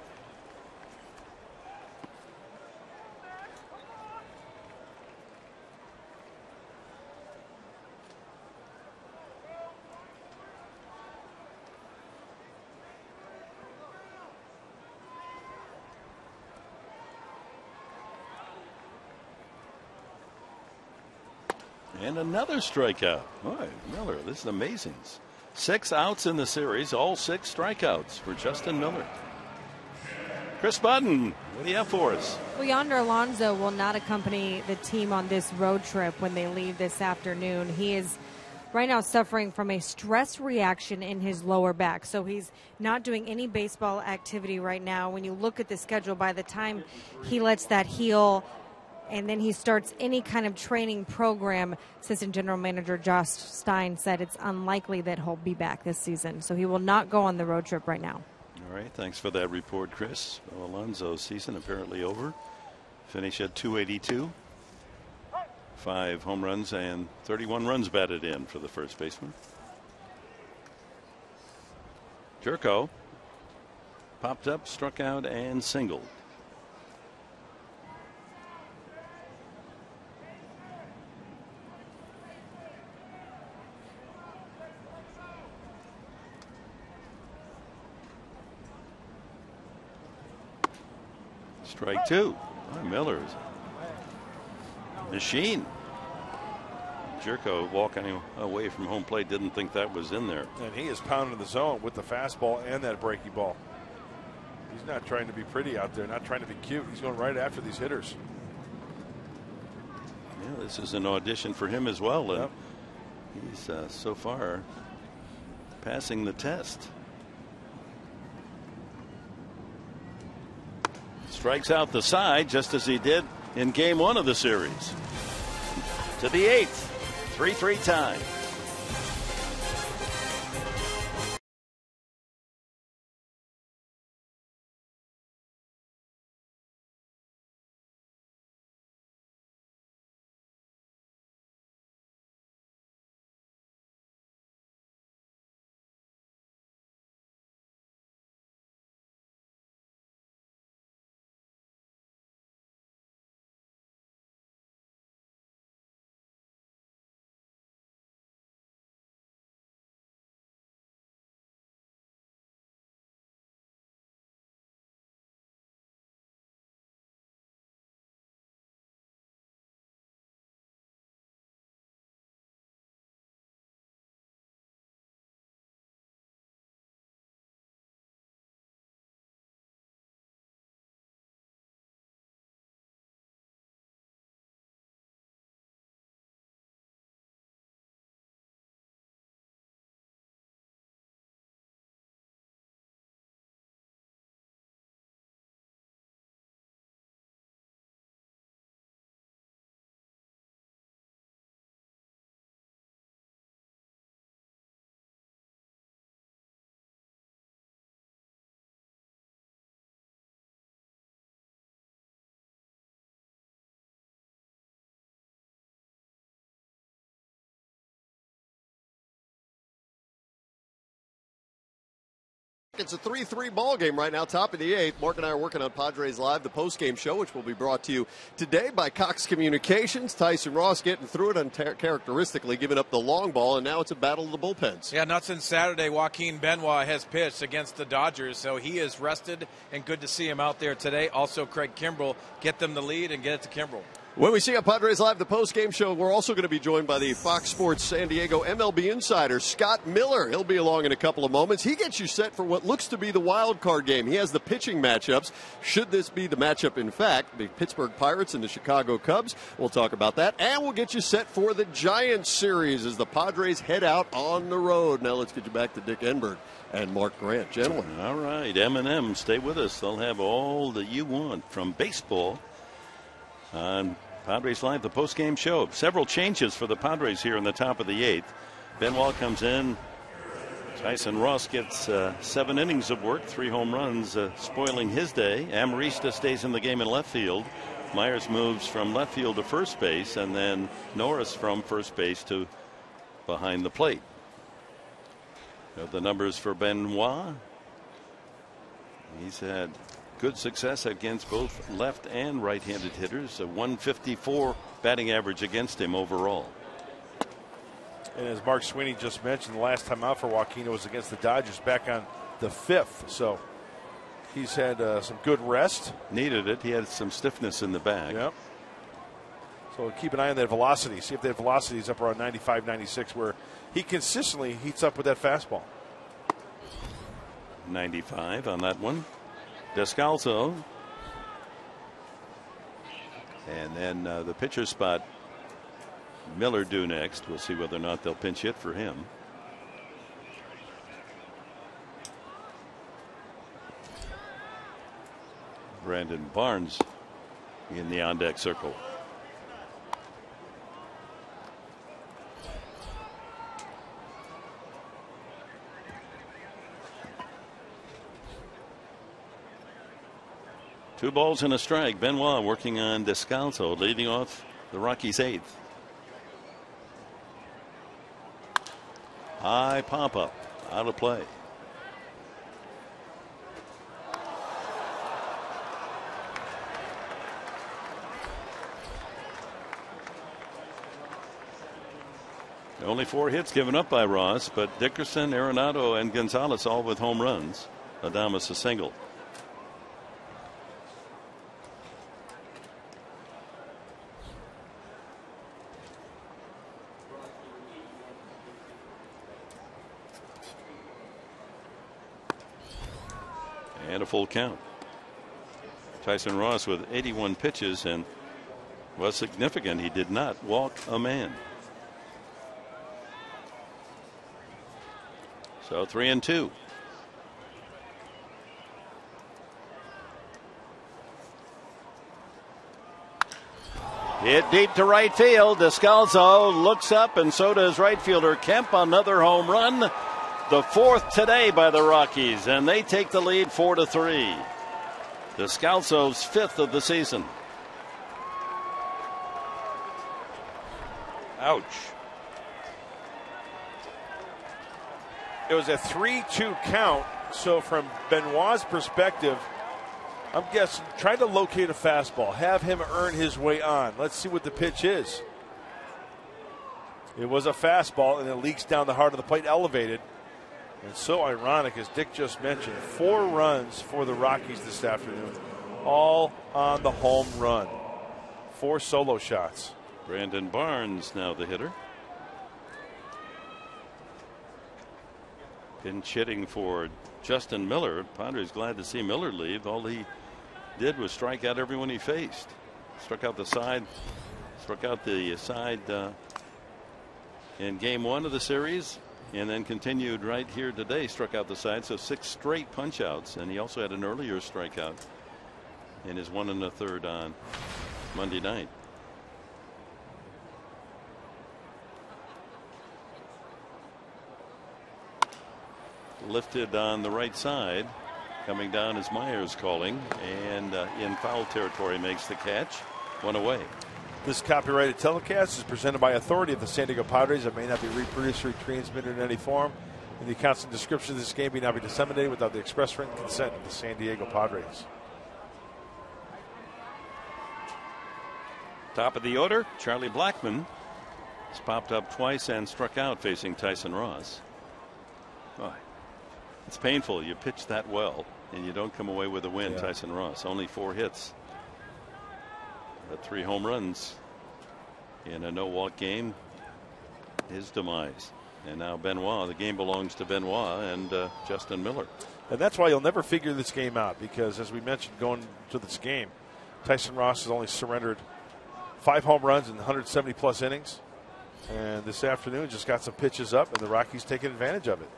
S1: And another strikeout. Boy, Miller, this is amazing. 6 outs in the series, all 6 strikeouts for Justin Miller. Chris Budden, what do you have for us?
S3: Well, Yonder Alonso will not accompany the team on this road trip when they leave this afternoon. He is right now suffering from a stress reaction in his lower back, so he's not doing any baseball activity right now. When you look at the schedule, by the time he lets that heal and then he starts any kind of training program, Assistant General Manager Josh Stein said it's unlikely that he'll be back this season. So he will not go on the road trip right now.
S1: All right, thanks for that report, Chris. Well, Alonso's season apparently over. Finish at 282. 5 home runs and 31 runs batted in for the first baseman. Jerko popped up, struck out, and singled. Strike 2. Miller's machine. Jerko walking away from home plate, didn't think that was in there.
S6: And he is pounding the zone with the fastball and that breaky ball. He's not trying to be pretty out there, not trying to be cute. He's going right after these hitters.
S1: Yeah, this is an audition for him as well. And
S6: yep.
S1: He's so far passing the test. Strikes out the side just as he did in game 1 of the series. To the 8th. 3-3 tie.
S8: It's a 3-3 ball game right now, top of the 8th. Mark and I are working on Padres Live, the post-game show, which will be brought to you today by Cox Communications. Tyson Ross getting through it uncharacteristically, giving up the long ball, and now it's a battle of the bullpens.
S7: Yeah, not since Saturday, Joaquin Benoit has pitched against the Dodgers, so he is rested, and good to see him out there today. Also, Craig Kimbrell, get them the lead and get it to Kimbrell.
S8: When we see on Padres Live, the post-game show, we're also going to be joined by the Fox Sports San Diego MLB insider, Scott Miller. He'll be along in a couple of moments. He gets you set for what looks to be the wild card game. He has the pitching matchups. Should this be the matchup, in fact, the Pittsburgh Pirates and the Chicago Cubs? We'll talk about that. And we'll get you set for the Giants series as the Padres head out on the road. Now let's get you back to Dick Enberg and Mark Grant. Gentlemen.
S1: All right, M&M, stay with us. They'll have all that you want from baseball on Padres Live, the post-game show. Several changes for the Padres here in the top of the 8th. Benoit comes in. Tyson Ross gets 7 innings of work, 3 home runs, spoiling his day. Amarista stays in the game in left field. Myers moves from left field to first base, and then Norris from first base to behind the plate. The numbers for Benoit. He's had good success against both left and right-handed hitters. A 154 batting average against him overall.
S6: And as Mark Sweeney just mentioned, the last time out for Joaquin was against the Dodgers back on the 5th. So he's had some good rest.
S1: Needed it. He had some stiffness in the back.
S6: Yep. So keep an eye on that velocity. See if that velocity is up around 95, 96, where he consistently heats up with that fastball.
S1: 95 on that one. Descalso. And then the pitcher spot, Miller due next. We'll see whether or not they'll pinch hit for him. Brandon Barnes in the on-deck circle. Two balls and a strike. Benoit working on Descalso, leading off the Rockies' 8th. High pop up, out of play. Only 4 hits given up by Ross, but Dickerson, Arenado, and Gonzalez all with home runs. Adames a single. And a full count. Tyson Ross with 81 pitches and was significant. He did not walk a man. So 3-2. Hit deep to right field. Descalso looks up, and so does right fielder Kemp. Another home run. The 4th today by the Rockies, and they take the lead 4-3. Descalso's 5th of the season.
S6: Ouch. It was a 3-2 count. So from Benoit's perspective, I'm guessing trying to locate a fastball, have him earn his way on. Let's see what the pitch is. It was a fastball, and it leaks down the heart of the plate, elevated. And so ironic, as Dick just mentioned, 4 runs for the Rockies this afternoon, all on the home run. 4 solo shots.
S1: Brandon Barnes now the hitter. Pinch hitting for Justin Miller. Padres glad to see Miller leave. All he did was strike out everyone he faced. Struck out the side in game 1 of the series, and then continued right here today. Struck out the side, so 6 straight punch outs, and he also had an earlier strikeout in his 1 1/3 on Monday night. Lifted on the right side. Coming down is Myers calling, and in foul territory makes the catch. 1 away.
S6: This copyrighted telecast is presented by authority of the San Diego Padres. It may not be reproduced or retransmitted in any form. And the accounts and description of this game may not be disseminated without the express written consent of the San Diego Padres.
S1: Top of the order, Charlie Blackmon has popped up twice and struck out facing Tyson Ross. Oh, it's painful. You pitch that well and you don't come away with a win. Yeah. Tyson Ross, only 4 hits, but 3 home runs in a no-walk game. His demise. And now Benoit. The game belongs to Benoit and Justin Miller.
S6: And that's why you'll never figure this game out, because as we mentioned going to this game, Tyson Ross has only surrendered 5 home runs in 170 plus innings. And this afternoon just got some pitches up, and the Rockies taking advantage of it.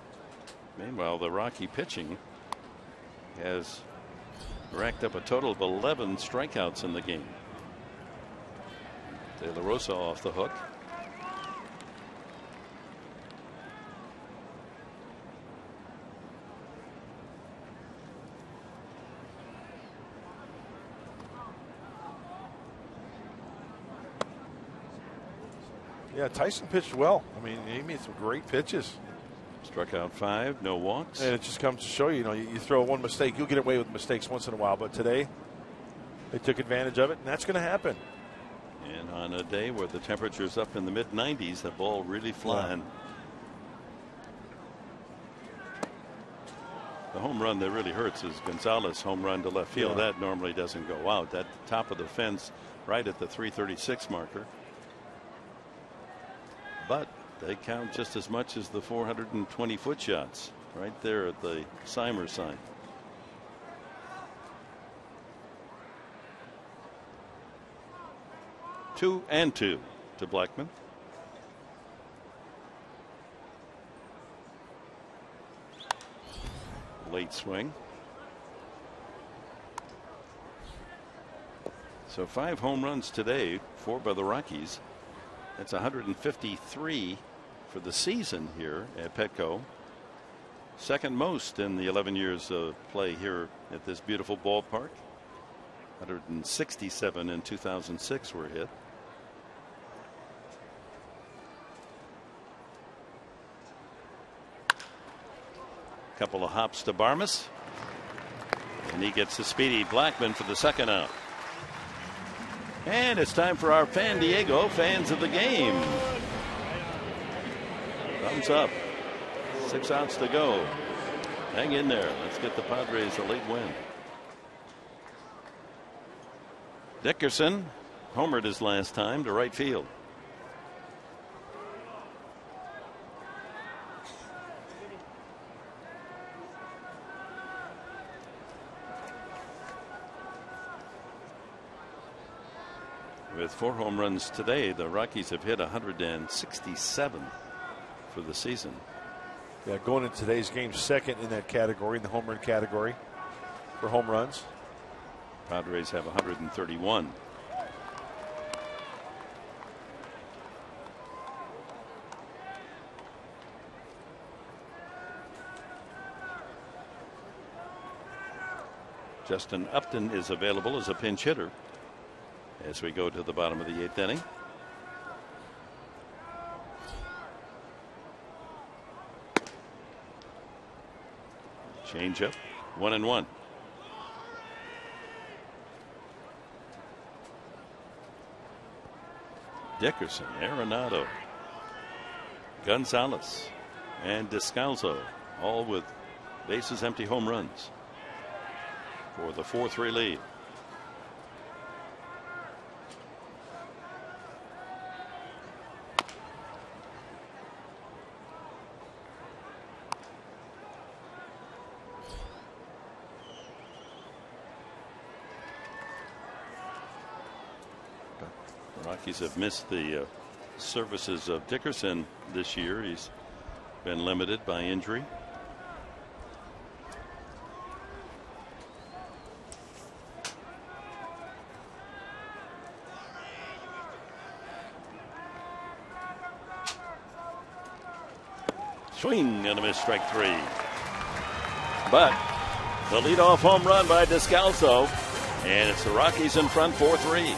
S1: Meanwhile, the Rocky pitching has racked up a total of 11 strikeouts in the game. De La Rosa off the hook.
S6: Yeah, Tyson pitched well. I mean, he made some great pitches.
S1: Struck out 5, no walks.
S6: And it just comes to show you, you throw one mistake, you'll get away with mistakes once in a while. But today, they took advantage of it, and that's going to happen.
S1: And on a day where the temperature's up in the mid-90s, the ball really flying. The home run that really hurts is Gonzalez' home run to left field.
S6: Yeah.
S1: That normally doesn't go out. That top of the fence right at the 336 marker. But they count just as much as the 420-foot shots right there at the Seimer sign. 2-2 to Blackman. Late swing. So 5 home runs today, 4 by the Rockies. That's 153 for the season here at Petco. Second most in the 11 years of play here at this beautiful ballpark. 167 in 2006 were hit. Couple of hops to Barmes, and he gets the speedy Blackman for the second out. And it's time for our Fan Diego fans of the game. Thumbs up. 6 outs to go. Hang in there. Let's get the Padres a late win. Dickerson homered his last time to right field. With 4 home runs today, the Rockies have hit 167 for the season.
S6: Yeah, going into today's game, second in that category, in the home run category for home runs.
S1: Padres have 131. Justin Upton is available as a pinch hitter as we go to the bottom of the 8th inning. Change up, 1-1. Dickerson, Arenado, Gonzalez, and Descalso, all with bases empty home runs for the 4-3 lead. Rockies have missed the services of Dickerson this year. He's been limited by injury. Swing and a miss, strike 3. But the leadoff home run by Descalso, and it's the Rockies in front 4-3.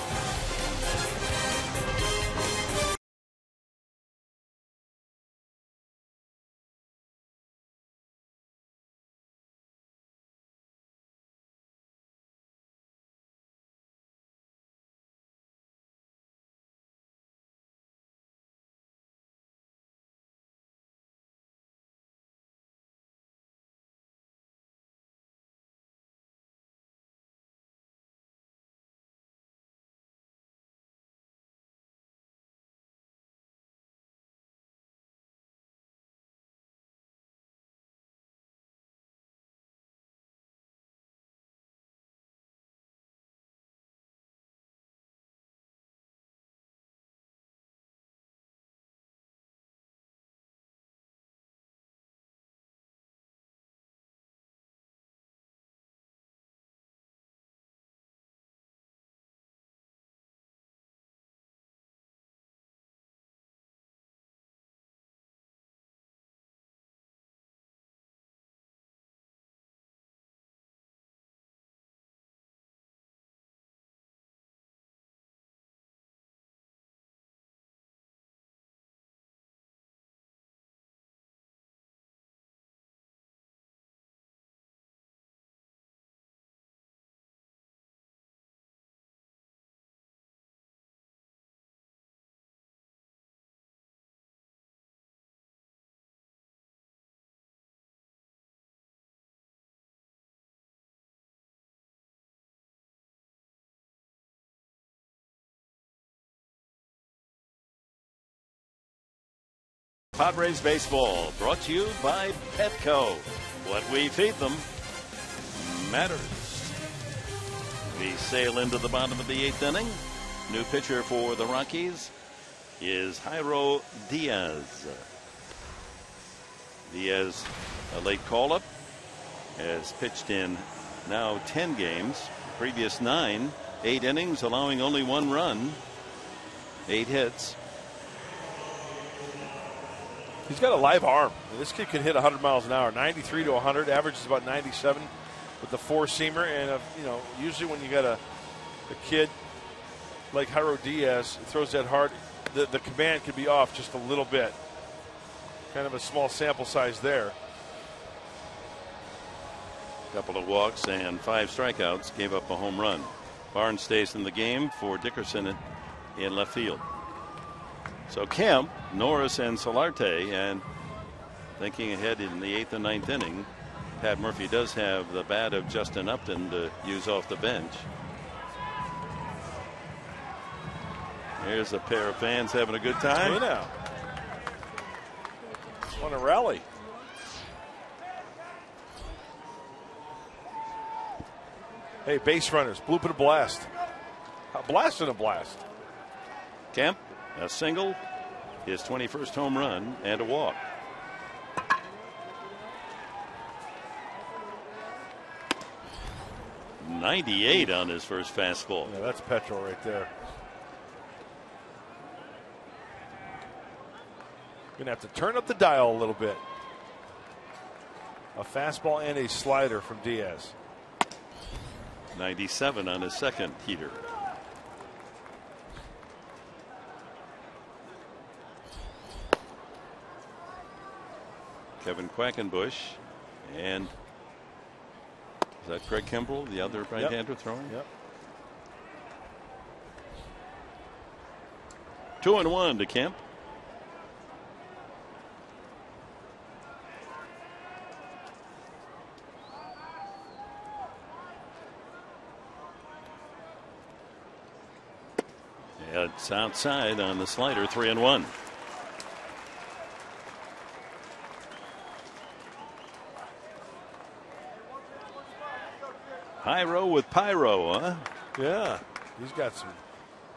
S1: Padres baseball, brought to you by Petco. What we feed them matters. We sail into the bottom of the 8th inning. New pitcher for the Rockies is Jairo Diaz. Diaz, a late call-up, has pitched in now 10 games. Previous 9, 8 innings, allowing only 1 run, 8 hits.
S6: He's got a live arm. This kid can hit 100 miles an hour, 93 to 100, averages about 97 with the 4-seamer. And usually when you got a kid like Jairo Diaz who throws that hard, the command could be off just a little bit. Kind of a small sample size there.
S1: Couple of walks and 5 strikeouts, gave up a home run. Barnes stays in the game for Dickerson in left field. So Kemp, Norris, and Solarte, and thinking ahead in the 8th and 9th inning, Pat Murphy does have the bat of Justin Upton to use off the bench. Here's a pair of fans having a good time.
S6: Hey now. Want to rally. Hey, base runners, bloop and a blast. A blast and a blast.
S1: Kemp, a single, his 21st home run, and a walk. .98 on his first fastball.
S6: Yeah, that's petrol right there. Gonna have to turn up the dial a little bit. A fastball and a slider from Diaz.
S1: 97 on his second heater. Kevin Quackenbush, and is that Craig Kimbrell, the other right-hander throwing?
S6: Yep.
S1: 2-1 to Kemp. It's outside on the slider, 3-1. Jairo with pyro, huh?
S6: Yeah, he's got some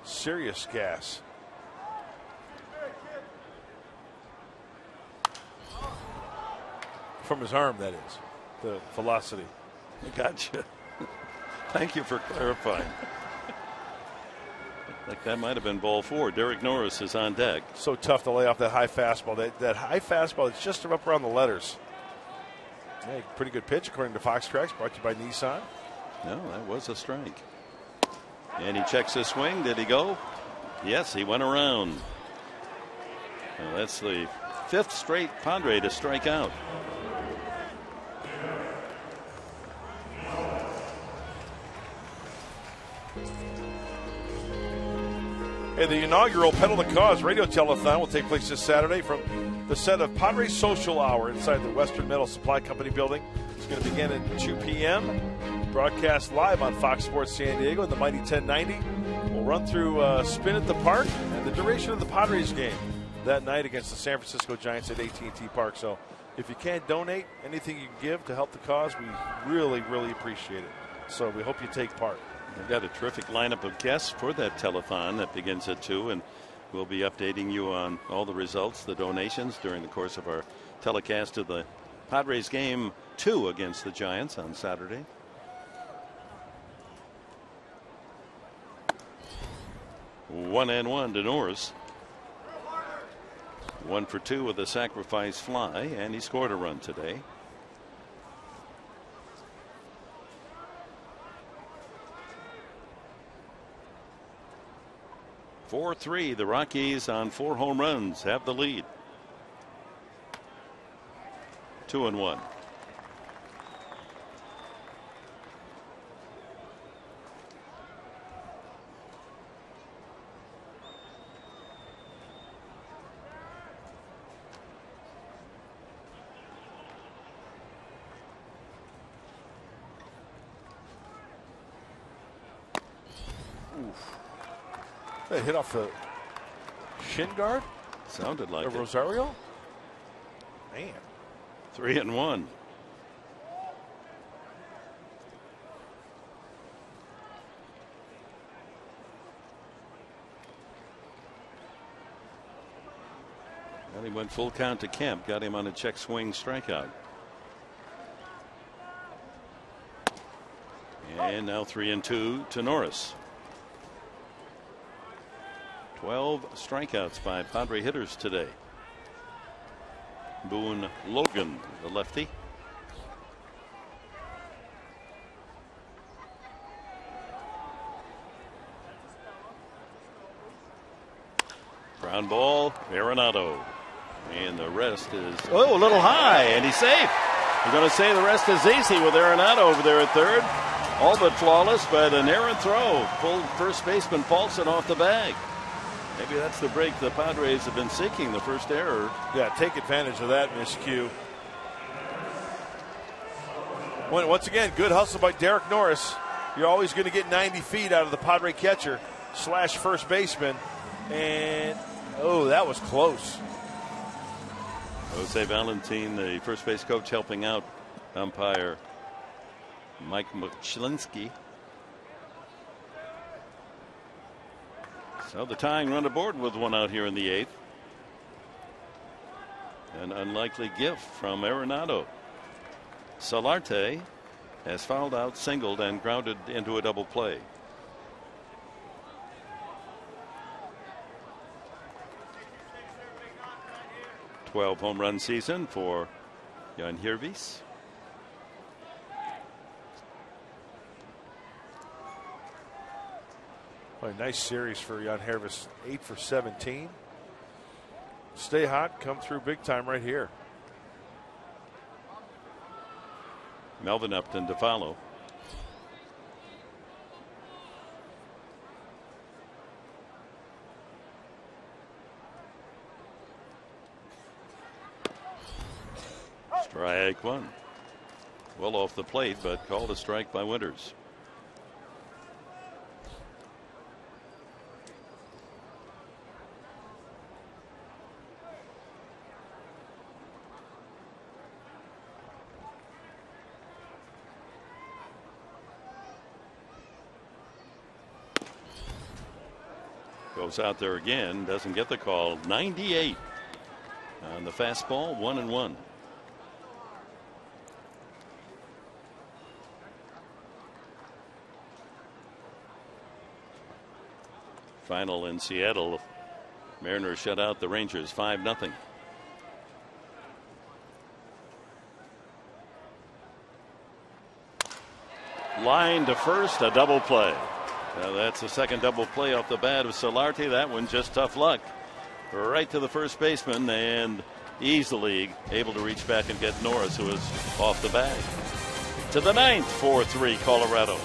S6: serious gas. From his arm, that is. The velocity.
S1: Gotcha. Thank you for clarifying. Like that might have been ball 4. Derek Norris is on deck.
S6: So tough to lay off that high fastball. That high fastball is just up around the letters. Yeah, pretty good pitch according to Fox Tracks, brought to you by Nissan.
S1: No, that was a strike. And he checks his swing. Did he go? Yes, he went around. Well, that's the 5th straight Padre to strike out.
S6: Hey, the inaugural Pedal the Cause radio telethon will take place this Saturday from the set of Padres Social Hour inside the Western Metal Supply Company building. It's going to begin at 2 p.m. Broadcast live on Fox Sports San Diego and the Mighty 1090. We'll run through Spin at the Park and the duration of the Padres game that night against the San Francisco Giants at AT&T Park. So if you can't donate, anything you can give to help the cause, we really, really appreciate it. So we hope you take part.
S1: We've got a terrific lineup of guests for that telethon that begins at 2, and we'll be updating you on all the results, the donations during the course of our telecast of the Padres game 2 against the Giants on Saturday. One and one to Norris. 1 for 2 with a sacrifice fly, and he scored a run today. .43, the Rockies on 4 home runs have the lead. 2-1.
S6: That hit off the shin guard?
S1: Sounded like
S6: of
S1: it.
S6: Rosario? Man.
S1: 3-1. Well, he went full count to Kemp, got him on a check swing strikeout. And now 3-2 to Norris. 12 strikeouts by Padre hitters today. Boone Logan, the lefty. Ground ball, Arenado. And the rest is, oh, a little high, and he's safe. We're going to say the rest is easy with Arenado over there at third. All but flawless, but an errant throw. Full first baseman Paulson off the bag. Maybe that's the break the Padres have been seeking, the first error.
S6: Yeah, take advantage of that miscue. Once again, good hustle by Derek Norris. You're always going to get 90 feet out of the Padre catcher / first baseman. And, oh, that was close.
S1: Jose Valentin, the first base coach, helping out umpire Mike Mchlinsky. So the tying run aboard with one out here in the 8th. An unlikely gift from Arenado. Solarte has fouled out, singled, and grounded into a double play. '12 home run season for Jan Hirvis.
S6: Well, a nice series for Jan Hervis, 8 for 17. Stay hot, come through big time right here.
S1: Melvin Upton to follow. Strike one. Well off the plate, but called a strike by Winters. Goes out there again, doesn't get the call. 98 on the fastball, 1-1. Final in Seattle. Mariners shut out the Rangers 5-0. Line to first, a double play. Now that's the second double play off the bat of Solarte. That one just tough luck. Right to the first baseman and easily able to reach back and get Norris, who is off the bag. To the 9th, 4-3 Colorado.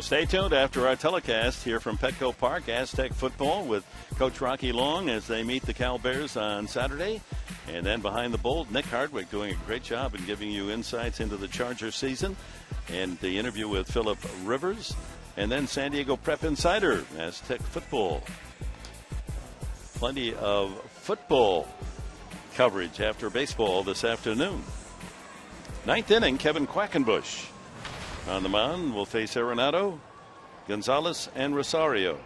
S1: Stay tuned after our telecast here from Petco Park, Aztec football with Coach Rocky Long as they meet the Cal Bears on Saturday. And then behind the bold, Nick Hardwick doing a great job in giving you insights into the Charger season. And the interview with Phillip Rivers. And then San Diego Prep Insider, Aztec football. Plenty of football coverage after baseball this afternoon. Ninth inning, Kevin Quackenbush on the mound will face Arenado, Gonzalez, and Rosario.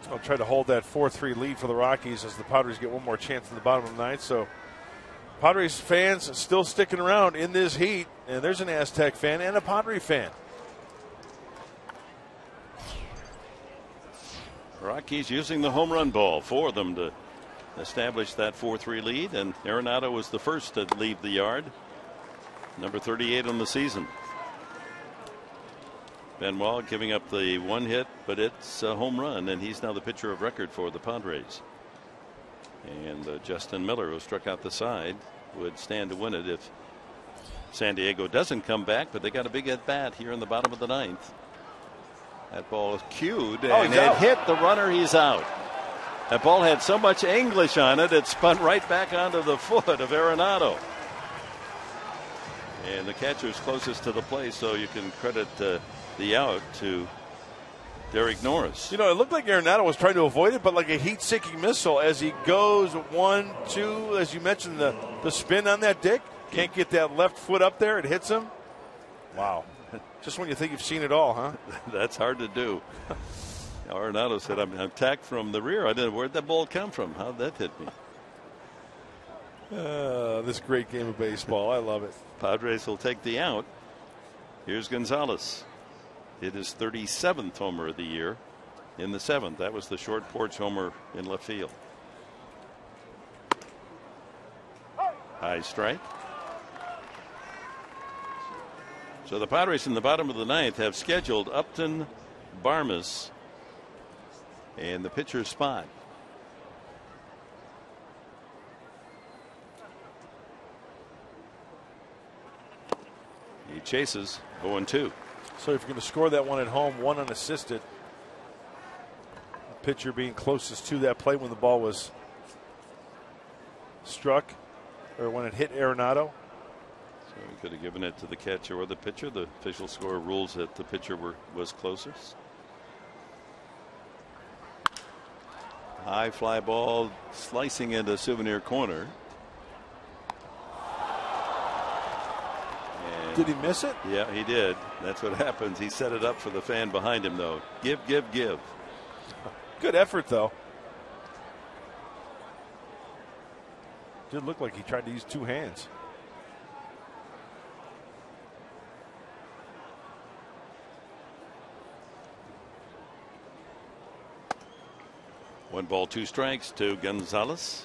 S6: I'll try to hold that 4-3 lead for the Rockies as the Padres get one more chance in the bottom of the ninth. So Padres fans still sticking around in this heat. And there's an Aztec fan and a Padre fan.
S1: Rockies using the home run ball for them to establish that 4-3 lead. And Arenado was the first to leave the yard. Number 38 on the season. Benoit giving up the one hit, but it's a home run, and he's now the pitcher of record for the Padres. And Justin Miller, who struck out the side, would stand to win it if San Diego doesn't come back, but they got a big at bat here in the bottom of the ninth. That ball is cued, and it hit the runner. He's out. That ball had so much English on it, it spun right back onto the foot of Arenado. And the catcher's closest to the plate, so you can credit the out to Derek Norris.
S6: You know, it looked like Arenado was trying to avoid it, but like a heat-seeking missile as he goes 1-2, as you mentioned, the spin on that, Dick. Can't get that left foot up there. It hits him. Wow. Just when you think you've seen it all, huh?
S1: That's hard to do. Arenado said, I'm attacked from the rear. I didn't know where'd that ball come from. How'd that hit me?
S6: This great game of baseball. I love it.
S1: Padres will take the out. Here's Gonzalez. It is 37th homer of the year in the 7th. That was the short porch homer in left field. High strike. So the Padres in the bottom of the ninth have scheduled Upton, Barmes, and the pitcher's spot. He chases 0-2.
S6: So if you're going to score that one at home, one unassisted, the pitcher being closest to that play when the ball was struck or when it hit Arenado.
S1: So he could have given it to the catcher or the pitcher. The official score rules that the pitcher was closest. High fly ball slicing into Souvenir Corner.
S6: Did he miss it?
S1: Yeah, he did. That's what happens. He set it up for the fan behind him, though. Give.
S6: Good effort, though. Did look like he tried to use two hands.
S1: One ball, two strikes to Gonzalez.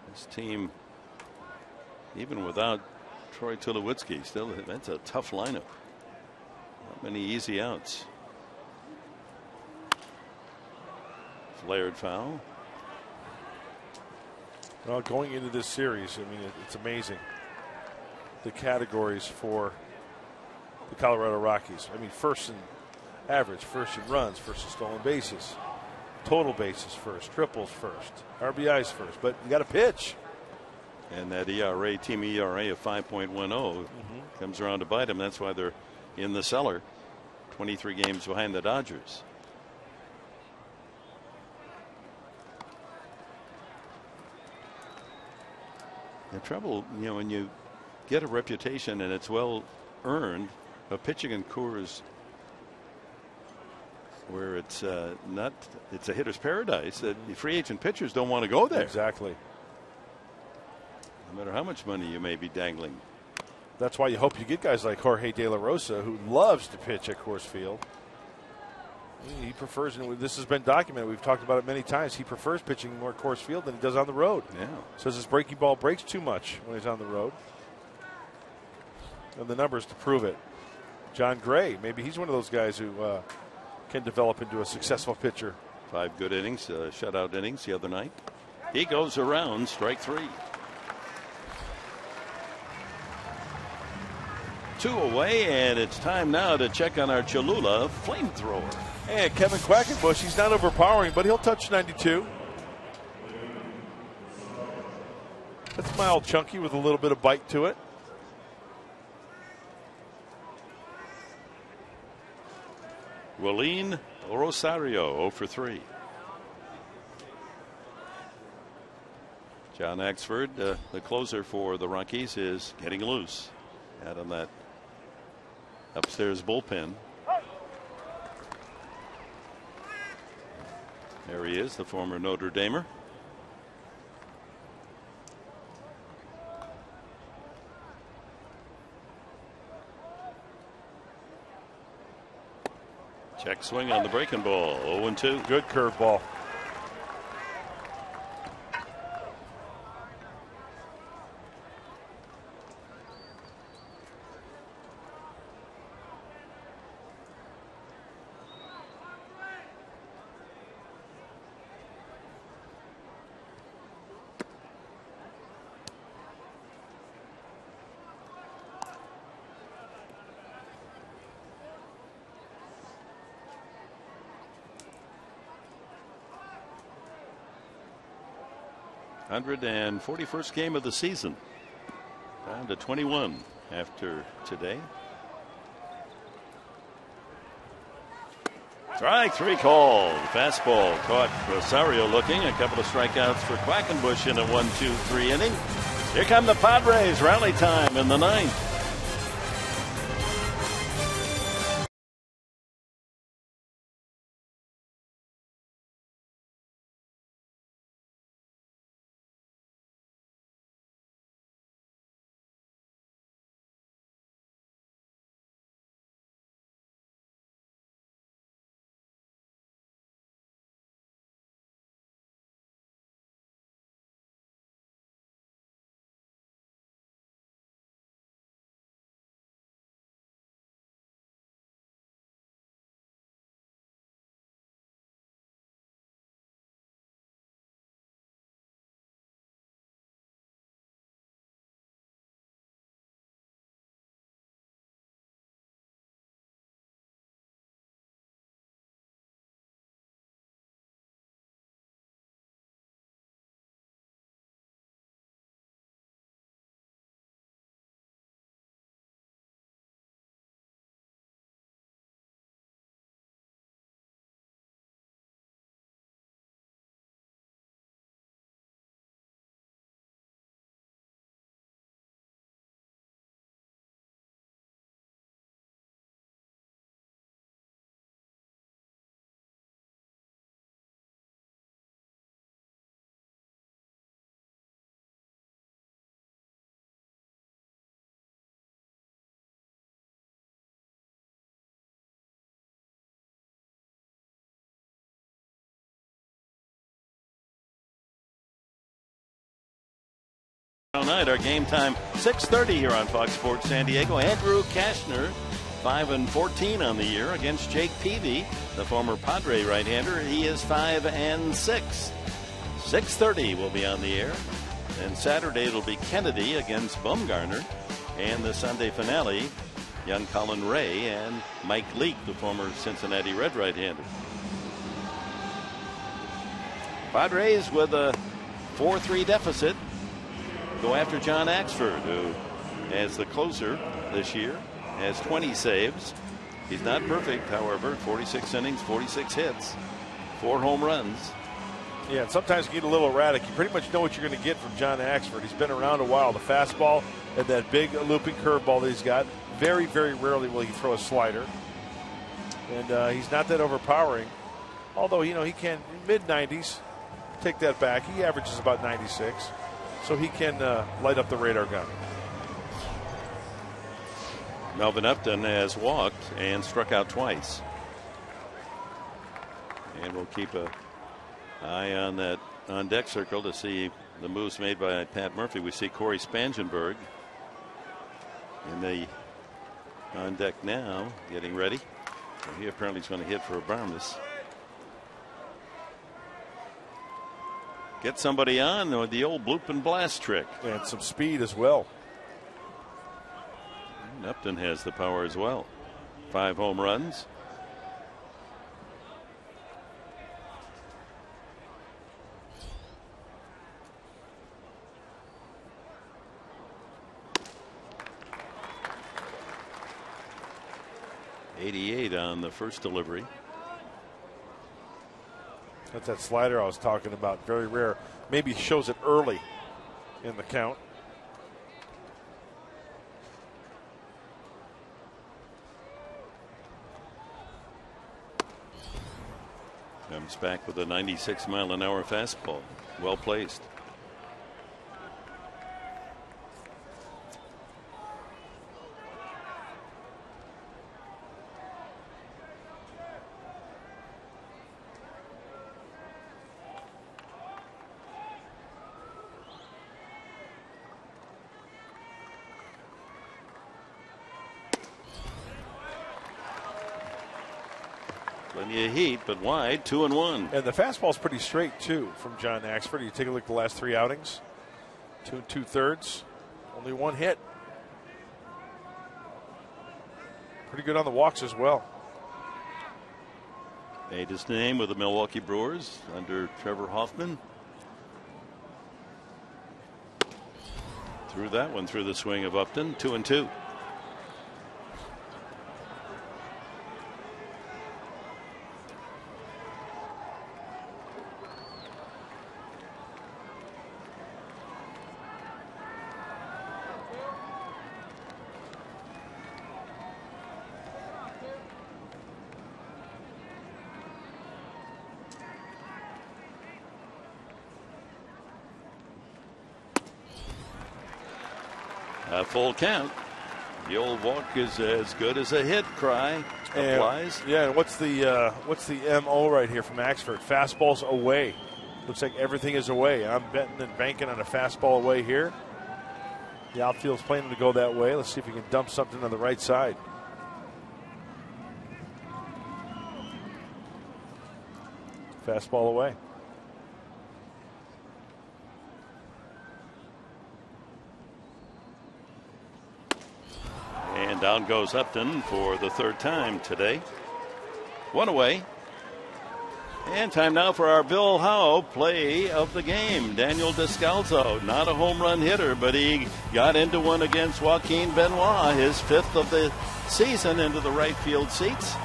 S1: This team, even without Troy Tulowitzki, still that's a tough lineup. Not many easy outs. Flared foul.
S6: Well, going into this series, I mean, it's amazing the categories for the Colorado Rockies. I mean, first in average, first in runs, first in stolen bases, total bases first, triples first, RBIs first, but you got to pitch.
S1: And that ERA, team ERA of 5.10 comes around to bite them. That's why they're in the cellar, 23 games behind the Dodgers. The trouble, you know, when you get a reputation and it's well earned, of pitching in Coors, where it's not, it's a hitter's paradise. That free agent pitchers don't want to go there.
S6: Exactly.
S1: No matter how much money you may be dangling.
S6: That's why you hope you get guys like Jorge De La Rosa, who loves to pitch at Coors Field. He prefers, and this has been documented, we've talked about it many times, he prefers pitching more at Coors Field than he does on the road.
S1: Yeah.
S6: Says his breaking ball breaks too much when he's on the road. And the numbers to prove it. John Gray, maybe he's one of those guys who can develop into a successful pitcher.
S1: 5 good innings, shutout innings the other night. He goes around, strike 3. 2 away, and it's time now to check on our Cholula flamethrower.
S6: And Kevin Quackenbush, he's not overpowering, but he'll touch 92. That's mild chunky with a little bit of bite to it.
S1: Willeen Rosario 0 for 3. John Axford, the closer for the Rockies, is getting loose out on that upstairs bullpen. There he is, the former Notre Damer. Check swing on the breaking ball. 0-2.
S6: Good curveball.
S1: And 41st game of the season. Down to 21 after today. Strike 3 called. Fastball caught Rosario looking. A couple of strikeouts for Quackenbush in a 1-2-3 inning. Here come the Padres. Rally time in the 9th. Night, our game time 6:30 here on Fox Sports San Diego. Andrew Kashner 5-14 on the year against Jake Peavy, the former Padre right-hander. He is 5-6. 6:30 will be on the air, and Saturday it'll be Kennedy against Bumgarner, and the Sunday finale, young Colin Ray and Mike Leake, the former Cincinnati Red right-hander. Padres with a 4-3 deficit go after John Axford, who, as the closer this year, has 20 saves. He's not perfect, however. 46 innings, 46 hits, 4 home runs.
S6: Yeah, and sometimes you get a little erratic. You pretty much know what you're going to get from John Axford. He's been around a while. The fastball and that big looping curveball that he's got. Very, very rarely will he throw a slider. And he's not that overpowering. Although, you know, he can, mid-90s, take that back. He averages about 96. So he can light up the radar gun.
S1: Melvin Upton has walked and struck out twice. And we'll keep an eye on that on deck circle to see the moves made by Pat Murphy. We see Corey Spangenberg in the on deck now, getting ready. So he apparently is going to hit for a Barmas. get somebody on with the old bloop and blast trick.
S6: And some speed as well.
S1: Upton has the power as well. 5 home runs. .88 on the first delivery.
S6: That's that slider I was talking about. Very rare. Maybe shows it early in the count.
S1: Comes back with a 96-mile-an-hour fastball. Well placed. Plenty of heat, but wide, 2-1.
S6: And the fastball's pretty straight, too, from John Axford. You take a look at the last 3 outings. 2 2/3. Only 1 hit. Pretty good on the walks as well.
S1: Made his name with the Milwaukee Brewers under Trevor Hoffman. Threw that one through the swing of Upton. 2-2. A full count. The old walk is as good as a hit cry applies.
S6: And what's the MO right here from Axford? Fastballs away. Looks like everything is away. I'm betting and banking on a fastball away here. The outfield's planning to go that way. Let's see if we can dump something on the right side. Fastball away.
S1: And down goes Upton for the 3rd time today. 1 away. And time now for our Bill Howe play of the game. Daniel Descalzo, not a home run hitter, but he got into one against Joaquin Benoit, his 5th of the season, into the right field seats.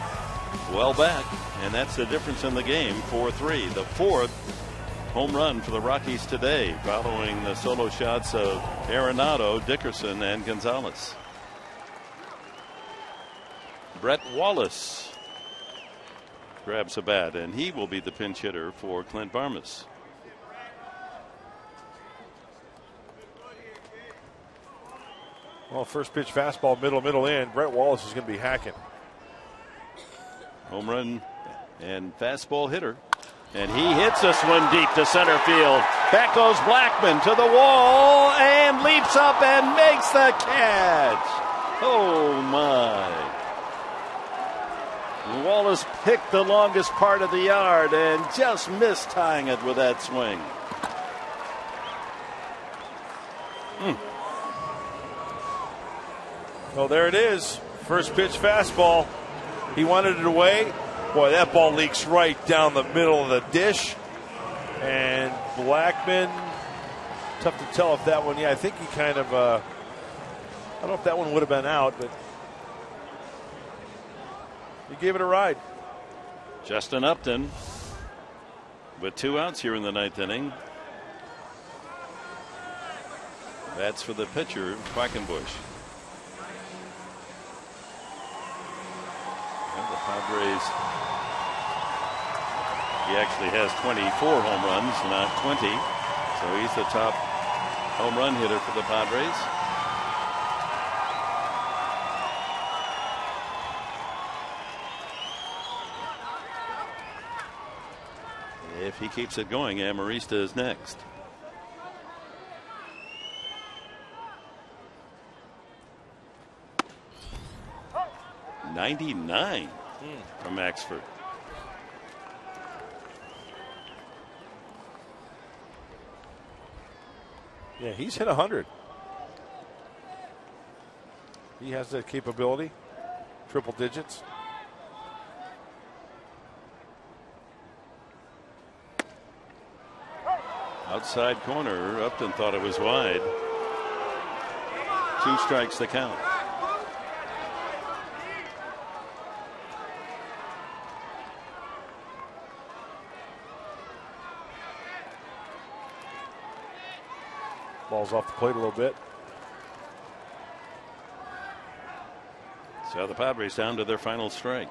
S1: Well back, and that's the difference in the game, 4-3. The 4th home run for the Rockies today, following the solo shots of Arenado, Dickerson, and Gonzalez. Brett Wallace grabs a bat, and he will be the pinch hitter for Clint Barmas.
S6: Well, first pitch fastball, middle in. Brett Wallace is going to be hacking.
S1: Home run and fastball hitter. And he hits this one deep to center field. Back goes Blackman to the wall and leaps up and makes the catch. Oh, my. Wallace picked the longest part of the yard and just missed tying it with that swing.
S6: Well, there it is. First pitch fastball. He wanted it away. Boy, that ball leaks right down the middle of the dish. And Blackman, tough to tell if that one, I think he kind of, I don't know if that one would have been out, but he gave it a ride.
S1: Justin Upton with 2 outs here in the 9th inning. That's for the pitcher, Quackenbush. And the Padres, he actually has 24 home runs, not 20. So he's the top home run hitter for the Padres. If he keeps it going, Amarista is next. .99 from Axford.
S6: Yeah, he's hit 100. He has that capability. Triple digits.
S1: Outside corner. Upton thought it was wide. 2 strikes the count.
S6: Ball's off the plate a little bit.
S1: So the Padres down to their final strike.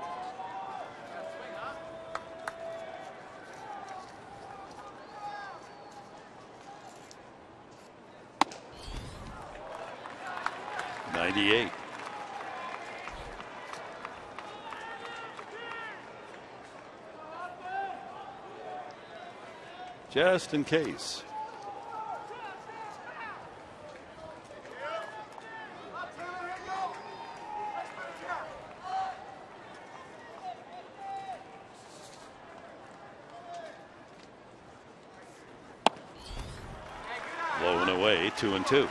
S1: '98. Just in case. Blown away, 2-2.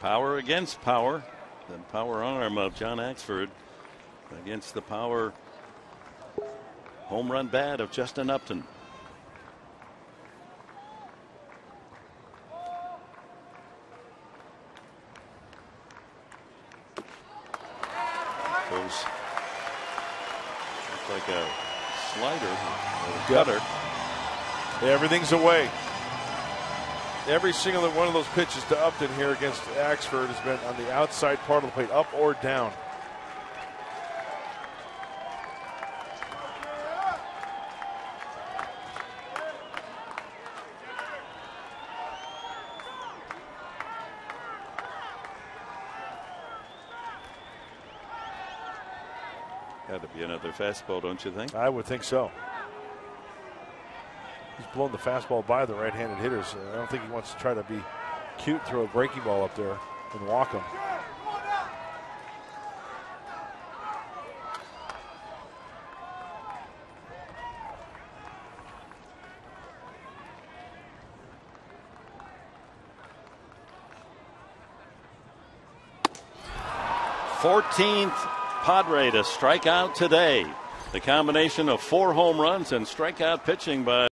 S1: Power against power. The power arm of John Axford against the power home run bat of Justin Upton. Goes like a slider or a cutter.
S6: Everything's away. Every single one of those pitches to Upton here against Axford has been on the outside part of the plate, up or down.
S1: Got to be another fastball, don't you think?
S6: I would think so. He's blown the fastball by the right-handed hitters. I don't think he wants to try to be cute, throw a breaking ball up there and walk him.
S1: th Padre to strike out today. The combination of 4 home runs and strikeout pitching by